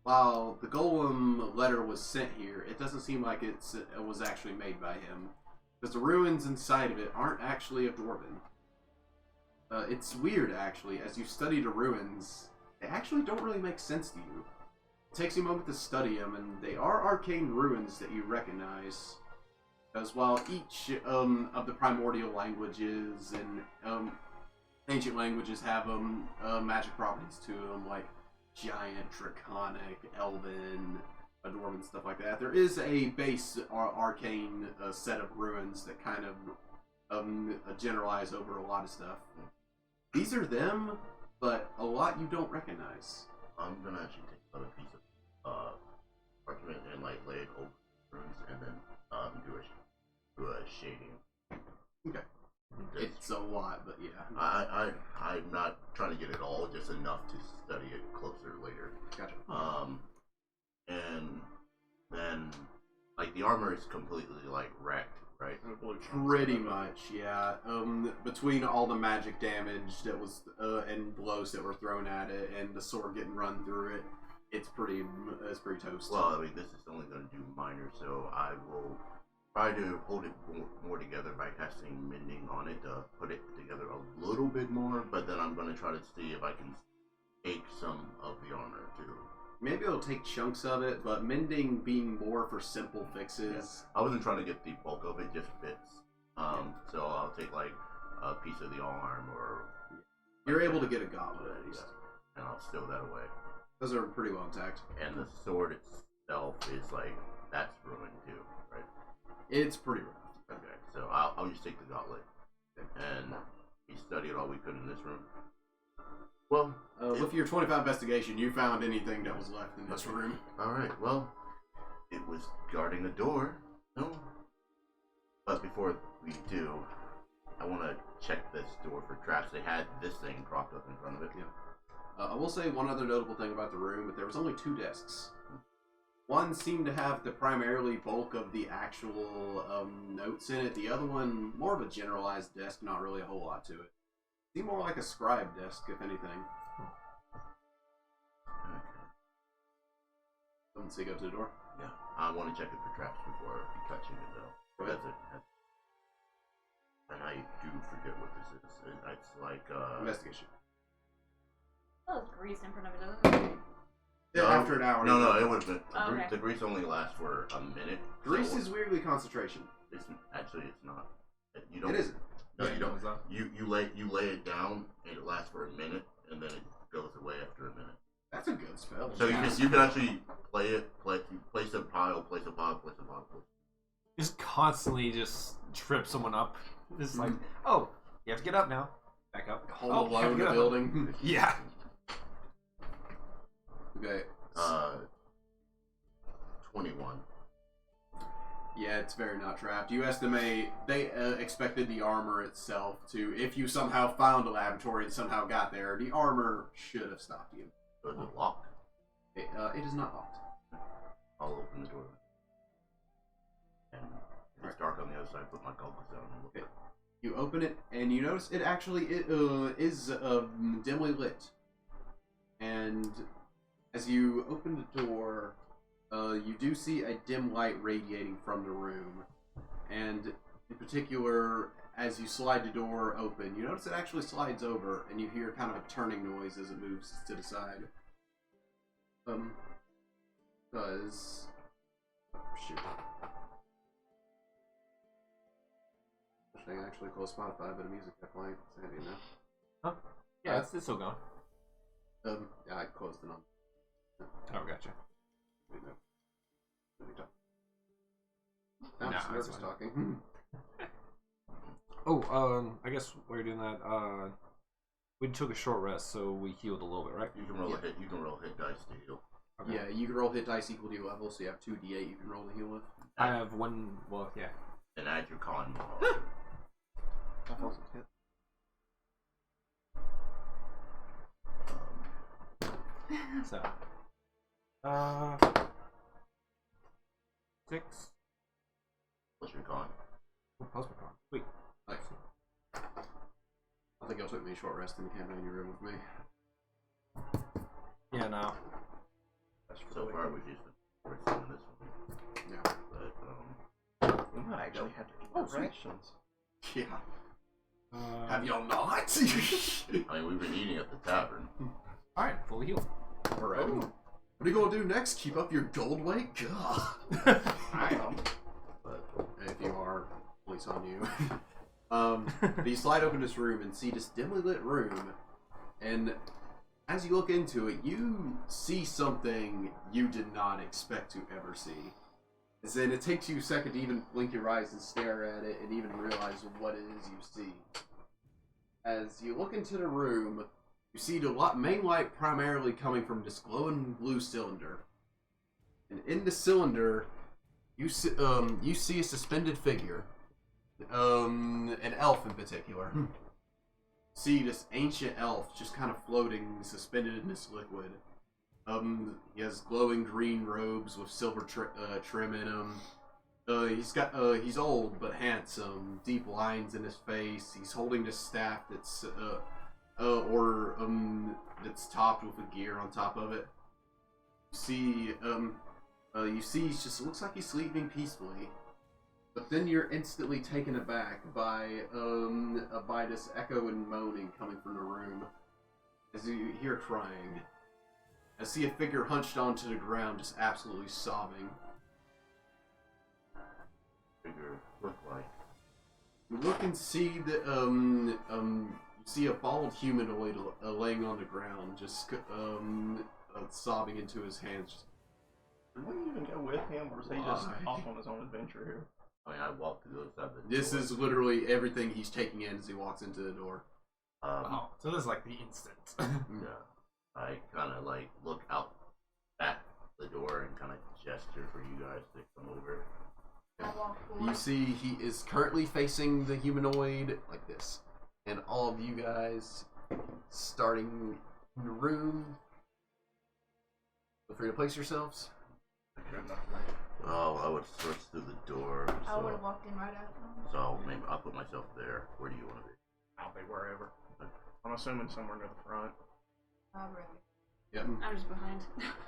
while the golem letter was sent here, it doesn't seem like it was actually made by him, because the ruins inside of it aren't actually of Dwarven. It's weird, actually. As you study the ruins, they actually don't really make sense to you. It takes you a moment to study them, and they are arcane ruins that you recognize. Because while each of the primordial languages and ancient languages have magic properties to them, like giant, draconic, elven, dwarven, stuff like that, there is a base arcane set of ruins that kind of generalize over a lot of stuff. These are them, but a lot you don't recognize. I'm gonna actually take another piece of parchment and like lay it over runes and then do a shading. Okay. It's a lot, but yeah. I'm not trying to get it all, just enough to study it closer later. Gotcha. And then like the armor is completely like wrecked, right? Pretty much, yeah. Between all the magic damage that was and blows that were thrown at it, and the sword getting run through it, it's pretty toast. Well, I mean, this is only going to do minor, so I will try to hold it more together by casting mending on it to put it together a little bit more. But then I'm going to try to see if I can take some of the armor too. Maybe it'll take chunks of it, but mending being more for simple fixes. Yeah. I wasn't trying to get the bulk of it, just bits. So I'll take like a piece of the arm, or you're able to get a goblet at least, and I'll stow that away. Those are pretty well intact. And the sword itself is like, that's ruined too, right? It's pretty rough. Okay, so I'll just take the gauntlet, and we studied all we could in this room. Well, with your 25 investigation, you found anything that was left in this room. Alright, well, it was guarding a door. No. But before we do, I want to check this door for traps. They had this thing propped up in front of it. Yeah. I will say one other notable thing about the room, but there was only 2 desks. One seemed to have the primarily bulk of the actual notes in it. The other one, more of a generalized desk, not really a whole lot to it. Seemed more like a scribe desk, if anything. Okay. Let's see, go to the door. Yeah, I want to check it for traps before touching it, though. Go ahead. And I do forget what this is. It's like, Investigation. Oh, it's grease in front of it, doesn't it? Yeah, after an hour. No, it would have been. Oh, okay. The grease only lasts for a minute. Grease so is weirdly concentration. It's not. You don't. It isn't. No, you don't. Is that- You lay it down, and it lasts for a minute, and then it goes away after a minute. That's a good spell. So you can actually place a pile, place a pile. Just constantly just trip someone up. It's like, oh, you have to get up now. Back up. Home Oh, you have to alone in get the up. building. Yeah. Okay. 21. Yeah, it's very not trapped. You estimate they expected the armor itself to, if you somehow found a laboratory and somehow got there, the armor should have stopped you. So it's locked. It is not locked. I'll open the door. And if it's dark on the other side, put my goggles down and look. Okay. You open it, and you notice it actually is dimly lit. And as you open the door, you do see a dim light radiating from the room. And in particular, as you slide the door open, you notice it actually slides over, and you hear kind of a turning noise as it moves to the side. Because... Oh, shoot. I actually closed Spotify, but the music kept playing. It's handy enough. Huh? Yeah, it's still going. Yeah, I closed it on. Oh, gotcha. I'm Nah, just that's nervous fine. talking. Oh, I guess while you're doing that, we took a short rest, so we healed a little bit, right? You can roll a hit. You can roll hit dice to heal. Okay. Yeah, you can roll hit dice equal to your level, so you have 2d8 you can roll to heal with. I have one. Well, yeah. And add your con mod. I felt it hit. So, 6 Plus your con. plus my con. Sweet. Nice. I think y'all took me a short rest in the campaign you were in with me. Yeah, no. So far, we've just been forcing this one. Yeah. But, We might actually have to eat Oh, sweet. rations. Yeah. Uh, Have y'all not? I mean, we've been eating at the tavern. all right, fully healed. Alright. What are you gonna do next? Keep up your gold weight? God. I am. But if you are, police on you. But you slide open this room and see this dimly lit room, and as you look into it, you see something you did not expect to ever see. As in, it takes you a second to even blink your eyes and stare at it and even realize what it is you see. As you look into the room, you see the main light primarily coming from this glowing blue cylinder. And in the cylinder, you see a suspended figure. An elf in particular. See this ancient elf just kind of floating, suspended in this liquid. He has glowing green robes with silver trim in them. He's old but handsome. Deep lines in his face. He's holding this staff that's that's topped with a gear on top of it. You see, he just looks like he's sleeping peacefully. But then you're instantly taken aback by this echo and moaning coming from the room as you hear crying. I see a figure hunched onto the ground, just absolutely sobbing. Figure look like. You look and see that you see a bald humanoid laying on the ground, just sobbing into his hands. Did we even go with him, or is he just off on his own adventure here? I mean, I walked to the other side of the door. This is literally everything he's taking in as he walks into the door. Wow. So this is like the instant. Yeah. I kind of like look out at the door and kind of gesture for you guys to come over. I walk You forward. see he is currently facing the humanoid like this. And all of you guys starting in the room. Feel free to place yourselves. Oh, I would search through the door. I would have So, walked in right after him. so maybe I'll put myself there. Where do you want to be? I'll be wherever. I'm assuming somewhere near the front. Really. Yep. I'm just behind.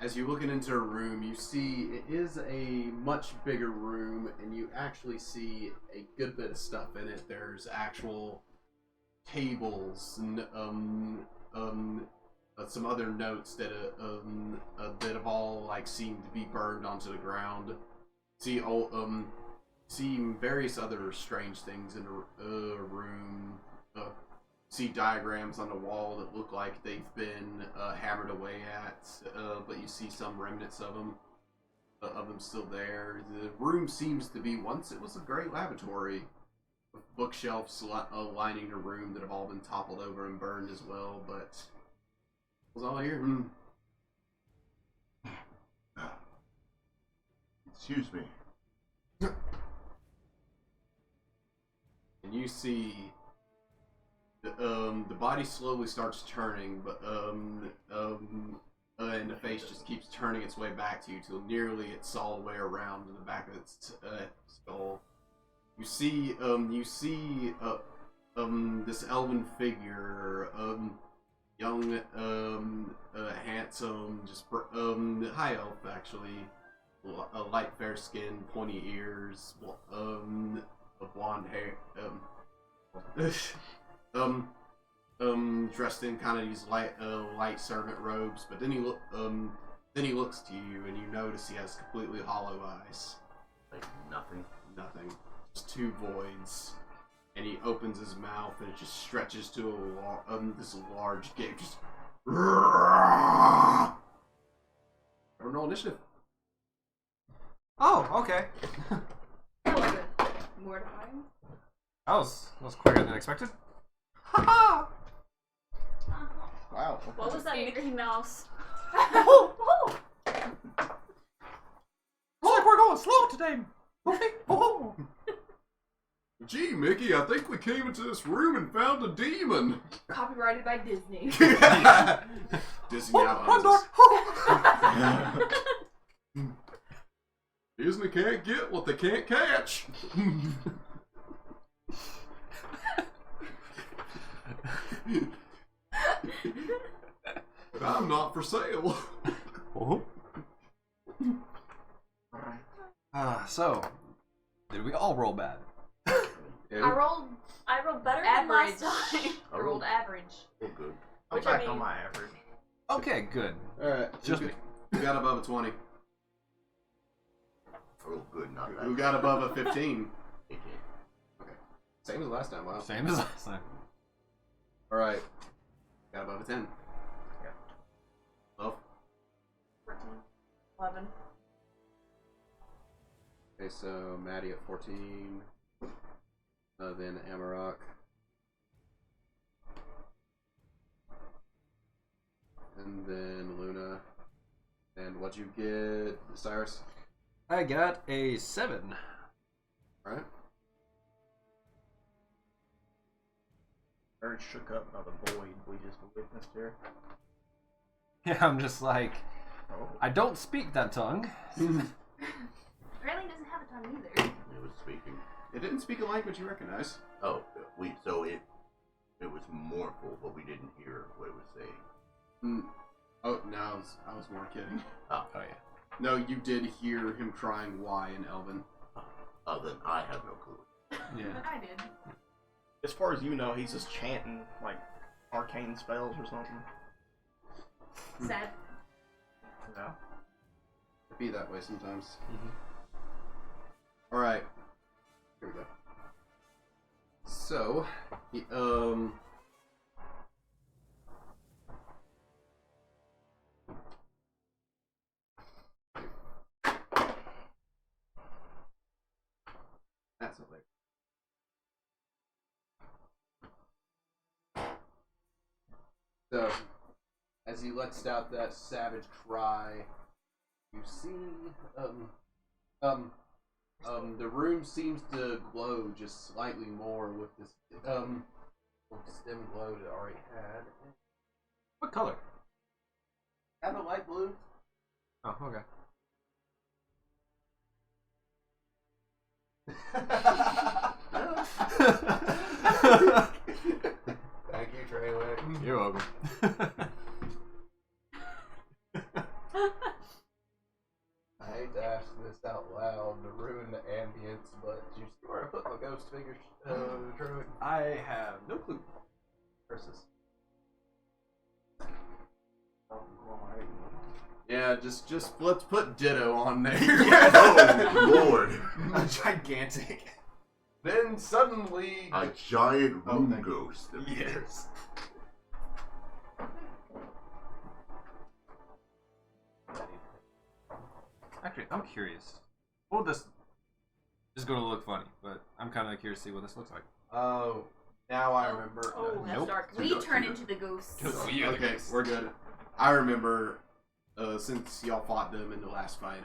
As you look into a room, you see it is a much bigger room, and you actually see a good bit of stuff in it. There's actual tables and some other notes that have all like seemed to be burned onto the ground. See various other strange things in the room. See diagrams on the wall that look like they've been hammered away at, but you see some remnants of them still there. The room seems to be, once it was a great laboratory, with bookshelves lining the room that have all been toppled over and burned as well, but it was all here. Excuse me. And you see the body slowly starts turning, but and the face just keeps turning its way back to you till nearly it's all the way around to the back of its skull. You see this elven figure, young, handsome, just high elf actually, a light fair skin, pointy ears, a blonde hair. Dressed in kind of these light servant robes, but then he looks to you and you notice he has completely hollow eyes. Like nothing. Nothing. Just two voids. And he opens his mouth and it just stretches to this large gape. Just roll initiative. Oh, okay. That was mortifying. That was quicker than expected. Ha Wow. What was that Mickey Mouse? Oh, like we're going slow today. Oh. Gee, Mickey, I think we came into this room and found a demon. Copyrighted by Disney. Disney Run, outlaws. door. Disney can't get what they can't catch. But I'm not for sale. Oh. So, did we all roll bad? I rolled better average. than last time. I rolled average. Oh, good. I'm Which I back mean- on my average. Okay, good. Alright. Just me. Who got above a 20? Oh, good. Not bad. Who got above a 15? 18. Same as last time, wow. Same as last time. Alright. Got above a 10. Yeah. 12. 14, 11. Okay, so Maddie at 14. Then Amarok. And then Luna. And what'd you get, Cyrus? I got a 7. Alright. Very shook up by the void we just witnessed here. Yeah, I'm just like, Oh. I don't speak that tongue. Raylan doesn't have a tongue either. It was speaking. It didn't speak a language you recognize. Oh, so it was mournful, but we didn't hear what it was saying. Oh, no, I was more kidding. Oh, yeah. No, you did hear him crying "Why" in Elven. then I have no clue. Yeah. I did. As far as you know, he's just chanting like arcane spells or something. Sad. No. It'd be that way sometimes. Mm-hmm. Alright. Here we go. So, that's not there. So, as he lets out that savage cry, you see, the room seems to glow just slightly more with this, dim glow that it already had. What color? Kind of light blue. Oh, okay. Thank you, Treyway. You're welcome. I hate to ask this out loud to ruin the ambience, but you see where I put my ghost figures, Treyway? I have no clue. Versus. Yeah, just let's put Ditto on there. Oh, Lord. A gigantic. Then suddenly, A giant Oh, room thank you. ghost appears. yes. Actually, I'm curious. Well, this is going to look funny, but I'm kind of curious to see what this looks like. Oh, now I remember. Oh, that's Nope. dark. We turn into the ghosts. Okay, we're good. I remember. Since y'all fought them in the last fight,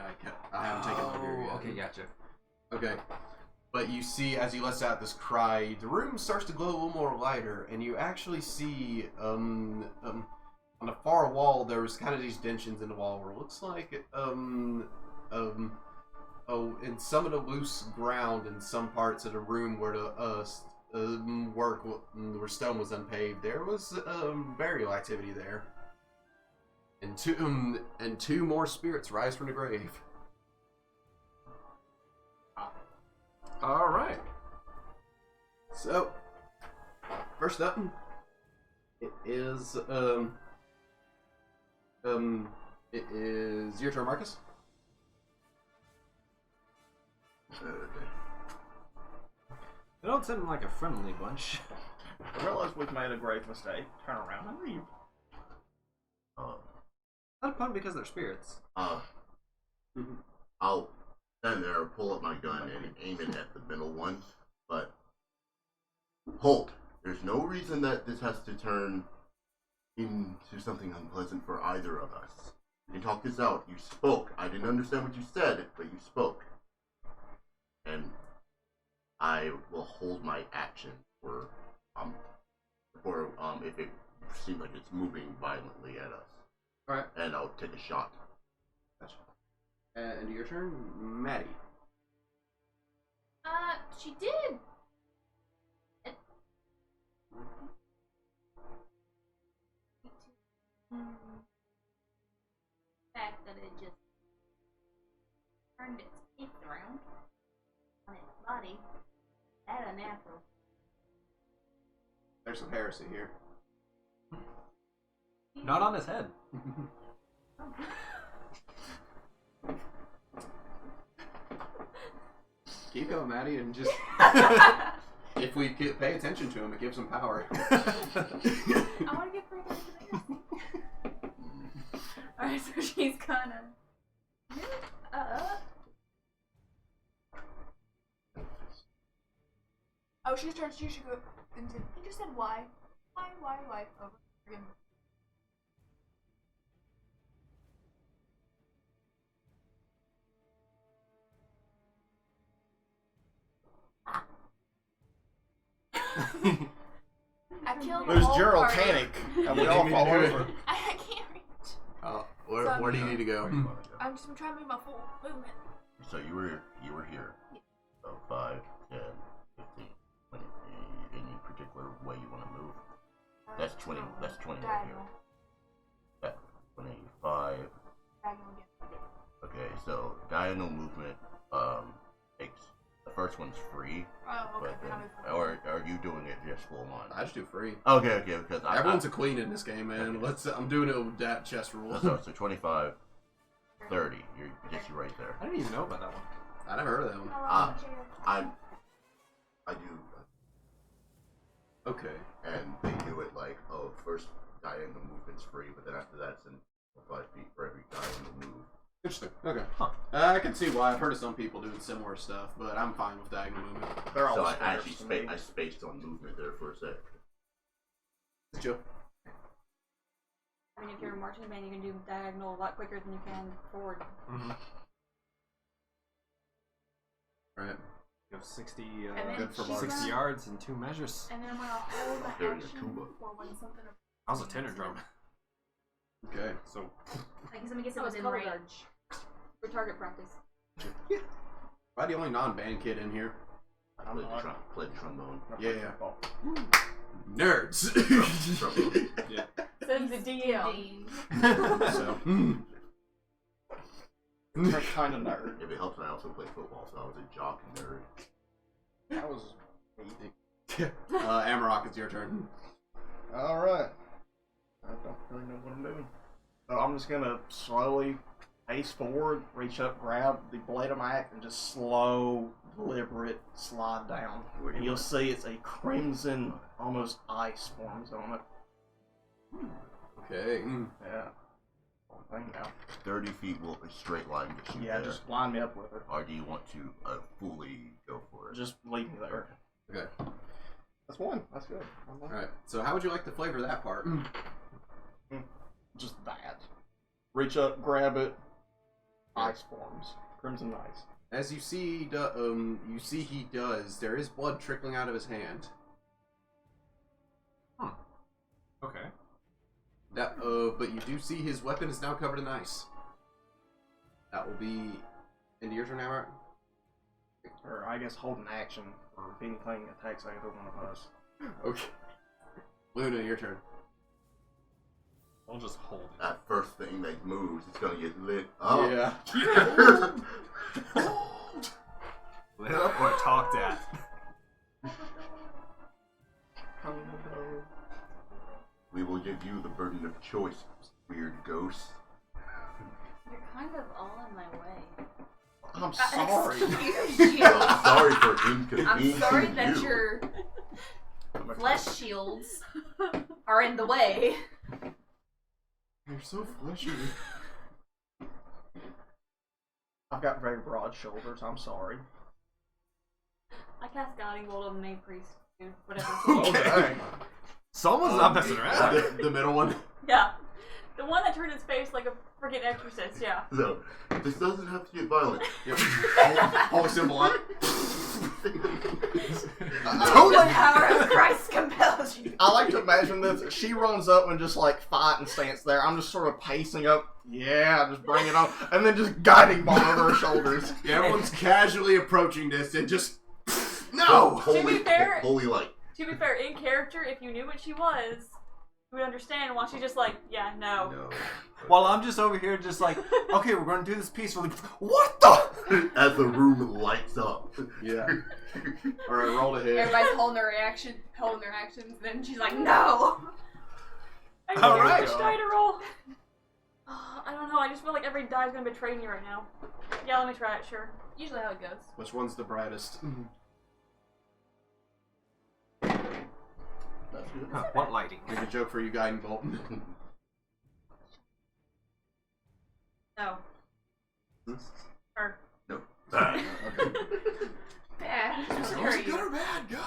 I haven't taken over here yet. Okay, gotcha. Okay. But you see, as he lets out this cry, the room starts to glow a little more lighter, and you actually see, on the far wall, there was kind of these dentions in the wall where it looks like, in some of the loose ground in some parts of the room where the where stone was unpaved, there was burial activity there. And two more spirits rise from the grave. All right. So, first up, it is your turn, Marcus. They don't seem like a friendly bunch. I realize we've made a grave mistake. Turn around and leave. Not fun because they're spirits. I'll stand there, pull up my gun, and aim it at the middle one. But hold. There's no reason that this has to turn into something unpleasant for either of us. You can talk this out. You spoke. I didn't understand what you said, but you spoke. And I will hold my action for if it seems like it's moving violently at us. All right. And I'll take a shot. Gotcha. And your turn, Maddie. She did. Fact that it just turned its teeth around on its body. That unnatural. There's some heresy here. Not on his head. Keep going, Maddie, and just if we pay attention to him, it gives him power. I want to get further into the Alright, so she's gonna. Oh, she starts. She should go into. He just said why. Why? Over again. I killed the There's whole Gerald party. panic, and we all fall over. I can't reach. Oh, where do you need to go? I'm just trying to make my full movement. So you were here. So 5, 10, 15, 20. Any particular way you want to move? That's 20. That's 20 right here. That's 25. Diagonal again. Okay, so diagonal movement takes the first one's free, Oh, okay. but Then then, I'll move forward. or are you doing it just full on? I just do free. Okay, because Everyone's a queen in this game, man. I'm doing it with that chess rule. so 25, 30. You're just right there. I didn't even know about that one. I never heard of that one. I do, Okay. and they do it like, oh, first diagonal movement's free, but then after that, it's in 5 feet for every diagonal move. Interesting. Okay. Huh. I can see why. I've heard of some people doing similar stuff, but I'm fine with diagonal movement. They're all So I squares actually to me. I spaced on movement there for a sec. It's chill. I mean, if you're a marching band, you can do diagonal a lot quicker than you can forward. Mm-hmm. Right. You have 60, And then good for she's Marcus. 60 gonna- yards and 2 measures. And then I'm gonna hold my There it is, action tuba. for when something. I was a tenor drum. Okay. So, Like somebody gets Oh, it's within color range. guard. For target practice. Am I the only non-band kid in here? I'm not. Played trombone. Yeah. Nerds. Trombone. yeah. Says the DM. So. They're kind of nerd. If it helps, I also play football, so I was a jock nerd. That was easy. Amarok, it's your turn. Alright. I don't really know what I'm doing. So I'm just gonna slowly pace forward, reach up, grab the blade of my axe, and just slow, deliberate slide down. Where do And you you'll want see it's a crimson, almost ice forms on it. Okay. Yeah. Thing now. 30 feet will a straight line to shoot Yeah, there. just line me up with it. Or do you want to fully go for it? Just leave me there. Okay. That's one. That's good. Alright. So how would you like to flavor that part? Just that. Reach up, grab it. Ice forms. Crimson ice. As you see, he does. There is blood trickling out of his hand. Okay. That, but you do see his weapon is now covered in ice. That will be into your turn, Amber. Or I guess hold an action for if anything attacks either one of us. Okay. Luna, your turn. I'll just hold it. That first thing that moves, it's gonna get lit up. Yeah. Lit up or talked at? will give you the burden of choice, weird ghost. You're kind of all in my way. I'm sorry. Excuse you. Well, sorry for I'm inconveniencing sorry that you. your flesh shields are in the way. You're so fleshy. I've got very broad shoulders. I'm sorry. I cast Guiding Bolt on the main priest, dude. Whatever. Oh, dang. Someone's not messing around. The middle one. Yeah. The one that turned his face like a freaking exorcist, yeah. So, this doesn't have to get violent. Yep. Holy symbol up. The power of Christ compels you. I like to imagine this. She runs up and just like fight and stands there. I'm just sort of pacing up. Yeah, just bring it on, and then just guiding ball over her shoulders. Yeah, everyone's casually approaching this and just no. To be fair- holy light. To be fair, in character, if you knew what she was, you would understand why she's just like, yeah, no. While I'm just over here, just like, okay, we're going to do this peacefully. What the? As the room lights up. Yeah. All right, roll to hit. Everybody's holding their actions. Then she's like, "No." I All can't right. which die to roll. I don't know. I just feel like every die is gonna betray me right now. Yeah, let me try it. Sure. Usually how it goes. Which one's the brightest? That's good. Huh, what lighting? Make a joke for you, Guiding Bolt. No. Her. No. Okay. Bad. Is Screw it good you. or bad? Go.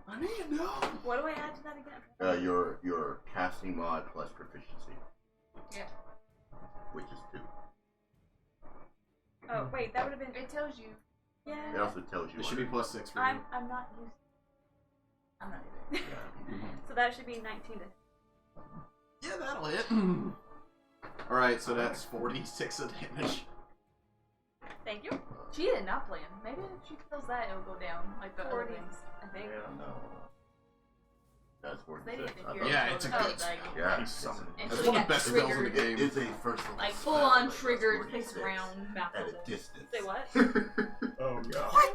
I need to know. What do I add to that again? Your casting mod plus proficiency. Yeah. Which is 2. Oh wait, that would have been. It tells you. It Yeah. also tells you. It should be plus 6 for you. I'm not used. I'm not either. So that should be 19 to. Yeah, that'll hit. All right, so that's 46 of damage. Thank you. She did not plan. Maybe if she kills that, it'll go down like the other 40. things. I think. No. That's 46. They didn't I think thought- Yeah, it's a Oh, good like- spell. Yeah, It's it's- And That's she one of got the best spells in the triggered. game. It's a first level Like spell, full on but that's triggered, face 46 round, mouth at a open. distance. Say what? Oh god. What?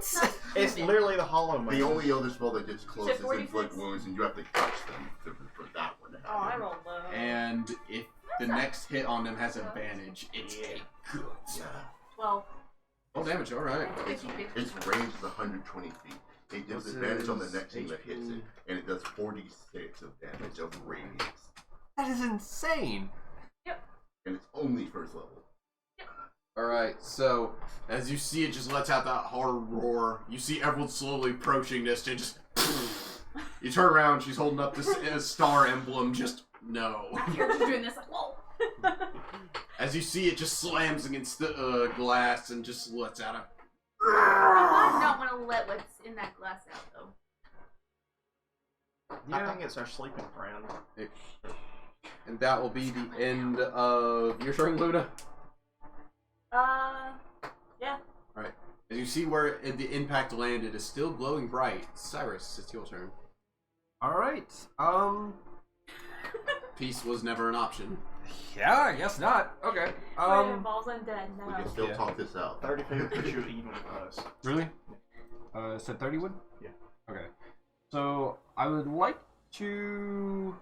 It's literally the Hollow Man. The only other spell that gets close is 46? inflict wounds, and you have to touch them for that one to Oh, I happen. rolled low. And if the next hit on them has advantage, it's a good. Yeah. 12. Oh, damage, alright. 50-50. Its range is 120 feet. It gives What's advantage on the his next thing that hits it, and it does 46 of damage of radius. That is insane. And it's only first level. Alright, so as you see it just lets out that hard roar, you see everyone slowly approaching this and just you turn around, she's holding up this star emblem, just no. You're just doing this like, whoa. As you see it just slams against the glass and just lets out a You might not want to let what's in that glass out though. I think it's our sleeping friend. and that will be the end of your turn, Luna. Yeah. As you see where the impact landed is still glowing bright. Cyrus, it's your turn. Alright. Peace was never an option. Yeah, I guess not. Okay. When it involves undead, We no. can still Yeah. talk this out. 30 feet puts you even with us. Really? Said 30 would? Yeah. Okay. So, I would like to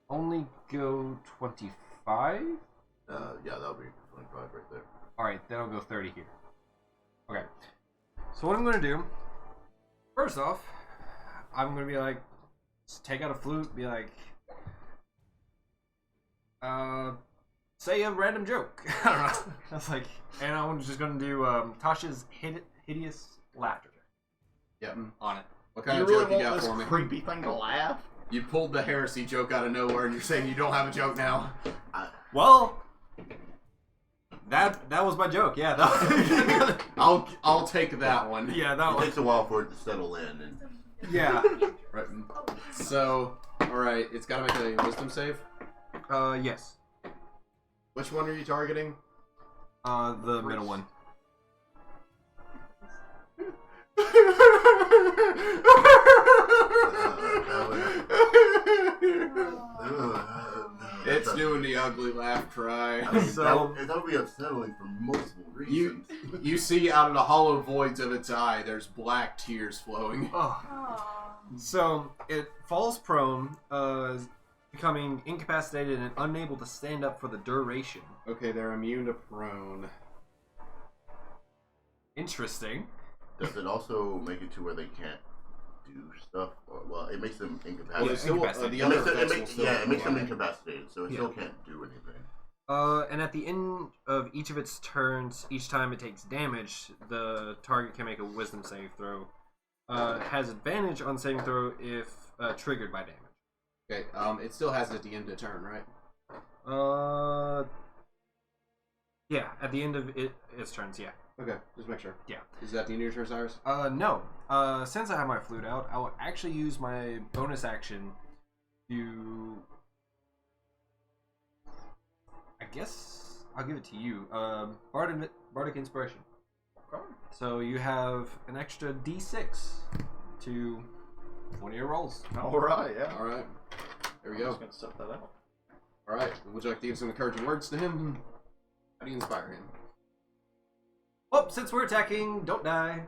only go 25? Yeah, that'll be 25 right there. Alright, then I'll go 30 here. Okay. So what I'm going to do, first off, I'm going to be like, just take out a flute, be like, say a random joke. I don't know. That's like, and I'm just going to do Tasha's hideous laughter. Yep, on it. What kind You of really joke you want got this for me? creepy thing to laugh? You pulled the heresy joke out of nowhere and you're saying you don't have a joke now. Well, that was my joke. Yeah, that I'll take that one. yeah, that It was takes a while for it to settle in, and yeah. Right. So, alright, it's gotta make a wisdom save. Yes. Which one are you targeting? The middle one. It's doing the ugly laugh cry. I mean, So- that would be unsettling for multiple reasons. You see out of the hollow voids of its eye, there's black tears flowing. Oh. Aw. So it falls prone, becoming incapacitated and unable to stand up for the duration. Okay, they're immune to prone. Interesting. Does it also make it to where they can't do stuff? Or, well, it makes them Well, incapacitated. it's still, incapacitated. the It other makes them, effects will still it makes them apply. incapacitated, so it Yeah. still can't do anything. And at the end of each of its turns, each time it takes damage, the target can make a wisdom save throw. Has advantage on saving throw if triggered by damage. Okay, it still has it at the end of the turn, right? Yeah, at the end of its turns, yeah. Okay, just make sure. Yeah. Is that the end of your turn, Cyrus? No. Since I have my flute out, I will actually use my bonus action to... I guess I'll give it to you. Bardic Inspiration. So you have an extra D6 to one of your rolls. Alright, yeah. Alright. There we I'm go. just gonna set that out. Alright, would you like to give some encouraging words to him? How do you inspire him? Well, since we're attacking, don't die.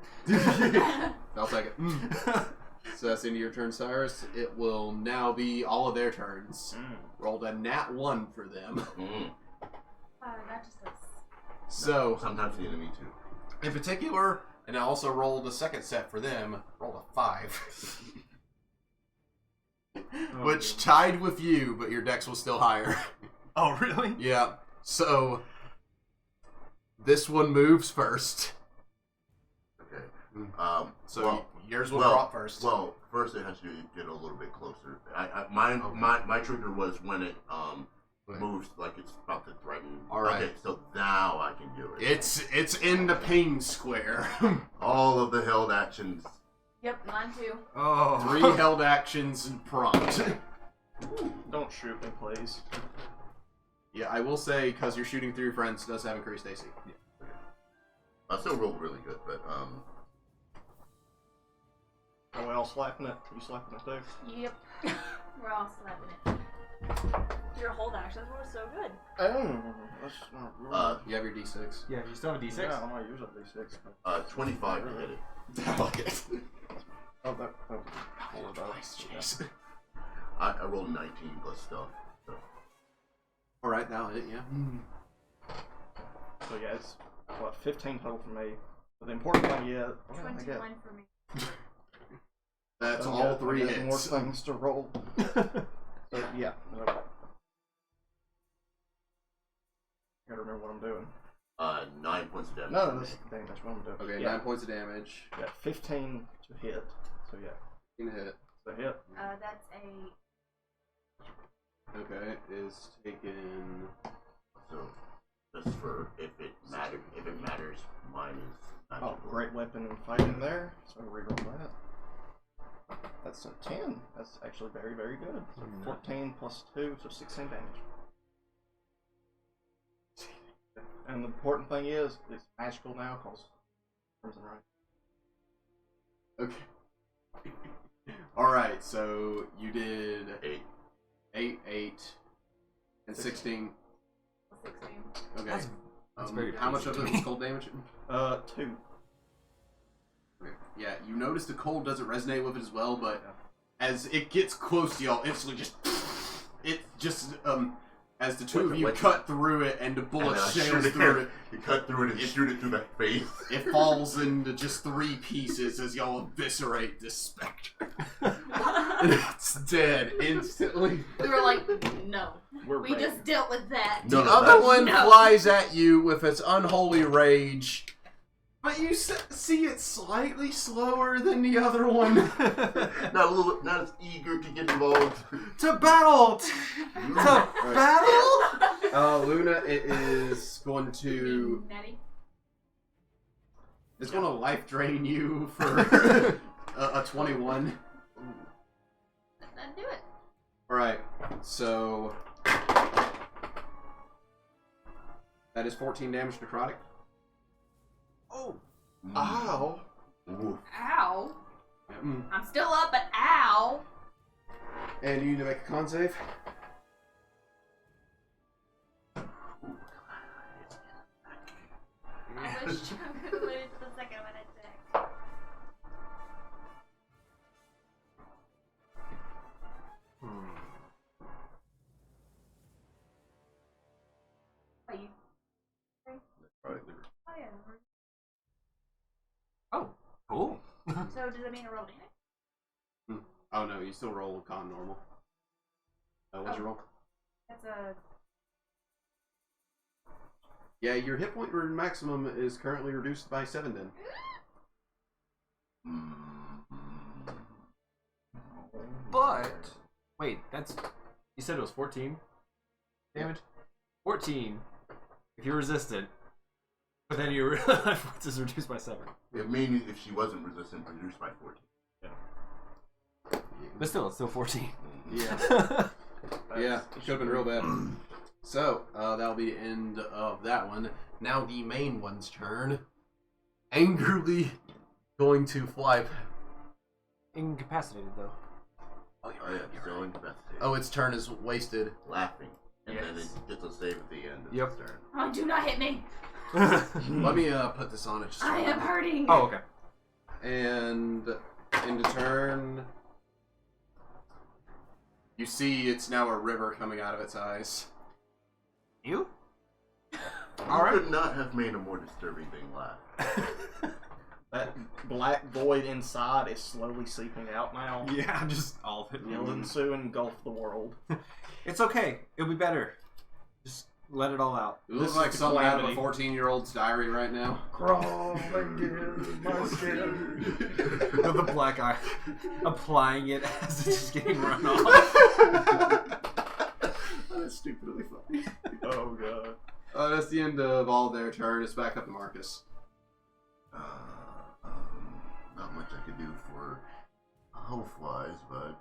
I'll take it. So that's the end of your turn, Cyrus. It will now be all of their turns. Rolled a nat 1 for them. Mm. That just looks. So, Sometimes the enemy too. in particular, and I also rolled a second set for them, rolled a 5. Which tied with you, but your dex was still higher. Oh, really? Yeah. So, this one moves first. Okay. So well, yours will well, drop first. Well, first it has to get a little bit closer. My trigger was when it moves like it's about to threaten. All right. Okay, so now I can do it. It's in the pain square. All of the held actions. Yep, mine too. Oh. 3 held actions and prompt. Don't shoot me, please. Yeah, I will say, because you're shooting through your friends, it does have increased AC. I still rolled really good, but Are we all slapping it? You slapping it too? Yep. We're all slapping it. Your hold actions were so good. That's not really... You have your D6. Yeah, you still have a D6? Yeah, I might use a D6. 25 to hit it. I like it. Oh, that Oh, nice, jeez. I rolled 19 plus stuff. So. Alright, that'll hit, yeah. So yeah, it's what 15 total for me. But the important thing, yeah, I get 21 for me. That's I all got- 3 I got more hits. things to roll. So yeah, okay. Gotta remember what I'm doing. 9 points of damage. No, that's the thing. That's what I'm doing. Okay, yeah. 9 points of damage. Yeah, 15 to hit. So yeah, Gonna hit. so hit. That's a. Okay, is taken. So just for if it matters, mine is Oh, magical. great weapon and fighting there. So reroll that. That's a 10. That's actually very, very good. So 14 plus 2, so 16 damage. And the important thing is, it's magical now because Crimson Right. Okay. Alright, so you did 8, and 16. 16. Okay. That's very how much of pleasing it to was me. cold damage? 2. Okay. Yeah, you notice the cold doesn't resonate with it as well, but as it gets close to y'all, instantly as the two of you cut through it and the bullet sails through it, You cut through it and shoot it through the face. it falls into just 3 pieces as y'all eviscerate this specter. And it's dead instantly. We were like, no. We're We ready. just dealt with that. The No, other that's- one No. flies at you with its unholy rage, but you see it slightly slower than the other one. Not as eager to get involved. To battle! To battle? Luna, it is going to Natty. it's going to life drain you for a 21. That'd do it. All right, so that is 14 damage necrotic. Oh. Ow! Ooh. Ow. Mm. I'm still up, but ow. Ow. And you need to make a con save. I wish I could have waited to the second one attack. Are you? Right. Oh yeah. Oh, cool. So does that mean I rolled damage? Oh no, you still roll con normal. What's your roll? That's a. Yeah, your hit point maximum is currently reduced by 7 then. But wait, that's you said it was 14 damage. 14 if you're resistant, but then your life points is reduced by 7. It means if she wasn't resistant, reduced by 14. Yeah. But still, it's still 14. Yeah. Yeah, it could have been real bad. So, that'll be the end of that one. Now the main one's turn. Angrily going to fly. Incapacitated though. Oh, Oh yeah, still incapacitated. Oh, its turn is wasted. Laughing. And then Yes. it gets a save at the end of Yep. its turn. Oh, do not hit me. Let me put this on it. Just I am hurting. Oh, okay. And into turn, you see it's now a river coming out of its eyes. You? You could not have made a more disturbing thing laugh. That black void inside is slowly seeping out now. Yeah, just all of it. It'll ensue and engulf the world. It's okay. It'll be better. Just let it all out. It looks This like is the something out of a calamity. 14-year-old's diary right now. Crawl again, my skin. With the black eye, applying it as it's just getting run off. That's stupidly funny. Oh god. That's the end of all their turn. It's back up to Marcus. Not much I could do for hoe flies, but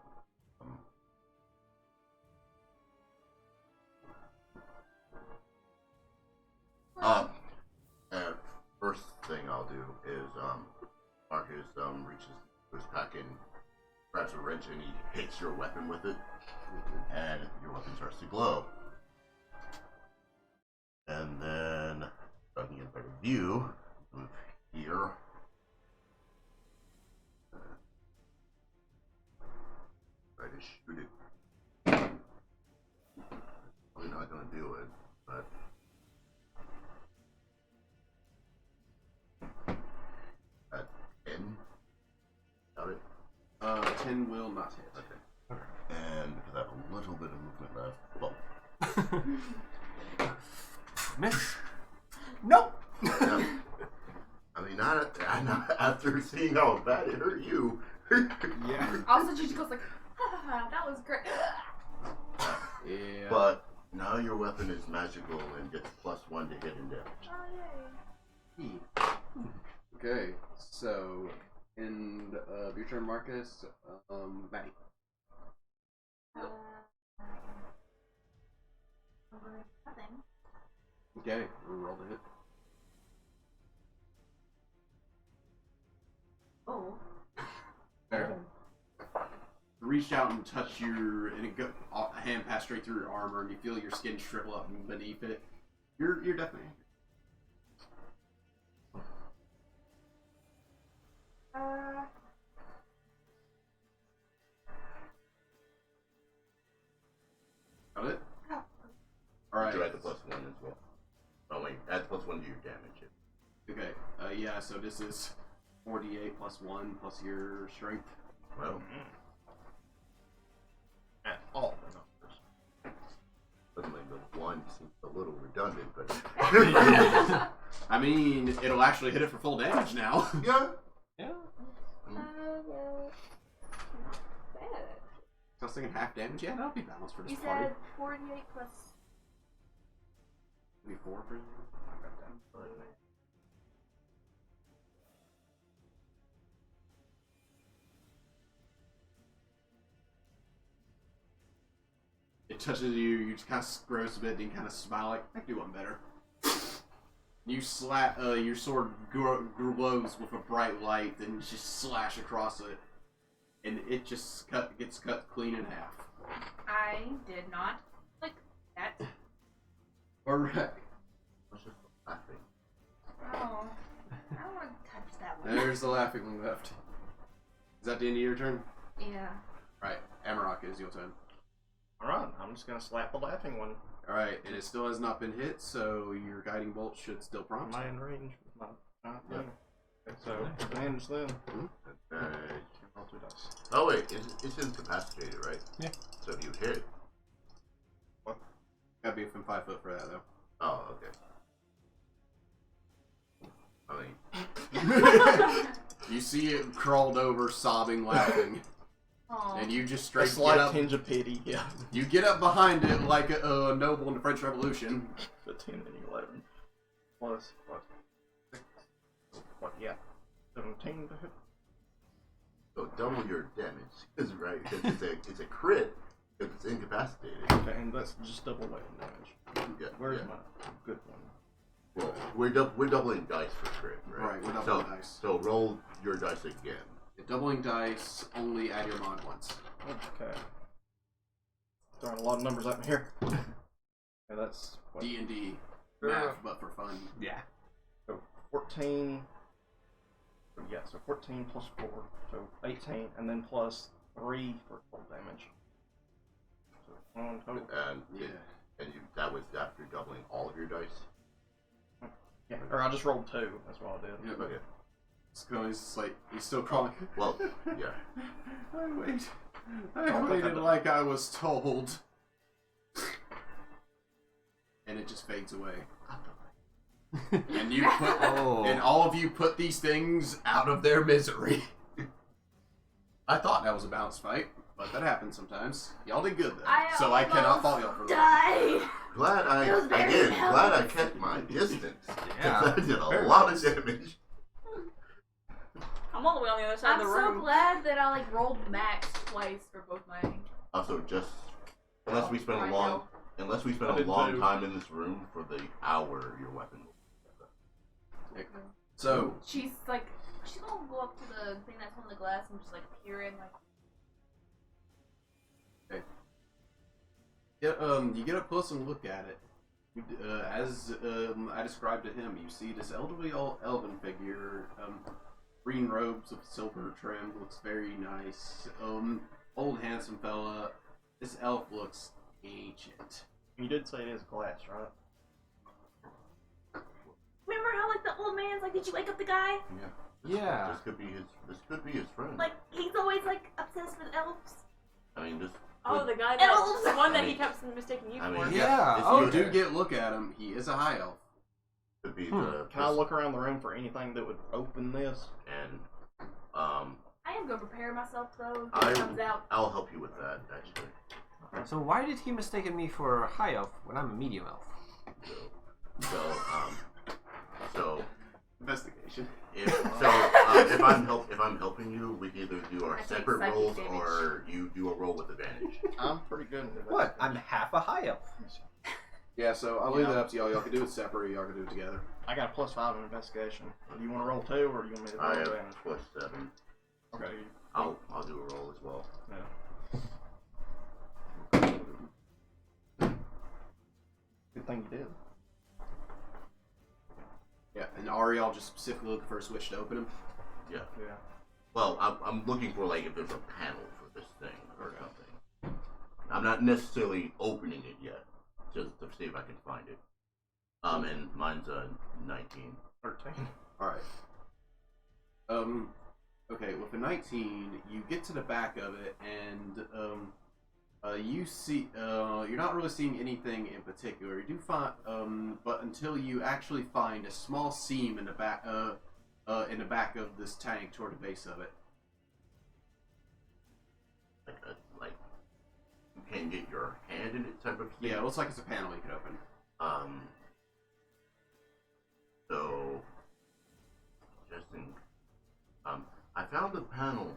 first thing I'll do is Marcus reaches into his pack and grabs a wrench and he hits your weapon with it, and your weapon starts to glow. And then, so I can get a better view, move here. Try to shoot it. Probably not gonna do it, but at 10. Got it. 10 will not hit. Okay. And because I have a little bit of movement left. Well, Miss. Nope. yeah. I mean, not after seeing how bad it hurt you. Yeah. Also, she just goes like, ha, that was great. Yeah. But now your weapon is magical and gets +1 to hit and damage. Oh, yay. Okay, so end of your turn, Marcus. Maddie. Nothing. Okay, roll the hit. Oh. There. Reach out and touch and a hand pass straight through your armor, and you feel your skin shrivel up beneath it. You're definitely. Got it? Alright. You add the +1 as well. Oh wait, add +1 to your damage. Okay, yeah, so this is 48 plus 1 plus your strength. Well, At all the numbers. suddenly the 1 seems a little redundant, but I mean, it'll actually hit it for full damage now. yeah. Yeah. Well, not bad. I was thinking half damage. Yeah, that'll be balanced for this You party. said 48 plus. Maybe 4 for It touches you, you just kind of grows a bit, and kind of smile like, I can do one better. You slap, your sword glows with a bright light, and just slash across it. and it just gets cut clean in half. I did not like that. Alright. What's just laughing? Oh, I don't want to touch that one. There's the laughing one left. Is that the end of your turn? Yeah. Right. Amarok, it is your turn. Alright, I'm just gonna slap the laughing one. Alright, and it still has not been hit, so your guiding bolt should still prompt. Am I in range with my giant Yeah. thing? Okay, so advantage then. Okay. Roll 2 dice. Oh wait, it's incapacitated, right? Yeah. So if you hit. Gotta be from 5 foot for that, though. Oh, okay. I mean, You see it crawled over, sobbing, laughing, Aw. and you just A straight slight get up. tinge of pity, yeah. You get up behind it like a noble in the French Revolution. The 10 and 11. Plus, what? 6. What, yeah. 17 to hit. so double your damage is right because it's a crit if it's incapacitated. Okay, and that's just double weapon damage. Yeah, Where's yeah. my good one? Well, we're doubling dice for crit, right? Right, we're doubling dice. So roll your dice again. Doubling dice, only add your mod once. Okay. Throwing a lot of numbers at me here. Okay, that's what? D&D math, but for fun. Yeah. So 14. Yeah, so 14 plus 4, so 18, and then plus 3 for full damage. So 1 total. And Yeah. that was after doubling all of your dice. Yeah, or I just rolled 2. That's what I did. Yeah, Okay. It's like he's still crawling. Well, yeah. I waited like I was told. And it just fades away. And you put and all of you put these things out of their misery. I thought that was a balanced fight, but that happens sometimes. Y'all did good though, so I cannot fault y'all for that. Die. Glad I kept my distance. Yeah. I did a Very lot nice. of damage. I'm all the way on the other side I'm of the so room. glad that I like rolled max twice for both my. Also, just unless we spend I a know. long too. time in this room for the hour your weapon. So She's gonna go up to the thing that's on the glass and just like peer in like. you get up close and look at it. As I described to him, you see this elderly elven figure, green robes with silver trim, looks very nice. Old handsome fella. This elf looks ancient. You did say it is glass, right? Remember how like the old man's like, did you wake up the guy? Yeah. This could be his friend. Like he's always like obsessed with elves. I mean, this. Oh, the guy Elves! the one that I he mean- kept mistaking you I for. mean, Yeah. This Oh, could- You do get a look at him. He is a high elf. Could be Can I look around the room for anything that would open this? And I am gonna prepare myself though. I- If it comes out. I'll help you with that actually. So why did he mistaken me for a high elf when I'm a medium elf? So Investigation. if I'm helping you, we can either do our I take separate psychic rolls damage. or you do a roll with advantage. I'm pretty good at What? I'm half a high elf. Yeah, so I'll leave Yeah. that up to y'all. Y'all can do it separate, y'all can do it together. I got a +5 in investigation. Do you want to roll 2 or do you want me to roll I have advantage? +7. Okay. I'll do a roll as well. Yeah. Good thing you did. Yeah, and are y'all just specifically looking for a switch to open him? Yeah. Yeah. Well, I'm looking for like if there's a panel for this thing or something. I'm not necessarily opening it yet, just to see if I can find it. And mine's a 19. 13. Alright. Okay, with a 19, you get to the back of it, and, you see, you're not really seeing anything in particular. You do find, but until you actually find a small seam in the back of this tank toward the base of it. Like you can't get your hand in it type of thing. Yeah, it looks like it's a panel you could open. So, interesting. I found a panel.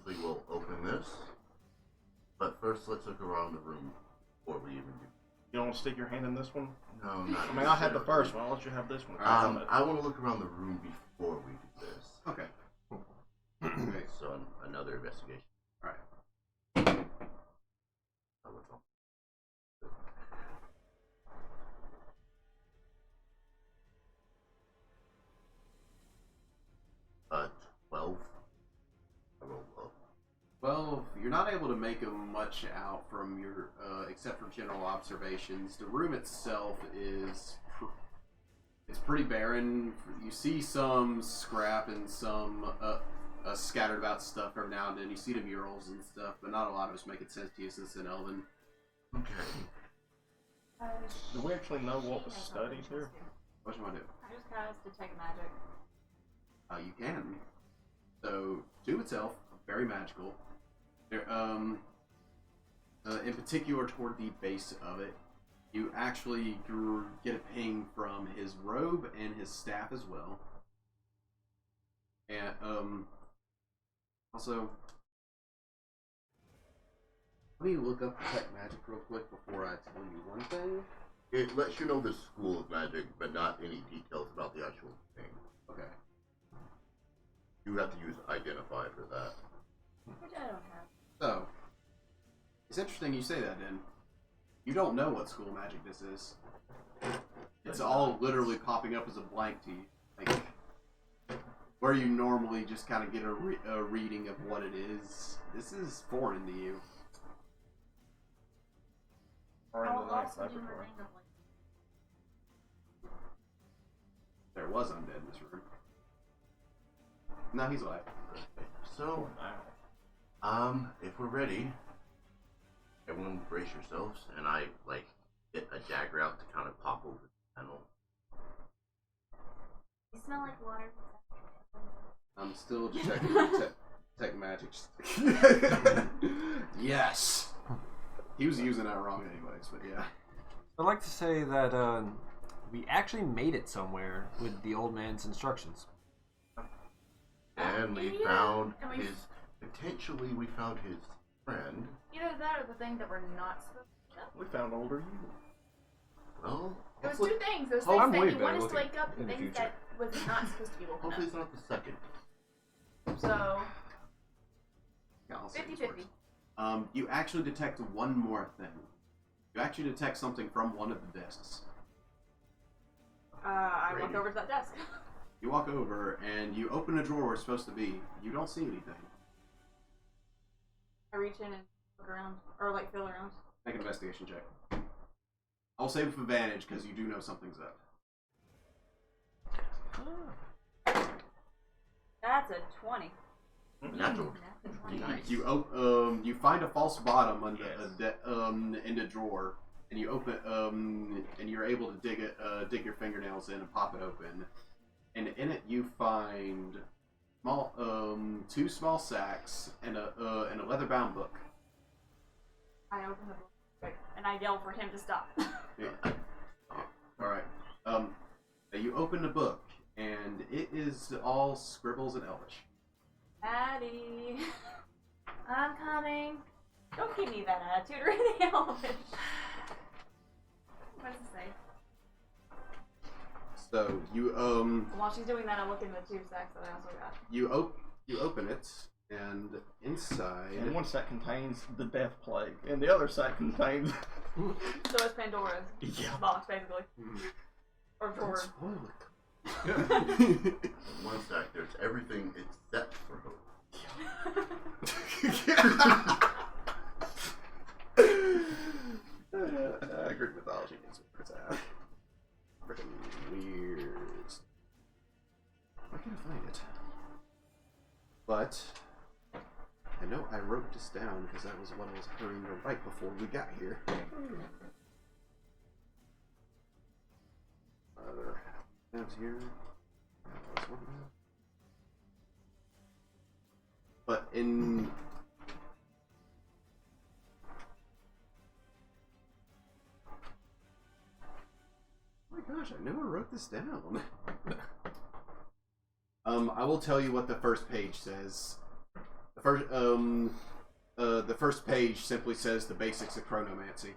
We will open this, but first let's look around the room before we even do. You don't want to stick your hand in this one? No, not. I mean, I had the first one. I'll let you have this one. I want to look around the room before we do this. Okay. Okay. So another investigation. Alright. Oh, what's wrong? 12. I rolled low. Well, you're not able to make much out from your, except for general observations. The room itself is, it's pretty barren. You see some scrap and some scattered about stuff every now and then. You see the murals and stuff, but not a lot of it's making sense to you since it's in Elven. Okay. Do we actually know what was studied here? What you want to do? I just cast Detect Magic. You can. So, 2 itself, very magical. There, in particular, toward the base of it, you actually get a ping from his robe and his staff as well. And, also, let me look up Detect Magic real quick before I tell you one thing. It lets you know the school of magic, but not any details about the actual thing. Okay. You have to use Identify for that. Which I don't have. So, it's interesting you say that, then. You don't know what school magic this is. It's all literally popping up as a blank to you. Like, where you normally just kind of get a reading of what it is. This is foreign to you. Or in I'll the next also do my laboratory. ring of like. There was undead in this room. No, he's alive. So, if we're ready, everyone brace yourselves, and I, like, get a dagger out to kind of pop over the panel. You smell like water. I'm still just checking tech magic. Yes! He was using that wrong anyways, but yeah. I'd like to say that we actually made it somewhere with the old man's instructions. And we Yeah. found And we- his, potentially we found his friend. Either that or the thing that we're not supposed to know. We found older you. Well, There was hopefully, 2 things. Those Oh, I'm things way that you better want us to looking wake up in and the things future. that was not supposed to be woken hopefully up. it's not the second. So, Yeah, I'll see if this 50-50. works. You actually detect one more thing. You actually detect something from one of the desks. I walk Brady. over to that desk. You walk over and you open a drawer where it's supposed to be. You don't see anything. I reach in and look around, or like feel around. Make an investigation check. I'll save it for advantage because you do know something's up. That's a 20. Natural. Nice. You find a false bottom under in the drawer, and you open and you're able to dig your fingernails in and pop it open, and in it you find small 2 small sacks and a leather bound book. I open the book and I yell for him to stop. Yeah. All right. You open the book, and it is all scribbles in Elvish. Maddie, I'm coming. don't give me that attitude or anything else. What does it say? So you While she's doing that, I look in the 2 sacks that I also got. you open it, and inside. And one sack contains the death plague, and the other sack contains. So it's Pandora's Yeah. box, basically. Mhm. Or drawer. One sec, there's everything except for hope. Greek mythology is where it's at. Freaking weird. Where can I find it? But I know I wrote this down because that was what I was hurrying to write before we got here. Other tabs here. This one. But in oh my gosh, I never wrote this down. I will tell you what the first page says. The first page simply says the basics of chronomancy.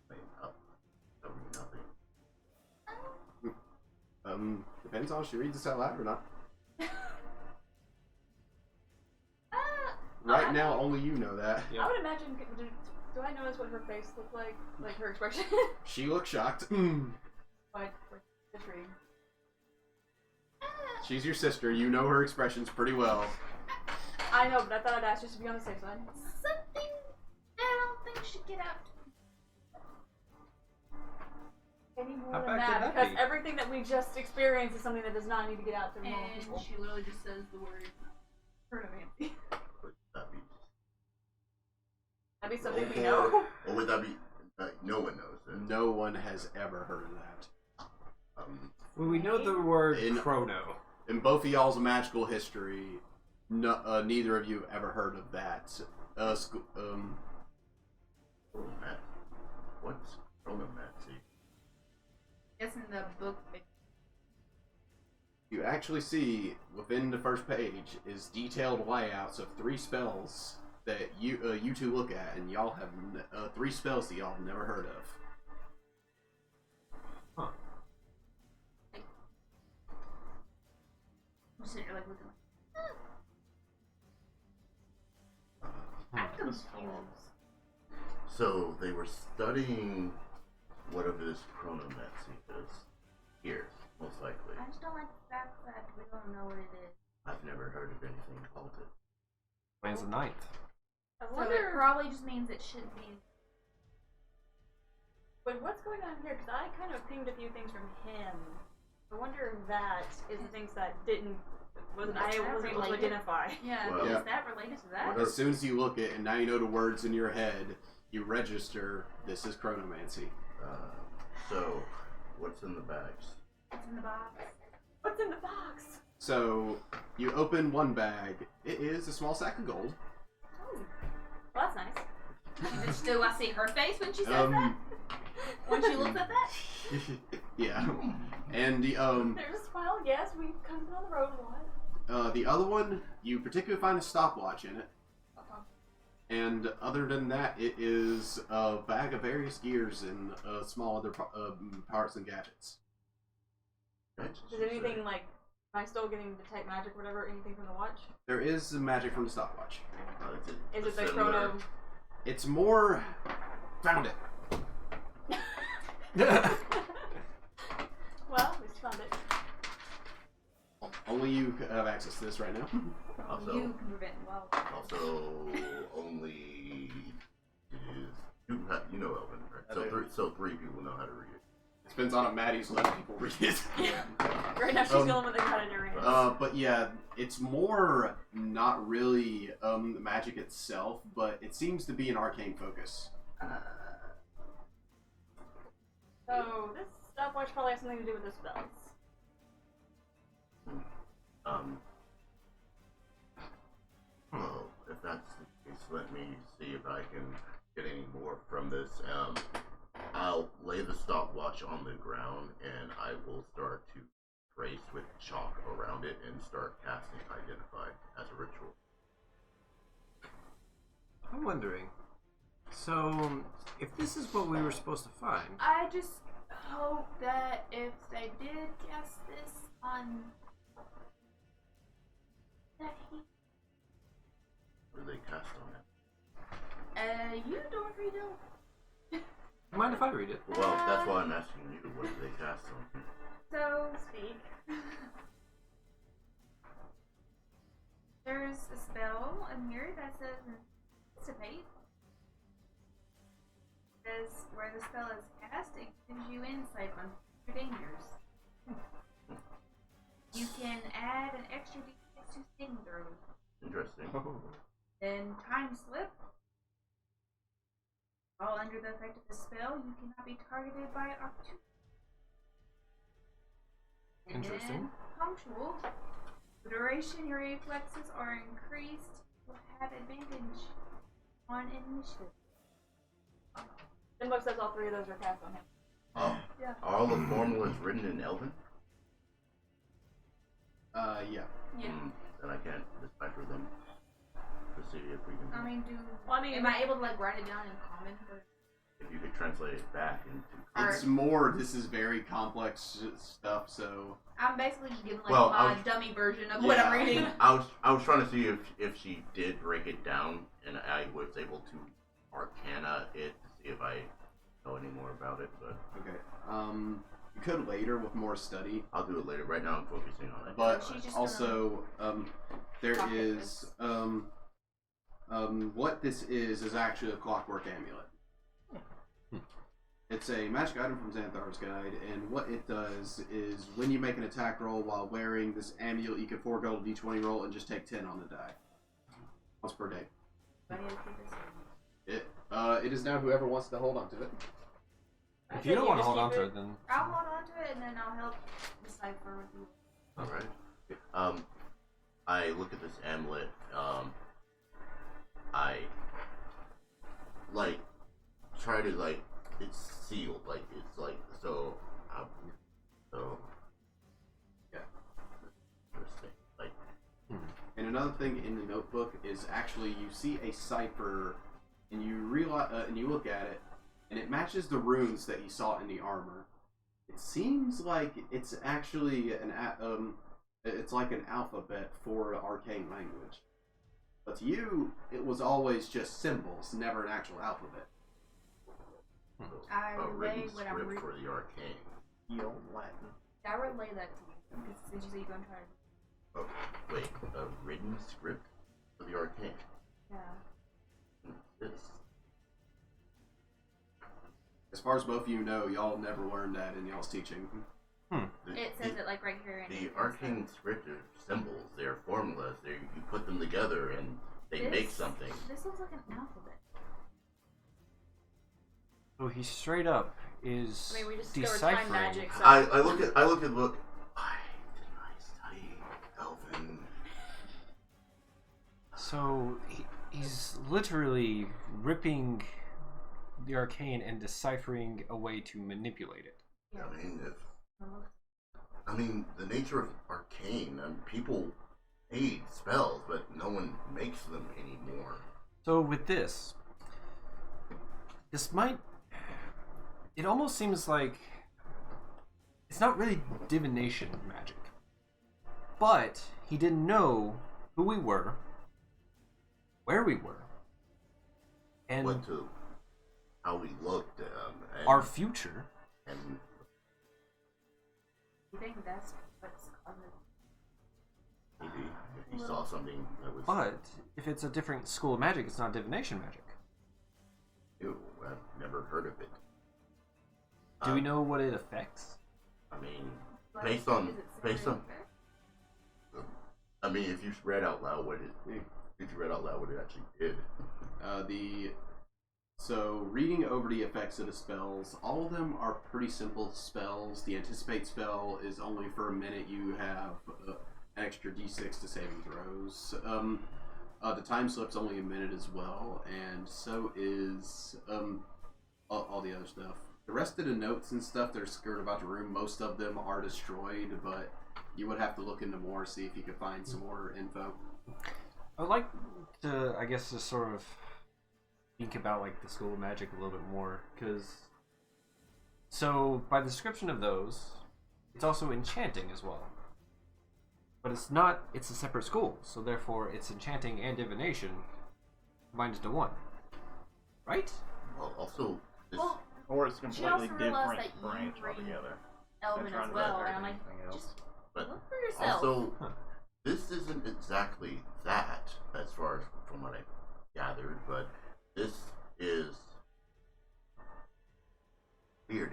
Wait, up. Over nothing. Depends on if she reads this out loud or not. Right now, only you know that. I would imagine. Do I notice what her face looked like? Like her expression? She looks shocked. Just read. She's your sister. You know her expressions pretty well. I know, but I thought I'd ask just to be on the safe side. Something that I don't think should get out. Any more How than bad could that, that because be? everything that we just experienced is something that does not need to get out to normal And people. she literally just says the word chronomancy. Would that be? That'd be something we know. Or would that be? No one knows it. No one has ever heard of that. Well, we know the word In- chrono. In both of y'all's magical history, neither of you have ever heard of that. What's chronomancy? Guess in the book. You actually see within the first page is detailed layouts of 3 spells that you two look at, and y'all have 3 spells that y'all have never heard of. Huh. I'm sitting here like looking like. Hmm. I'm confused. So they were studying whatever this chronomancy is here, most likely. I just don't like the fact that we don't know what it is. I've never heard of anything called it. When's the 9th? I So wonder it probably just means it should be. wait, what's going on here? Because I kind of pinged a few things from him. I wonder if that is the things that wasn't Is that able to related? identify. Yeah, Well- Yeah. is that related to that? As soon as you look at it, and now you know the words in your head, you register this is chronomancy. So, what's in the bags? It's in the box. What's in the box? So you open one bag. It is a small sack of gold. Oh, well, that's nice. But still, I see her face when she says that. When she looks at that. Yeah. And the There's a smile. Yes, we come on the road a lot. the other one, you particularly find a stopwatch in it. And other than that, it is a bag of various gears and small other parts and gadgets. Is there anything like? Am I still getting detect magic, or whatever? Anything from the watch? There is some magic from the stopwatch. Is it the similar- chrono? It's more. Found it. Well, at least found it. Only you have access to this right now. Also, You can prevent well. also only you know Elven, right? I So do. 3 people know how to read it. Depends on if Maddie's letting people read it. Right now, she's dealing with the cut in her hands. But yeah, it's more not really magic itself, but it seems to be an arcane focus. So this stopwatch probably has something to do with the spells. Well, if that's the case, let me see if I can get any more from this. I'll lay the stopwatch on the ground, and I will start to trace with chalk around it and start casting Identify as a ritual. I'm wondering. So, if this is what we were supposed to find, I just hope that if they did cast this on that he What do they cast on it? you don't read it. mind if I read it? Well, that's why I'm asking you. What do they cast on? So Speak. there's a spell in here that says anticipate. Says where the spell is cast, it gives you insight on future dangers. You can add an extra d6 to saving throws. Interesting. Then time slip. While under the effect of the spell, you cannot be targeted by opportunity. And Interesting. then punctual. The duration your reflexes are increased, you have advantage on initiative. Then Book says all 3 of those are cast on him. Oh, Yeah. are all the formulas written in Elven? Yeah. Yeah. Then I can't decipher them to see if we can. I mean, Well, I mean, am I able to like write it down in common? Or if you could translate it back into. It's more. This is very complex stuff. So I'm basically just giving like Well, my dummy version of what I'm Yeah. reading. I was trying to see if she did break it down, and I was able to arcana it to see if I know any more about it. But okay. You could later with more study. I'll do it later. Right now, I'm focusing on it. But So she's just also, there Pocket is what this is actually a clockwork amulet. It's a magic item from Xanthar's Guide, and what it does is when you make an attack roll while wearing this amulet, you can forego a d20 roll and just take 10 on the die. Once per day. Do I need to keep this? It is now whoever wants to hold on to it. If you don't want to hold on to it, then I'll hold on to it and then I'll help decipher with you. All right. I look at this amulet. I try to it's sealed. It's so. Yeah. Interesting. And another thing in the notebook is actually you see a cipher, and you realize, and you look at it, and it matches the runes that you saw in the armor. It seems like it's actually it's like an alphabet for the arcane language. But to you, it was always just symbols, never an actual alphabet. I A relay written what I'm script reading. for the arcane. You old Latin. I relay that to you because since you say you're going to try to. Oh, wait, a written script for the arcane. Yeah. This. As far as both of you know, y'all never learned that in y'all's teaching. It says it like right here. The arcane script are symbols. They're formulas. You put them together and they make something. This looks like an alphabet. so he straight up is I mean, we just discovered time deciphering. magic, so. I look at why didn't I study Elven? So he's literally ripping the arcane and deciphering a way to manipulate it. I mean, the nature of arcane. People made spells, but no one makes them anymore. So with this might. It almost seems like it's not really divination magic, but he didn't know who we were, where we were, and How we looked, and our future. And You think that's what's causing? maybe if he saw something that was. But if it's a different school of magic, it's not divination magic. Ew, I've never heard of it. Do we know what it affects? I mean, Like, based is on it based on. similar? I mean, if you read out loud what it actually did. So reading over the effects of the spells, all of them are pretty simple spells. The anticipate spell is only for a minute. You have an extra d6 to saving throws. The time slip's only a minute as well, and so is all the other stuff. The rest of the notes and stuff that are scattered about the room, most of them are destroyed, but you would have to look into more, see if you could find some more info. I'd like to, I guess, just sort of think about like the school of magic a little bit more, because so by the description of those, it's also enchanting as well. But it's not. It's a separate school, so therefore it's enchanting and divination combined into one, right? Well, also this. Well, Or it's a She completely also realized different that you branch read altogether. Elven They're trying as to well, learn and I'm like, everything else. just But look for yourself. Also, this isn't exactly that, as far as from what I gathered, but this is weird.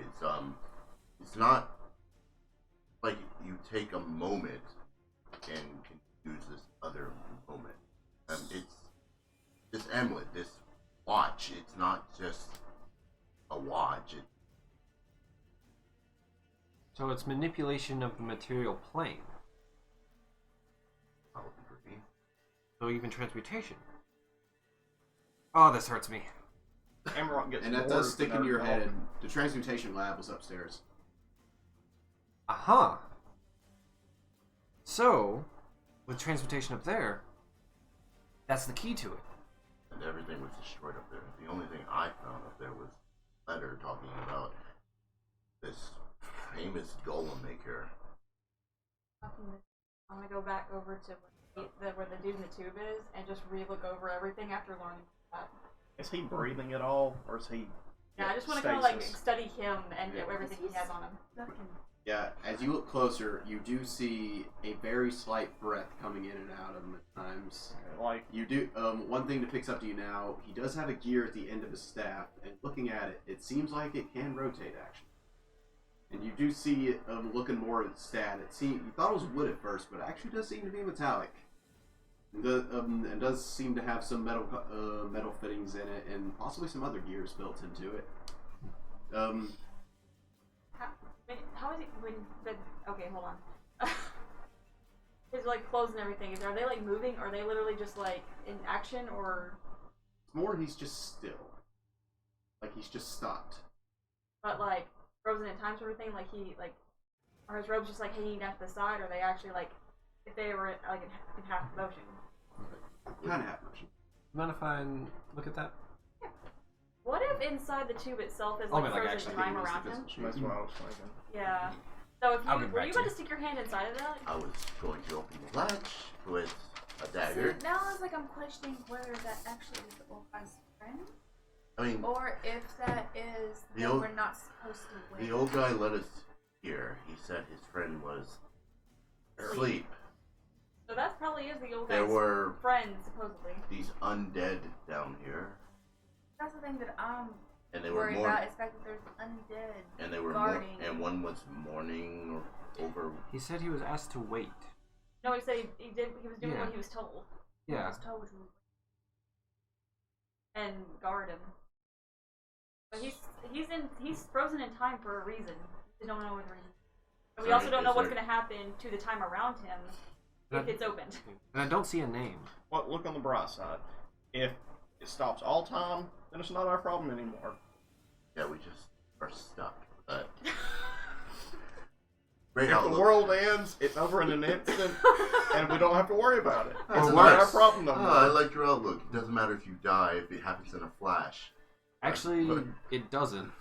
It's not like you take a moment and can use this other moment. It's this amulet, this watch. It's not just a watch. So it's manipulation of the material plane. I would agree. So even transmutation. Oh, this hurts me. Emerald gets And that bored does stick with in your our head. talk. The transmutation lab was upstairs. Aha. So, with transmutation up there, that's the key to it. And everything was destroyed up there. The only thing I found up there was letter talking about this famous golem maker. I'm gonna go back over to where the dude in the tube is and just re-look over everything after learning that. Is he breathing at all, or is he? Yeah, I just want to kind of like study him and everything he has on him. Yeah, as you look closer, you do see a very slight breath coming in and out of him at times. Like you do. One thing that picks up to you now, he does have a gear at the end of his staff, and looking at it, it seems like it can rotate actually. And you do see it looking more at stat. You thought it was wood at first, but it actually does seem to be metallic. And does seem to have some metal fittings in it, and possibly some other gears built into it. How is it when the... Okay, hold on. His, like, clothes and everything, are they, like, moving? Or are they literally just, like, in action, or... It's more he's just still. Like, he's just stopped. But, like, frozen in time sort of thing? Like, he, like... Are his robes just, like, hanging down to the side? Or are they actually, like... If they were, like, in half motion? Kind of half motion. Mind if I look at that? Yeah. What if inside the tube itself is, like, frozen time around him? that's what I was thinking. Yeah. So if I'll you get were back you to about you. to stick your hand inside of that? I was going to open the latch with a dagger. See, now it's like I'm questioning whether that actually is the old guy's friend, I mean, or if that is The that old- we're not supposed to wait. the old guy led us here. He said his friend was asleep. So that probably is the old There guy's were friend, supposedly. these undead down here, That's the thing that I'm and they were worried more. about is the fact that there's undead. And they were guarding. and one was mourning or over. He said he was asked to wait. No, he said he was doing Yeah. what he was told. Yeah. Just told you. And guard him. But he's frozen in time for a reason. We don't know what the reason. And we Sorry, also don't know is what's there- going to happen to the time around him if it's opened. And I don't see a name. Well, look on the bright side. If it stops all time, then it's not our problem anymore. Yeah, we just are stuck. But great If the outlook. world ends, it's over in an instant, and we don't have to worry about it. That's It's a not nice- our problem no more. I like your outlook. It doesn't matter if you die, if it happens in a flash. Actually, But- it doesn't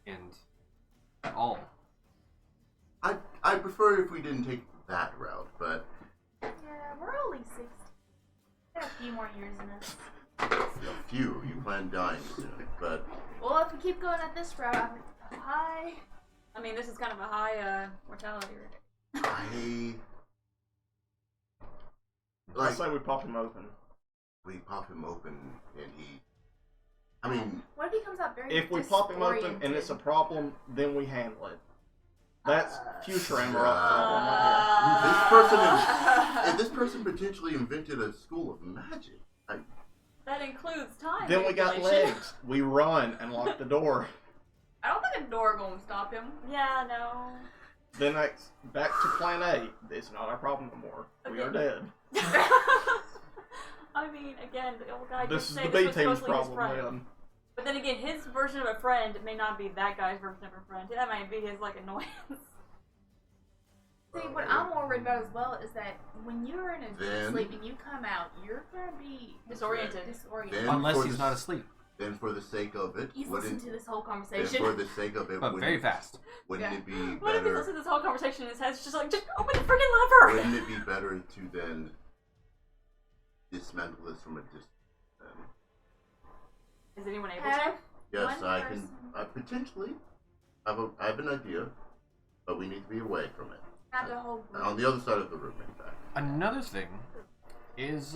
end at all. I prefer if we didn't take that route, but Yeah, we're only 60. Got a few more years in us. a few, you plan dying soon. But Well, if we keep going at this route, I'm high. I mean, this is kind of a high mortality rate. I I like say we pop him open. we pop him open and he. I mean, What if he comes out very If we pop him open and it's a problem, then we handle it. That's future Amaroth problem right if this person potentially invented a school of magic. That includes time. here. Then we got manipulation. legs. We run and lock the door. I don't think a door gonna stop him. Yeah, no. Then that's back to plan A. It's not our problem no more. We are dead. I mean, again, the old guy This did is say the this B was team's supposedly his problem friend. then. But then again, his version of a friend may not be that guy's version of a friend. That might be his, like, annoyance. See, what I'm more worried about as well is that when you're in a deep Then- sleep and you come out, you're gonna be Disoriented. disoriented. Then Unless for he's the- not asleep. Then for the sake of it, He's listened to this whole then conversation. for the sake of it, But very fast. wouldn't Yeah. it be What if he better? listens to this whole conversation in his head? It's just like, just open the freaking lever! Wouldn't it be better to then dismantle this from a distance? Is anyone able Have to? Yes, one I person- can. I potentially I have an idea, but we need to be away from it. Not the whole group. On the other side of the room, in fact. Another thing is,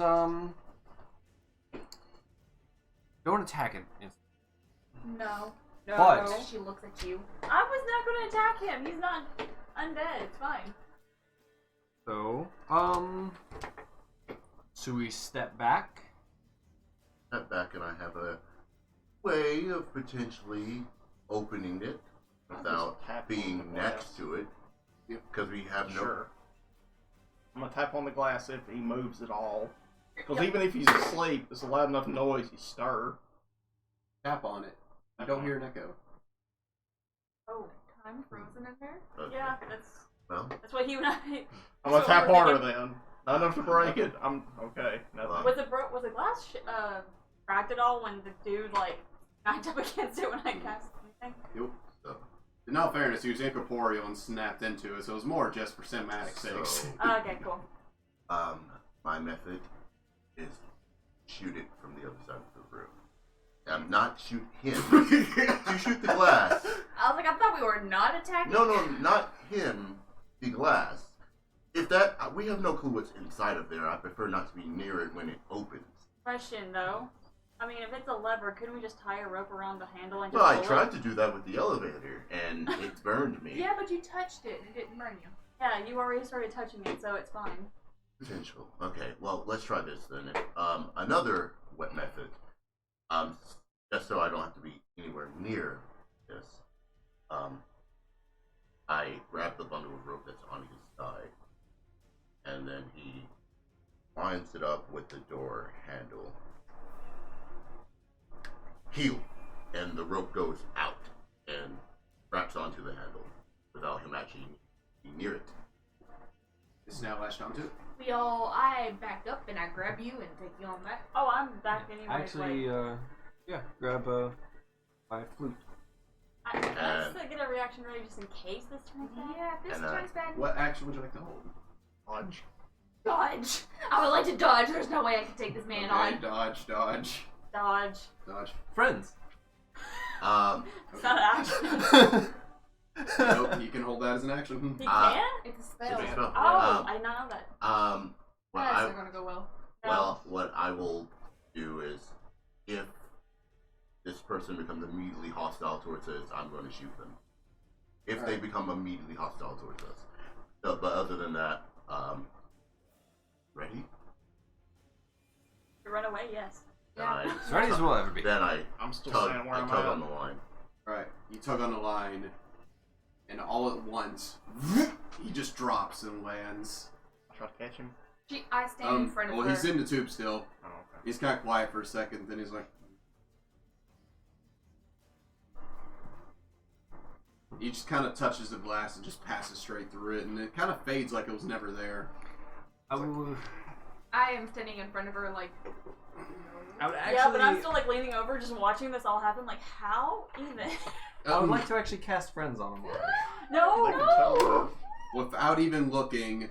don't attack it. No. No. But- She looks at you. I was not going to attack him. He's not undead. It's fine. So, so we step back. Step back, and I have a way of potentially opening it without Just tap on being the glass. next to it, because we have no. Sure. I'm gonna tap on the glass if he moves at all. Because Yep. even if he's asleep, it's a loud enough noise, he stir. Tap on it. You don't hear an echo. Oh. I'm frozen in there. Okay. Yeah, Well, that's what he and I... I'm gonna So tap we're harder thinking- then. Not enough to break it. I'm okay. Nothing. Was the glass cracked at all when the dude, like, knocked up against it when I cast Yep. So, In all fairness, he was incorporeal and snapped into it, so it was more just for cinematic sakes. so Okay, cool. my method is shoot it from the other side of the room. Not shoot him. To shoot the glass. I was like, I thought we were not attacking. No, not him. The glass. If that, we have no clue what's inside of there. I prefer not to be near it when it opens. Question though. I mean, if it's a lever, couldn't we just tie a rope around the handle and just Well, I pull tried it? to do that with the elevator, and it burned me. Yeah, but you touched it and it didn't burn you. Yeah, you already started touching it, so it's fine. Potential. Okay, well, let's try this then. Another wet method. Just so I don't have to be anywhere near this. I grab the bundle of rope that's on his side, and then he lines it up with the door handle. Heel, and the rope goes out and wraps onto the handle without him actually being near it. It's now latched onto it. I back up and I grab you and take you on back. Oh, I'm back anyway. Actually, yeah, grab my flute. Let's get a reaction ready just in case this turns bad. Yeah, if this And, turns bad. What action would you like to hold? Dodge. Dodge. I would like to dodge. There's no way I can take this man Okay, on. dodge. Dodge. Friends. It's not an action. Nope, you can hold that as an action. He can? It's a It's spell. a spell. Oh, I did not know that. What That's I, not gonna go well. well, what I will do is, if this person becomes immediately hostile towards us, I'm going to shoot them. If they become immediately hostile towards us. So, but other than that, ready? To run away, yes. Then I, As ready as we'll ever be. then I I'm still tug, saying where I I'm tug at. on the line. Alright, you tug on the line, and all at once, he just drops and lands. I try to catch him. I stand in front of well, her. he's in the tube still. Oh, okay. He's kind of quiet for a second, then he's like... He just kind of touches the glass and just passes straight through it, and it kind of fades like it was never there. I would I am standing in front of her like. actually. Yeah, but I'm still like leaning over, just watching this all happen. Like, how even? I would like to actually cast friends on him. No, I can tell no. her. Without even looking,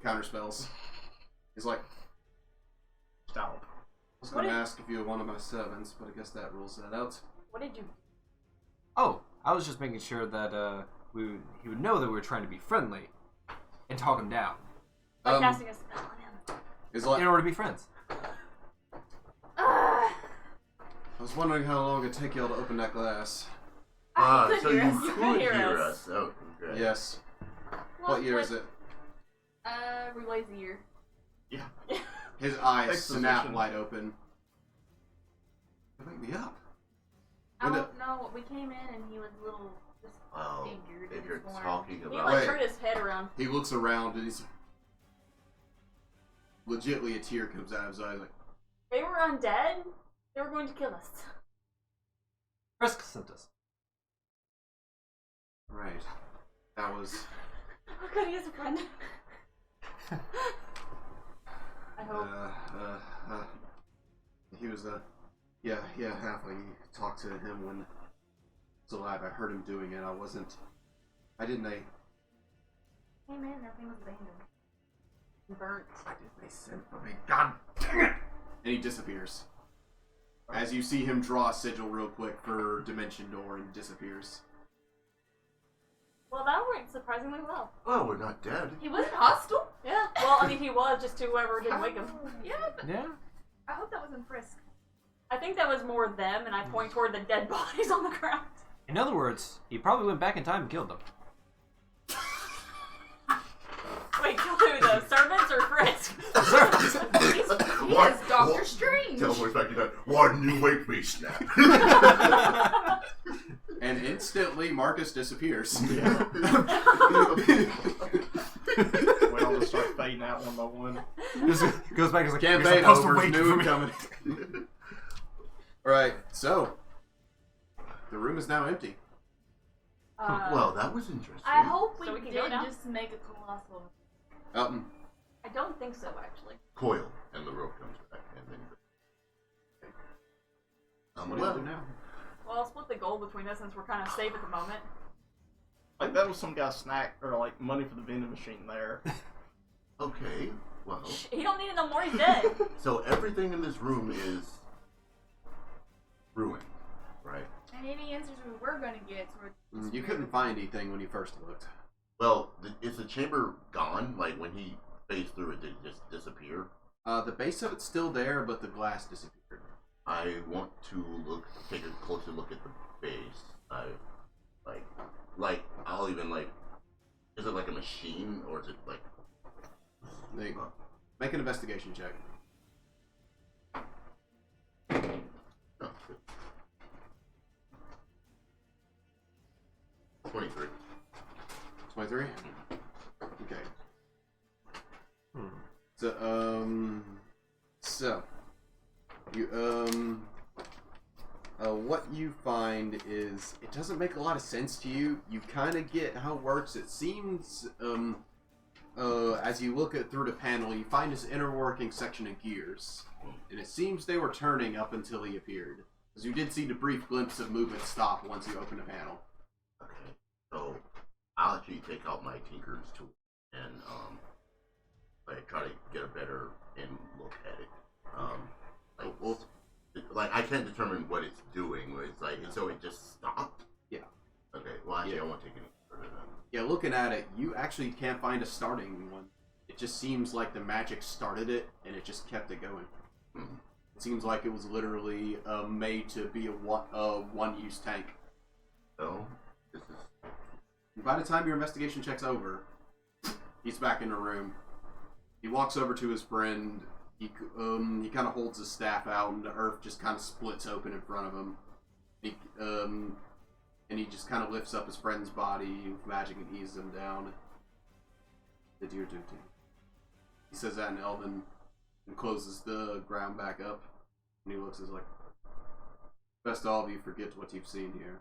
counterspells. He's like, Stop. I was going to What ask if you were one of my servants, but I guess that rules that out. What did you? Oh, I was just making sure that he would know that we were trying to be friendly and talk him down By casting a spell on him. He's like, in order to be friends. I was wondering how long it'd take y'all to open that glass. I So could you hear us. could hear hear us. us. Oh, okay. Yes. What year is it? Relay's the year. His eyes Exposition. snap wide open. Wake me up. I When don't know. We came in and he was a little Well, disfigured. if in you're his form. talking He about... like Wait. turned his head around. He looks around and he's... Legitly a tear comes out of his eyes like, They were undead. They were going to kill us. Frisk sent us. right. That was... How could he as a friend? I hope. He was yeah, halfway. You talked to him when he was alive. I heard him doing it. I didn't. Hey man, everything was abandoned. Burnt. Why did they send for me? God dang it! And he disappears. As you see him draw a sigil real quick for Dimension Door and disappears. Well, that went surprisingly well. Oh, we're not dead. He wasn't hostile. Yeah. Well, I mean, he was just to whoever didn't wake him. Yeah, but Yeah. I hope that wasn't Frisk. I think that was more them, and I point toward the dead bodies on the ground. In other words, he probably went back in time and killed them. Wait, kill who? The servants or Frisk? He is Doctor Strange. Teleports back in time. Why didn't you wake me, Snap? And instantly, Marcus disappears. Yeah. We all just start fading out one by one. Just goes back and is like, Can't "You're fade supposed to over. wait New for me." coming. Alright, so. The room is now empty. Well, that was interesting. I hope we So we can go did now? just make a colossal. I don't think so, actually. Coil, and the rope comes back, and then... What do you do now? Well, split split the gold between us since we're kind of safe at the moment? Like, that was some guy's snack, or, like, money for the vending machine there. Okay, well. He don't need it no more, he's dead. So everything in this room is ruined, right? And any answers we were gonna get were. You couldn't find anything when you first looked. Well, is the chamber gone? Like, when he phased through it, did it just disappear? The base of it's still there, but the glass disappeared. I want to take a closer look at the base. I'll even, like, is it like a machine, or is it, like... Make an investigation check. Oh, good. 23. 23? Okay. So, what you find is, it doesn't make a lot of sense to you. You kind of get how it works. It seems, as you look through the panel, you find this inner working section of gears. And it seems they were turning up until he appeared. Because you did see the brief glimpse of movement stop once you open the panel. Okay, so I'll actually take out my Tinker's tool and try to get a better look at it. Like I can't determine what it's doing. It's like, so it just stopped. Yeah. Okay. Well, actually, I won't take any further then. Yeah, looking at it, you actually can't find a starting one. It just seems like the magic started it, and it just kept it going. Mm-hmm. It seems like it was literally made to be a one-use tank. So, this is... By the time your investigation check's over, he's back in the room. He walks over to his friend. He kind of holds his staff out, and the earth just kind of splits open in front of him. And he just kind of lifts up his friend's body with magic and eases him down. The dear duty. He says that in Elven and closes the ground back up. And he looks as like, best all of you forget what you've seen here.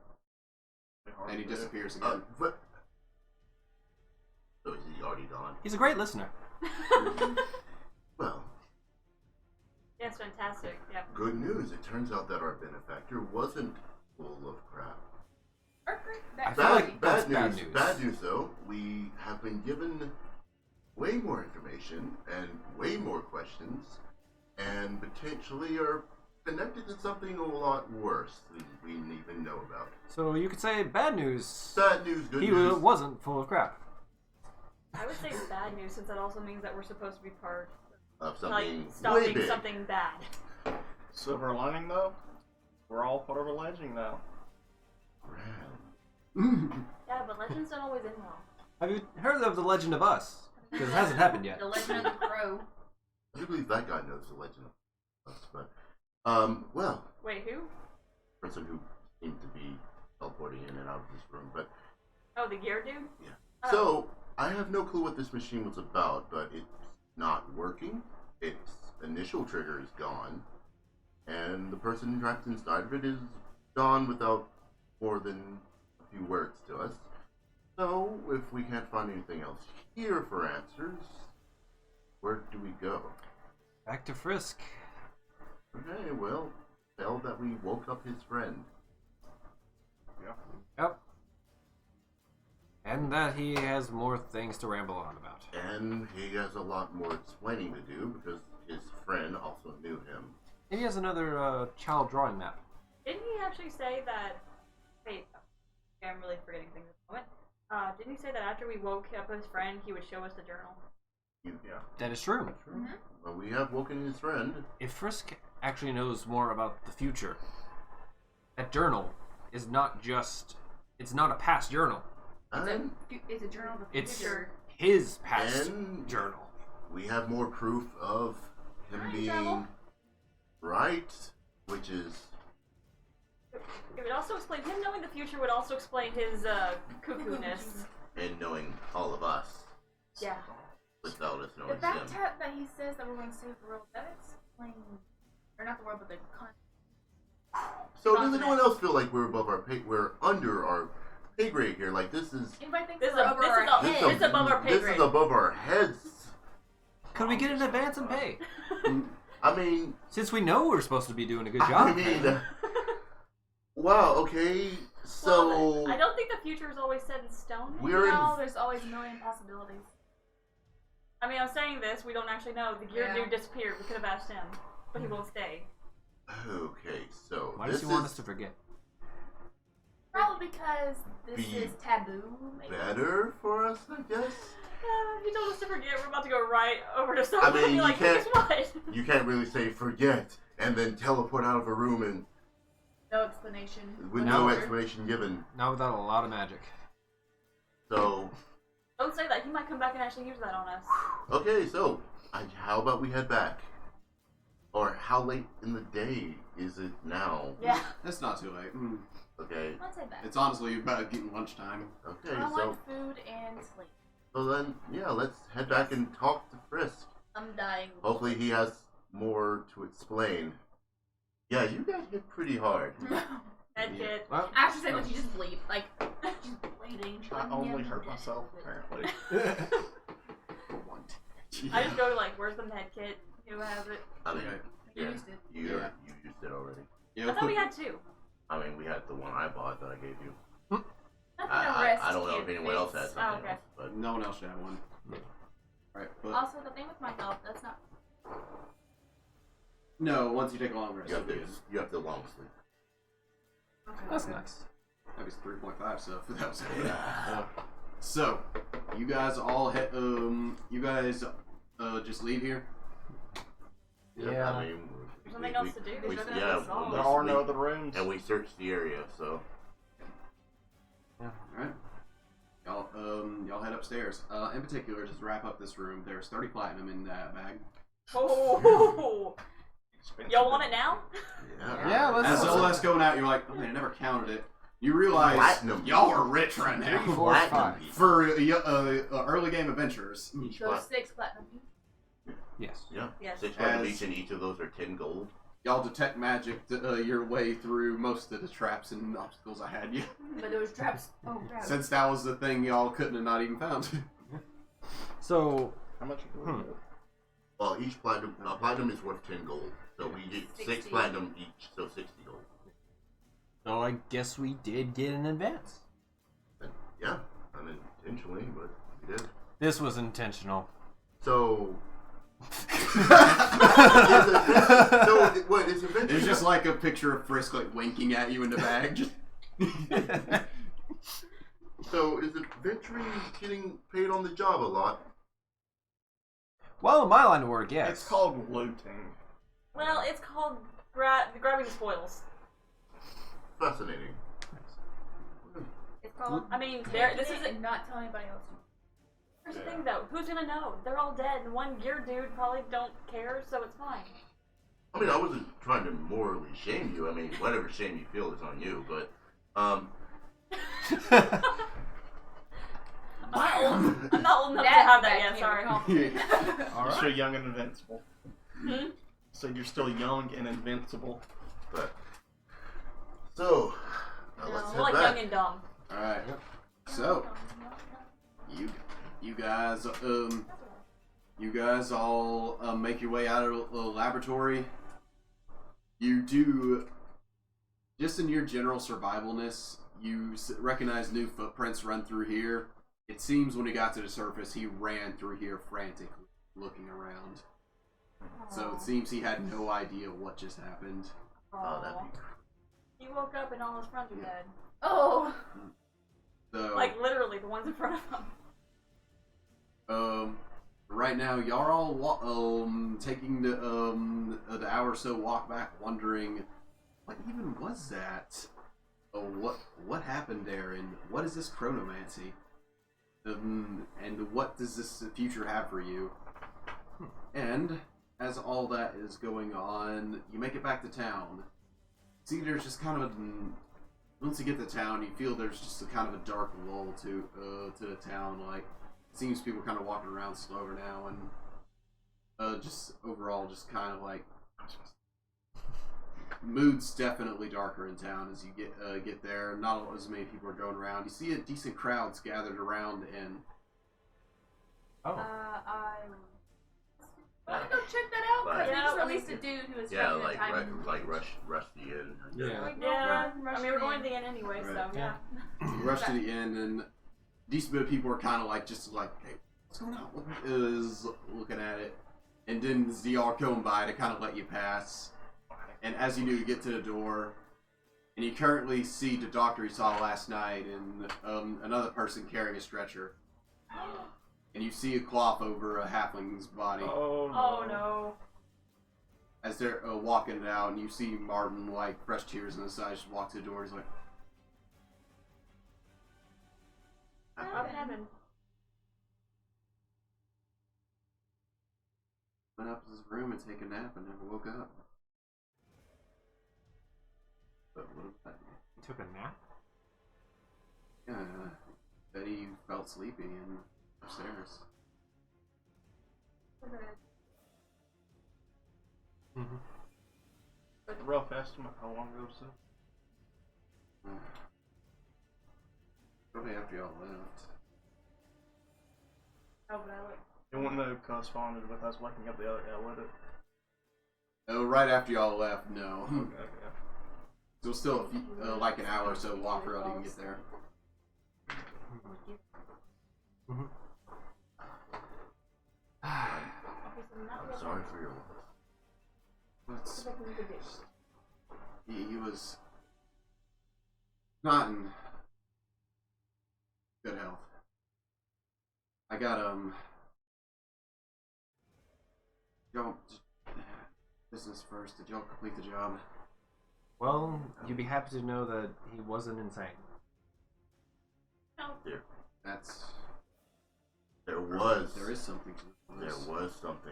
And he disappears again. What? So is he already gone? He's a great listener. Well. Yeah, it's fantastic. Yeah. Good news. It turns out that our benefactor wasn't full of crap. I feel like that's bad news. Bad news, though. We have been given way more information and way more questions, and potentially are connected to something a lot worse than we even know about. So you could say bad news. Bad news, good he news. wasn't full of crap. I would say bad news, since that also means that we're supposed to be part Of like something way stopping big. something bad. Silver lining, though, we're all part of a legend now. Yeah, but legends don't always end well. Have you heard of the Legend of Us? Because it hasn't happened yet. The Legend of the Crow. I do believe that guy knows the legend of us, but, well, Wait, who? person who seemed to be teleporting in and out of this room, but, Oh, the gear dude? yeah. Oh. So, I have no clue what this machine was about, but it's not working. Its initial trigger is gone, and the person trapped inside of it is gone without more than a few words to us. So, if we can't find anything else here for answers, where do we go? Back to Frisk. Okay, well, tell that we woke up his friend. Yep. And that he has more things to ramble on about. And he has a lot more explaining to do because his friend also knew him. And he has another child drawing map. Didn't he actually say that... Wait, I'm really forgetting things at the moment. Didn't he say that after we woke up his friend, he would show us the journal? Yeah. That is true. Mm-hmm. Well, we have woken his friend. If Frisk actually knows more about the future, that journal is not just... It's not a past journal. And It's a journal of the It's future. his past And- journal. we have more proof of him Time being travel. right, which is... It would also explain... Him knowing the future would also explain his cuckoo-ness. and knowing all of us Yeah. without us The knowing fact him. that he says that we're going to save the world, that explains... Or not the world, but the continent. So does anyone else feel like we're above our pay, we're under our pay grade here? Like this is Anybody think This we're is over our this heads? is above our pay this grade. is above our heads. Could we get an advance and pay? I mean, Since we know we're supposed to be doing a good I job. mean, Wow. Okay. So Well, I don't think the future is always set in stone. we're No, in. there's always a million possibilities. I mean, I'm saying this. We don't actually know. The gear Yeah. dude disappeared. We could have asked him, but he won't stay. Okay. So Why this does he want is us to forget? Probably because this Be is taboo. Maybe. better for us, I guess. He told us to forget. We're about to go right over to someone I mean, and be you like, can't- guess what? You can't really say forget and then teleport out of a room and No explanation. with No. no explanation given. Not without a lot of magic. So Don't say that. He might come back and actually use that on us. okay. So how about we head back? Or how late in the day is it now? Yeah. It's not too late. Okay. Let's say that. It's honestly about getting lunchtime. Okay. I So want food and sleep. then yeah, let's head back and talk to Frisk. I'm dying. Hopefully he has more to explain. Yeah, you got hit pretty hard. Head Yeah. kit. Well, After saying like you just bleed, like just bleeding. She's I like, only "Yeah, hurt yeah." myself, apparently. For one. I just go like, where's the med kit? Who has it? I mean, Okay. You yeah, used it. you Yeah. you used it already. Yeah, I let's thought we put- had two. I mean, we had the one I bought that I gave you. Nothing to I rest don't know if kit anyone else fix. has something okay. else, but no one else should have one. Right, but Also, the thing with my health, that's not. no. Once you take a long rest, you you'll have be to good. you have to long sleep. that's nice. That was 3.5, so that was Yeah. So, you guys all just leave here. Yeah. I mean, There's nothing else to do. There's nothing yeah, else to solve. we- There are no other rooms. and we searched the area, so Alright. Y'all head upstairs. In particular, just to wrap up this room, there's 30 platinum in that bag. Oh, y'all want it now? yeah. Yeah, let's- As all that's going out, you're like, oh man, I never counted it. You realize Platinum. y'all are rich right now. 3, 4, Platinum 5. piece. For early game adventurers. Each Those plat- 6 platinum. Yes. Yeah. Yes. 6 platinum As- each, and each of those are 10 gold. Y'all detect magic your way through most of the traps and obstacles I had you. But those traps. Oh, crap. Since that was the thing y'all couldn't have not even found. So, How much do we get? Well, each platinum is worth 10 gold, so we get 6 60. platinum each, so 60 gold. I guess we did get an advance. And, yeah, unintentionally, but we did. This was intentional. So. What is it? It's just like a picture of Frisk like winking at you in the bag. Just So is adventuring getting paid on the job a lot? Well, in my line of work, yes. It's called looting. Well, it's called grabbing the spoils. Fascinating. It's called. I mean, this is isn't. not tell anybody else. Here's the thing, though. Who's gonna know? They're all dead, and one gear dude probably don't care, so it's fine. I mean, I wasn't trying to morally shame you. I mean, whatever shame you feel is on you, but I'm not old enough to That's have that yet. Sorry. All You're right. still young and invincible. Hmm? So you're still young and invincible. but so let's We're head like back. young and dumb. alright. So you guys all make your way out of the laboratory. You do, just in your general survivalness, you recognize new footprints run through here. It seems when he got to the surface, he ran through here frantically, looking around. So it seems he had no idea what just happened. Oh, that'd be He woke up and all his friends are dead. Oh. So, Like literally, the ones in front of him. right now, y'all are all taking the hour or so walk back, wondering what even was that? What happened there, and what is this chronomancy? And what does this future have for you? And as all that is going on, you make it back to town. See, there's just kind of once you get to town, you feel there's just a kind of a dark lull to the town. Like, it seems people are kind of walking around slower now, and just overall, just kind of like mood's definitely darker in town as you get there. Not as many people are going around. You see a decent crowds gathered around, and Oh. Let's go check that out because But- we just Yeah, released a dude who was Yeah, trapped in a like time in like cage. Rusty in. Yeah. Like, Yeah, rush I mean, we're going in. to the end anyway, so Right. yeah. You rush to the end, and a decent bit of people are kind of like, just like, hey, what's going on? What is looking at it? And then the ZR coming by to kind of let you pass. And as you do, you get to the door, and you currently see the doctor you saw last night and another person carrying a stretcher. And you see a cloth over a halfling's body. Oh no. Oh no. As they're walking out, and you see Martin, like, fresh tears in his eyes, just walk to the door. He's like, What happened? went up to his room and take a nap and never woke up. But what about you? He took a nap? Yeah, that he felt sleepy and upstairs. Mm-hmm. Rough estimate how long ago was it? Probably after y'all left. Oh, but I like. It wouldn't have corresponded with us waking up the other guy, would it? Oh, right after y'all left, no. Okay, yeah. So still a few, like an hour or so walk around you can get there. Mm-hmm. Okay, so not I'm really. sorry for your loss. What's, Like we could do. he was not in good health. I got y'all business first. Did y'all complete the job? Well, you'd be happy to know that he wasn't insane. No. That's There was. there is something to There this. was something.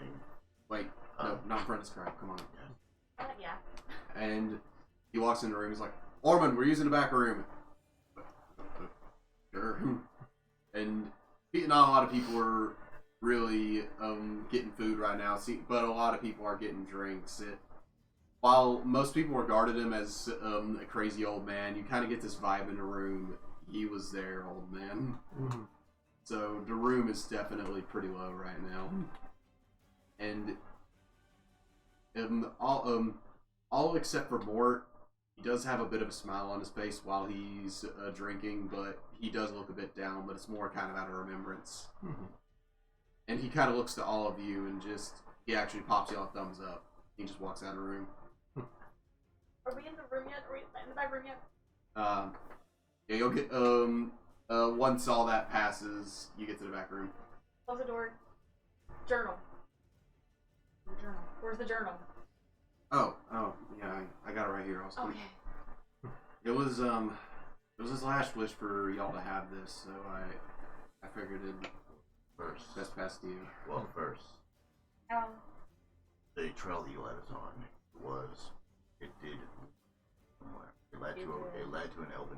Wait, no, not in front of this crowd. Come on. Yeah. And he walks in the room. He's like, "Ormond, we're using the back room." Sure. And not a lot of people are really getting food right now. But a lot of people are getting drinks. While most people regarded him as a crazy old man, you kind of get this vibe in the room. He was there, old man. Mm-hmm. So the room is definitely pretty low right now. And all except for Mort, he does have a bit of a smile on his face while he's drinking, but he does look a bit down, but it's more kind of out of remembrance. Mm-hmm. And he kind of looks to all of you and he actually pops you all a thumbs up. He just walks out of the room. Are we in the room yet? Are we in the back room yet? Yeah, you'll get, once all that passes, you get to the back room. Close the door. Journal. The journal. Where's the journal? Oh, yeah, I got it right here. I was Okay. It was his last wish for y'all to have this, so I figured it'd First. best pass to you. Well, first. The trail he led us on it did somewhere. It led to an elven.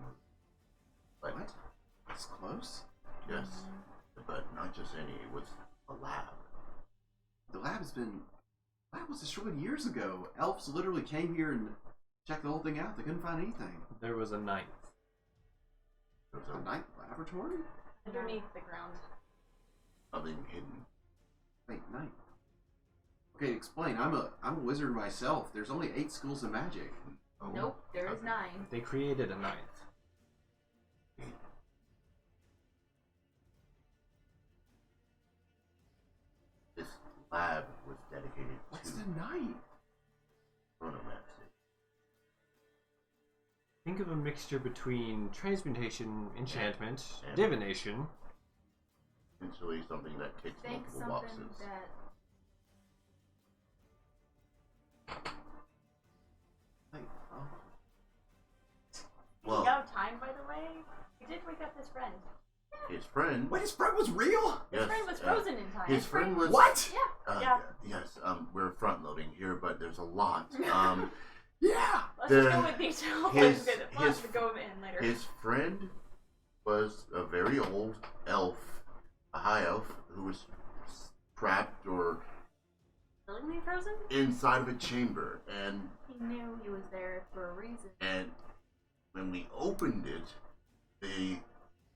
But What? That's close? yes, but not just any. It was a lab. The lab was destroyed years ago. Elves literally came here and checked the whole thing out. They couldn't find anything. There was a ninth. There was A night laboratory? Underneath the ground. something hidden. Wait, night. Okay, explain. I'm a wizard myself. There's only 8 schools of magic. Oh, Nope, there is okay. 9. They created a ninth. This lab was dedicated What's to the night? chronomancy. Think of a mixture between transmutation, enchantment, And- divination. Essentially something that ticks Think multiple something boxes. that Wait, oh. You Well, out of time, by the way? We did wake up his friend. his friend. Wait, his friend was real? His Yes, friend was frozen in time. His friend was. What? Yeah. Uh, Yeah. Yes. We're front loading here, but there's a lot. Yeah! Let's the- just go with detail. his- Let's his- go in later. His friend was a very old elf, a high elf, who was trapped or Really frozen? inside of a chamber, and he knew he was there for a reason. when we opened it, the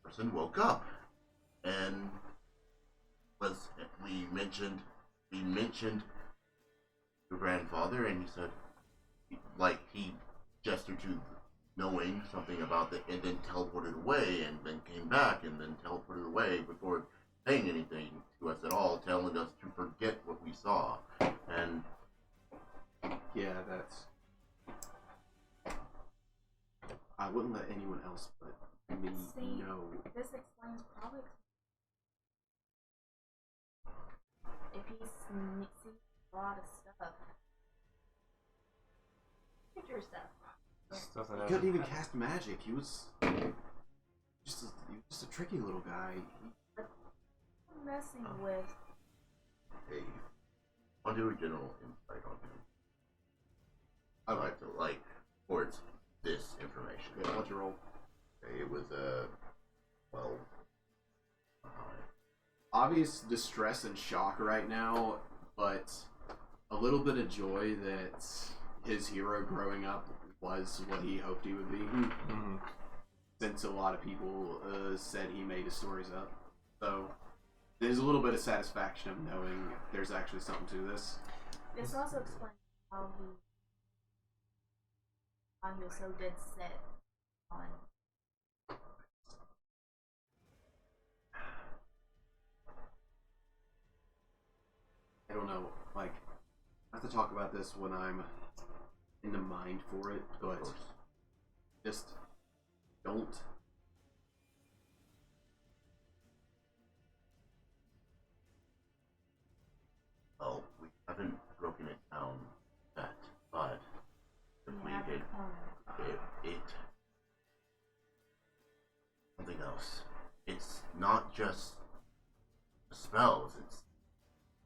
person woke up, and we mentioned he mentioned your grandfather, and he said, like, he gestured to knowing something about the, and then teleported away, and then came back, and then teleported away before saying anything to us at all, telling us to forget what we saw. And Yeah, that's. I wouldn't let anyone else but me See, know. this explains probably if he's sees a lot of stuff. Future stuff. Stuff that He hasn't couldn't even happened. cast magic. He was just a tricky little guy. Messing with. hey, I'll do a general insight on him. I like to, like, towards this information. Yeah, what's your roll? Okay, it was, 12. Obvious distress and shock right now, but a little bit of joy that his hero growing up was what he hoped he would be. Mm-hmm. Since a lot of people said he made his stories up. So there's a little bit of satisfaction of knowing there's actually something to this. This also explains how he was so dead set on. I don't know, like, I have to talk about this when I'm in the mind for it, but just don't. Well, we haven't broken it down yet, but if we Yeah, did, it something else. It's not just the spells, it's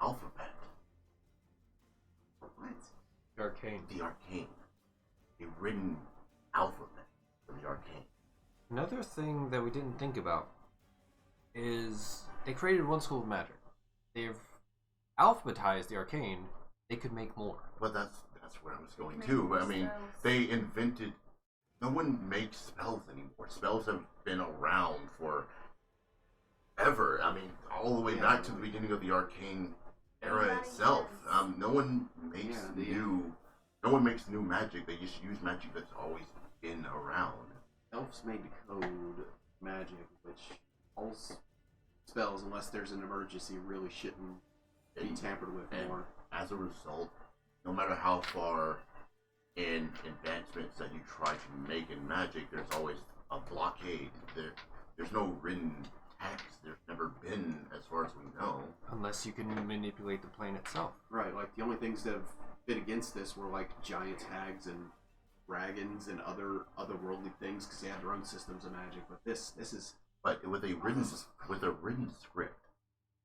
alphabet. What? Arcane. The arcane. A written alphabet for the arcane. Another thing that we didn't think about is they created one school of magic. They've alphabetized the arcane. They could make more. But that's where I was going Make to. more I mean, spells. they invented. No one makes spells anymore. Spells have been around for ever. I mean, all the way Yeah. back to the beginning of the arcane era Everybody itself. has- No one makes Yeah, no one makes new magic. They just use magic that's always been around. Elves made code magic, which all spells, unless there's an emergency, really shouldn't be And, tampered with and more. as a result, no matter how far in advancements that you try to make in magic, there's always a blockade. There's no written text. There's never been, as far as we know. Unless you can manipulate the plane itself. Right, like the only things that have been against this were like giant hags and dragons and otherworldly things because they had their own systems of magic. But this is But with a written script.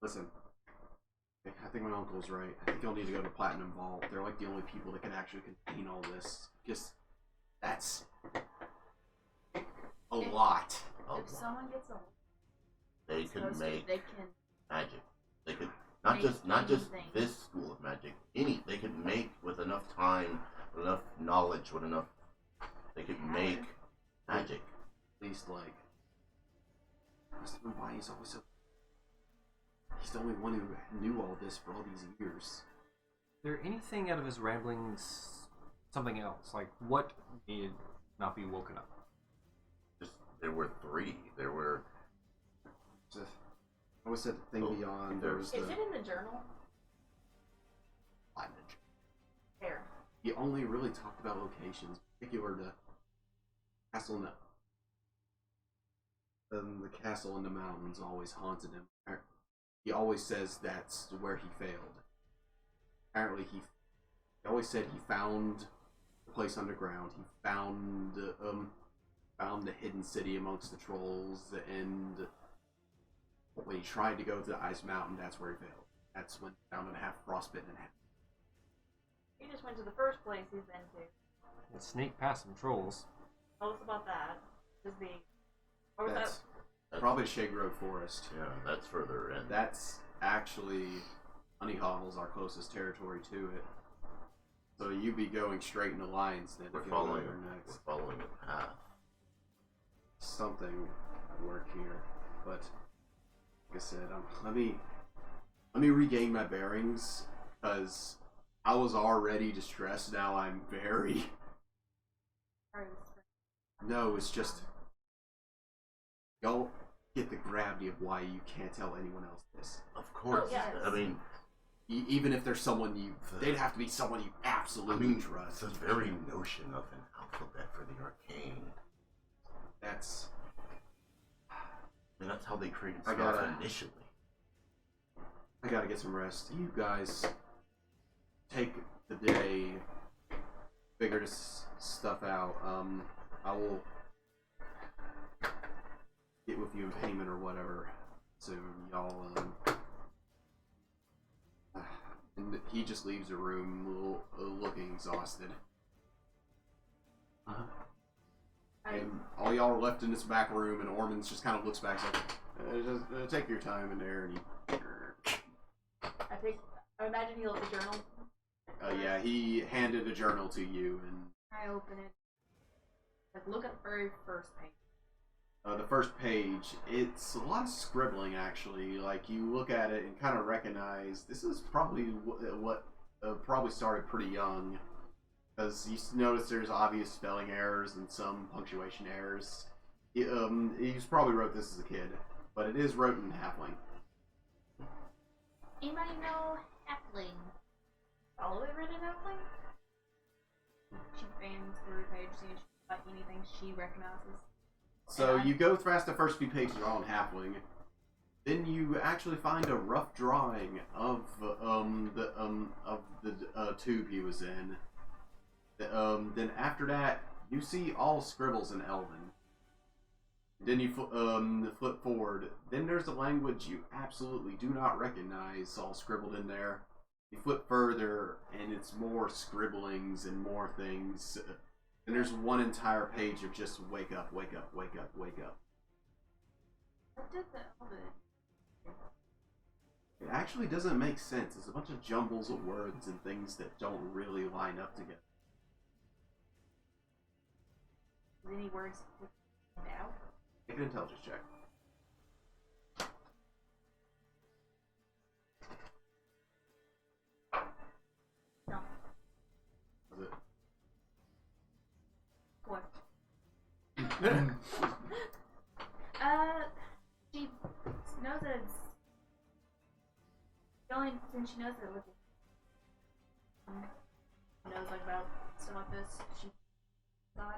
listen. I think my uncle's right. I think you'll need to go to Platinum Vault. They're like the only people that can actually contain all this. Just that's a lot. If someone gets a They could exposed to it, make they can. magic. They could not Make just anything. this school of magic. They could make with enough time, with enough knowledge, with enough. They could make magic. At least like. Must have been why he's always so. He's the only one who knew all this for all these years. Is there anything out of his ramblings, something else? Like, what needed not be woken up? Just there were 3. There were. I always said the thing Oh, beyond. There was Is the it in the journal? Platinum. There. He only really talked about locations, particular to castle in the castle in the mountains always haunted him. He always says that's where he failed. Apparently, he always said he found the place underground. He found the hidden city amongst the trolls, and when he tried to go to the ice mountain, that's where he failed. That's when he found him half frostbitten and half. He just went to the first place he's been to. And snake past some trolls. Tell us about that. Is the what was That's that? probably Shade Grove Forest. Yeah, that's further in. That's actually Honeyhovel's our closest territory to it. So you'd be going straight into lines then. We're if you go following. there next. We're following the path. Something at work here, but like I said, let me let me regain my bearings, because I was already distressed. Now I'm very. No, it's just. Y'all get the gravity of why you can't tell anyone else this. Of course. Oh, yes. I mean, Even if there's someone they'd have to be someone you absolutely trust. the very notion of an alphabet for the arcane. That's. I mean, that's how they created I stuff gotta- initially. I gotta get some rest. You guys take the day, figure this stuff out. I will get with you in payment or whatever soon. Y'all, and he just leaves the room looking exhausted. And all y'all are left in this back room, and Ormond's just kind of looks back and says, just take your time in there, and he... I imagine he left the journal. yeah, he handed a journal to you, and I open it. Like, look at the very first page. the first page, it's a lot of scribbling, actually. Like, you look at it and kind of recognize this is probably what probably started pretty young. Because you notice there's obvious spelling errors and some punctuation errors. He's probably wrote this as a kid, but it is wrote in Halfling. Anybody know Halfling? All of it written out, like? She fans through the page, seeing if she got anything she recognizes. So you go past the first few pages all in Halfling. Then you actually find a rough drawing of the tube he was in. Then after that, you see all scribbles in Elven. Then you flip forward. Then there's a language you absolutely do not recognize, all scribbled in there. You flip further, and it's more scribblings and more things. And there's one entire page of just wake up, wake up, wake up, wake up. What did the Elven? It actually doesn't make sense. It's a bunch of jumbles of words and things that don't really line up together. Is any words now? Make an intelligence check. No. Was it? What? She knows that it's the only thing she knows that with knows like about stuff like this. She God.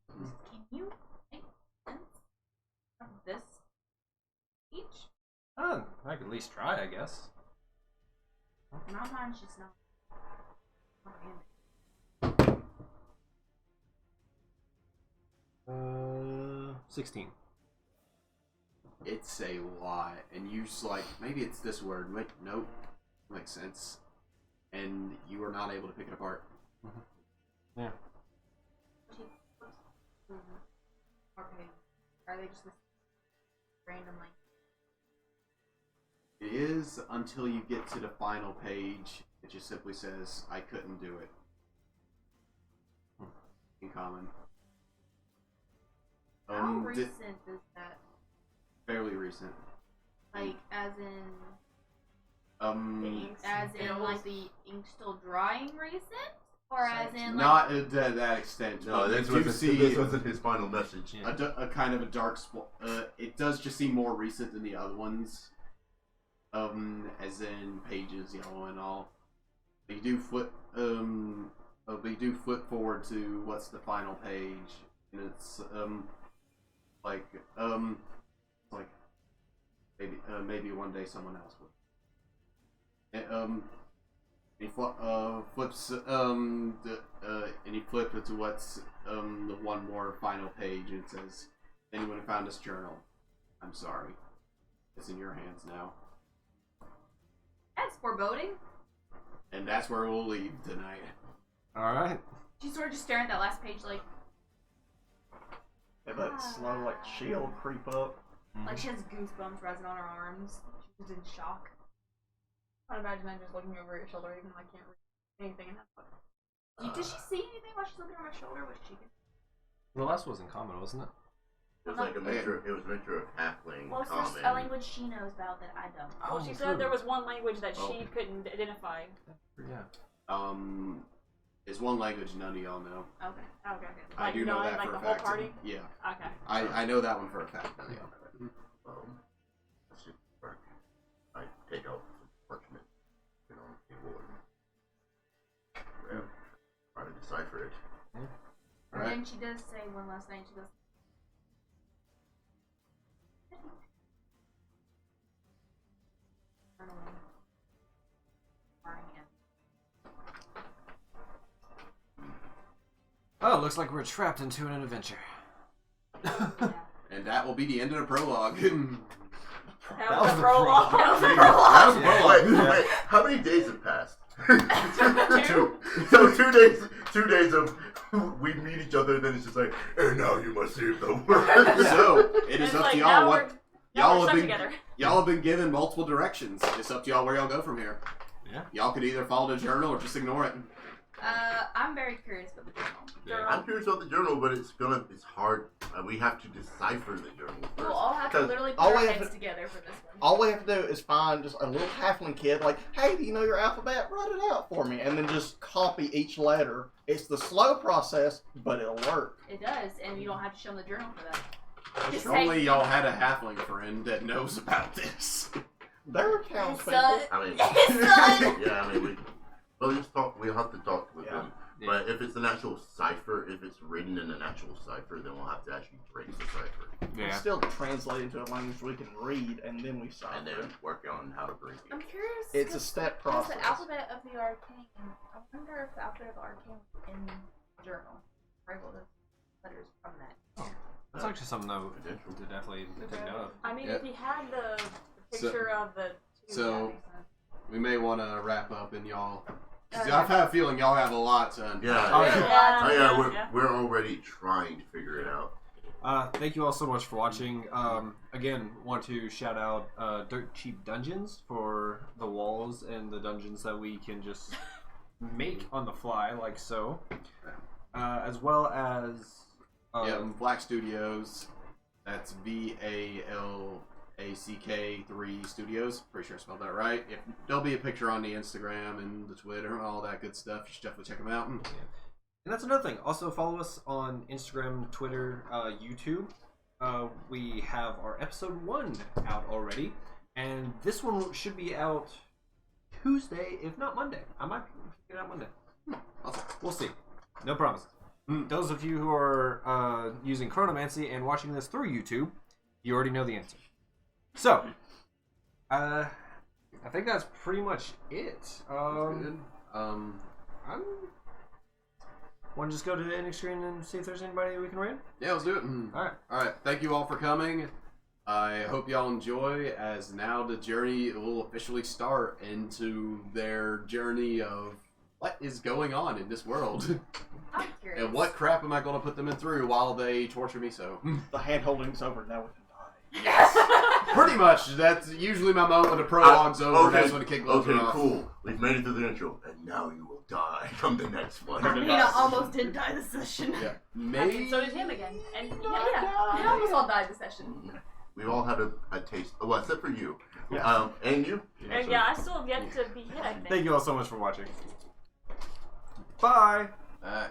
Can you make sense of this speech? I could at least try, I guess. In my mind, she's not. Comprehending. 16. It's a lot, and you just like, maybe it's this word. Wait, nope, makes sense. And you are not able to pick it apart. Yeah. Okay. Are they just randomly? It is until you get to the final page. It just simply says, "I couldn't do it." In common. How recent is that? Fairly recent. Like, as in, Um, as in, like the ink still drying recent, or as in, like, not to that extent. No, but this you do wasn't, see this wasn't his final message. Yeah. a kind of a dark spot. It does just seem more recent than the other ones. As in pages, and all. But you do flip. But you do flip forward to what's the final page, and it's like maybe one day someone else would. And, he flips and he flipped it to what's the one more final page, and it says, "Anyone who found this journal, I'm sorry. It's in your hands now." that's foreboding. And that's where we'll leave tonight. Alright. She's sort of just staring at that last page, like And that slow, like, shield creep up. she has goosebumps rising on her arms. She's in shock. I imagine I'm just looking over your shoulder, even though I can't read anything in that book. Does she see anything while she's looking over her shoulder? What she can? The last was in common, wasn't it? It was like a mixture. It was a mixture of halfling, Well, it's common. just a language she knows about that I don't. Well, she said there was one language that she couldn't identify. Yeah. Is one language none of y'all know. Okay. I Like do know that like for the a whole fact. party? Yeah. Okay. I know that one for a fact. None of y'all know it. Let's see. I take out some parchment, on the table, and try to decipher it. And Alright. then she does say one last thing. She goes, Oh, looks like we're trapped into an adventure. And that will be the end of the prologue. That was the prologue. That was the That was prologue. the prologue. Wait, how many days have passed? Two. So 2 days. 2 days of we meet each other, then it's just like, and now you must save the world. So it is It's up like, to now y'all we're- what now y'all we're have stuck been. together. Y'all have been given multiple directions. It's up to y'all where y'all go from here. Yeah. Y'all could either follow the journal or just ignore it. I'm very curious about the journal. Yeah. I'm curious about the journal, but it's hard. We have to decipher the journal first. We'll all have to Because literally put all our we have heads to- together for this one. All we have to do is find just a little halfling kid, like, hey, do you know your alphabet? Write it out for me. And then just copy each letter. It's the slow process, but it'll work. It does, and you don't have to show them the journal for that. If Just only say, y'all had a halfling friend that knows about this. There are townspeople. son, I mean, son. yeah, I mean, we'll just talk. We'll have to talk with Yeah. them. But if it's an actual cipher, if it's written in an actual cipher, then we'll have to actually break the cipher It's Yeah. still translated to a language we can read, and then we and cipher then it. work on how to break I'm it. curious. It's a 'cause step there's process. the alphabet of the Arcane. I wonder if the alphabet of the Arcane was in the journal. We're able to letters from that. That's actually something though Potential. to definitely take note of. I mean, Yeah. if he had the So- picture of the two, so- that makes sense. We may want to wrap up and y'all. Okay. I've had a feeling y'all have a lot to unpack. Yeah. Oh, Yeah. yeah. Oh yeah, Yeah. we're already trying to figure it out. Thank you all so much for watching. Again, want to shout out Dirt Cheap Dungeons for the walls and the dungeons that we can just make on the fly, like so. As well as Black Studios. That's VALACK 3 Pretty sure I spelled that right. If there'll be a picture on the Instagram and the Twitter and all that good stuff. You should definitely check them out. And that's another thing. Also, follow us on Instagram, Twitter, YouTube. We have our episode 1 out already, and this one should be out Tuesday, if not Monday. I might get it out Monday. Awesome. We'll see. No promises. Those of you who are using Chronomancy and watching this through YouTube, you already know the answer. So, I think that's pretty much it. Good. Want to just go to the ending screen and see if there's anybody we can raid? Yeah, let's do it. Alright. Alright, thank you all for coming. I hope y'all enjoy, as now the journey will officially start into their journey of what is going on in this world. I'm curious. And what crap am I going to put them in through while they torture me so? The hand holding's over, now we can die. Yes! Pretty much. That's usually my moment when the prologue's over. Okay, That's when the kick goes okay, off. cool. We've made it through the intro, and now you will die from the next one. I mean, I almost did die this session. Yeah. I Maybe. mean, so did him again. And Yeah, we almost all died this session. We've all had a taste. Well, except for you. Yeah. And you. And yeah, I still have yet to be hit, I think. Thank you all so much for watching. Bye! Uh,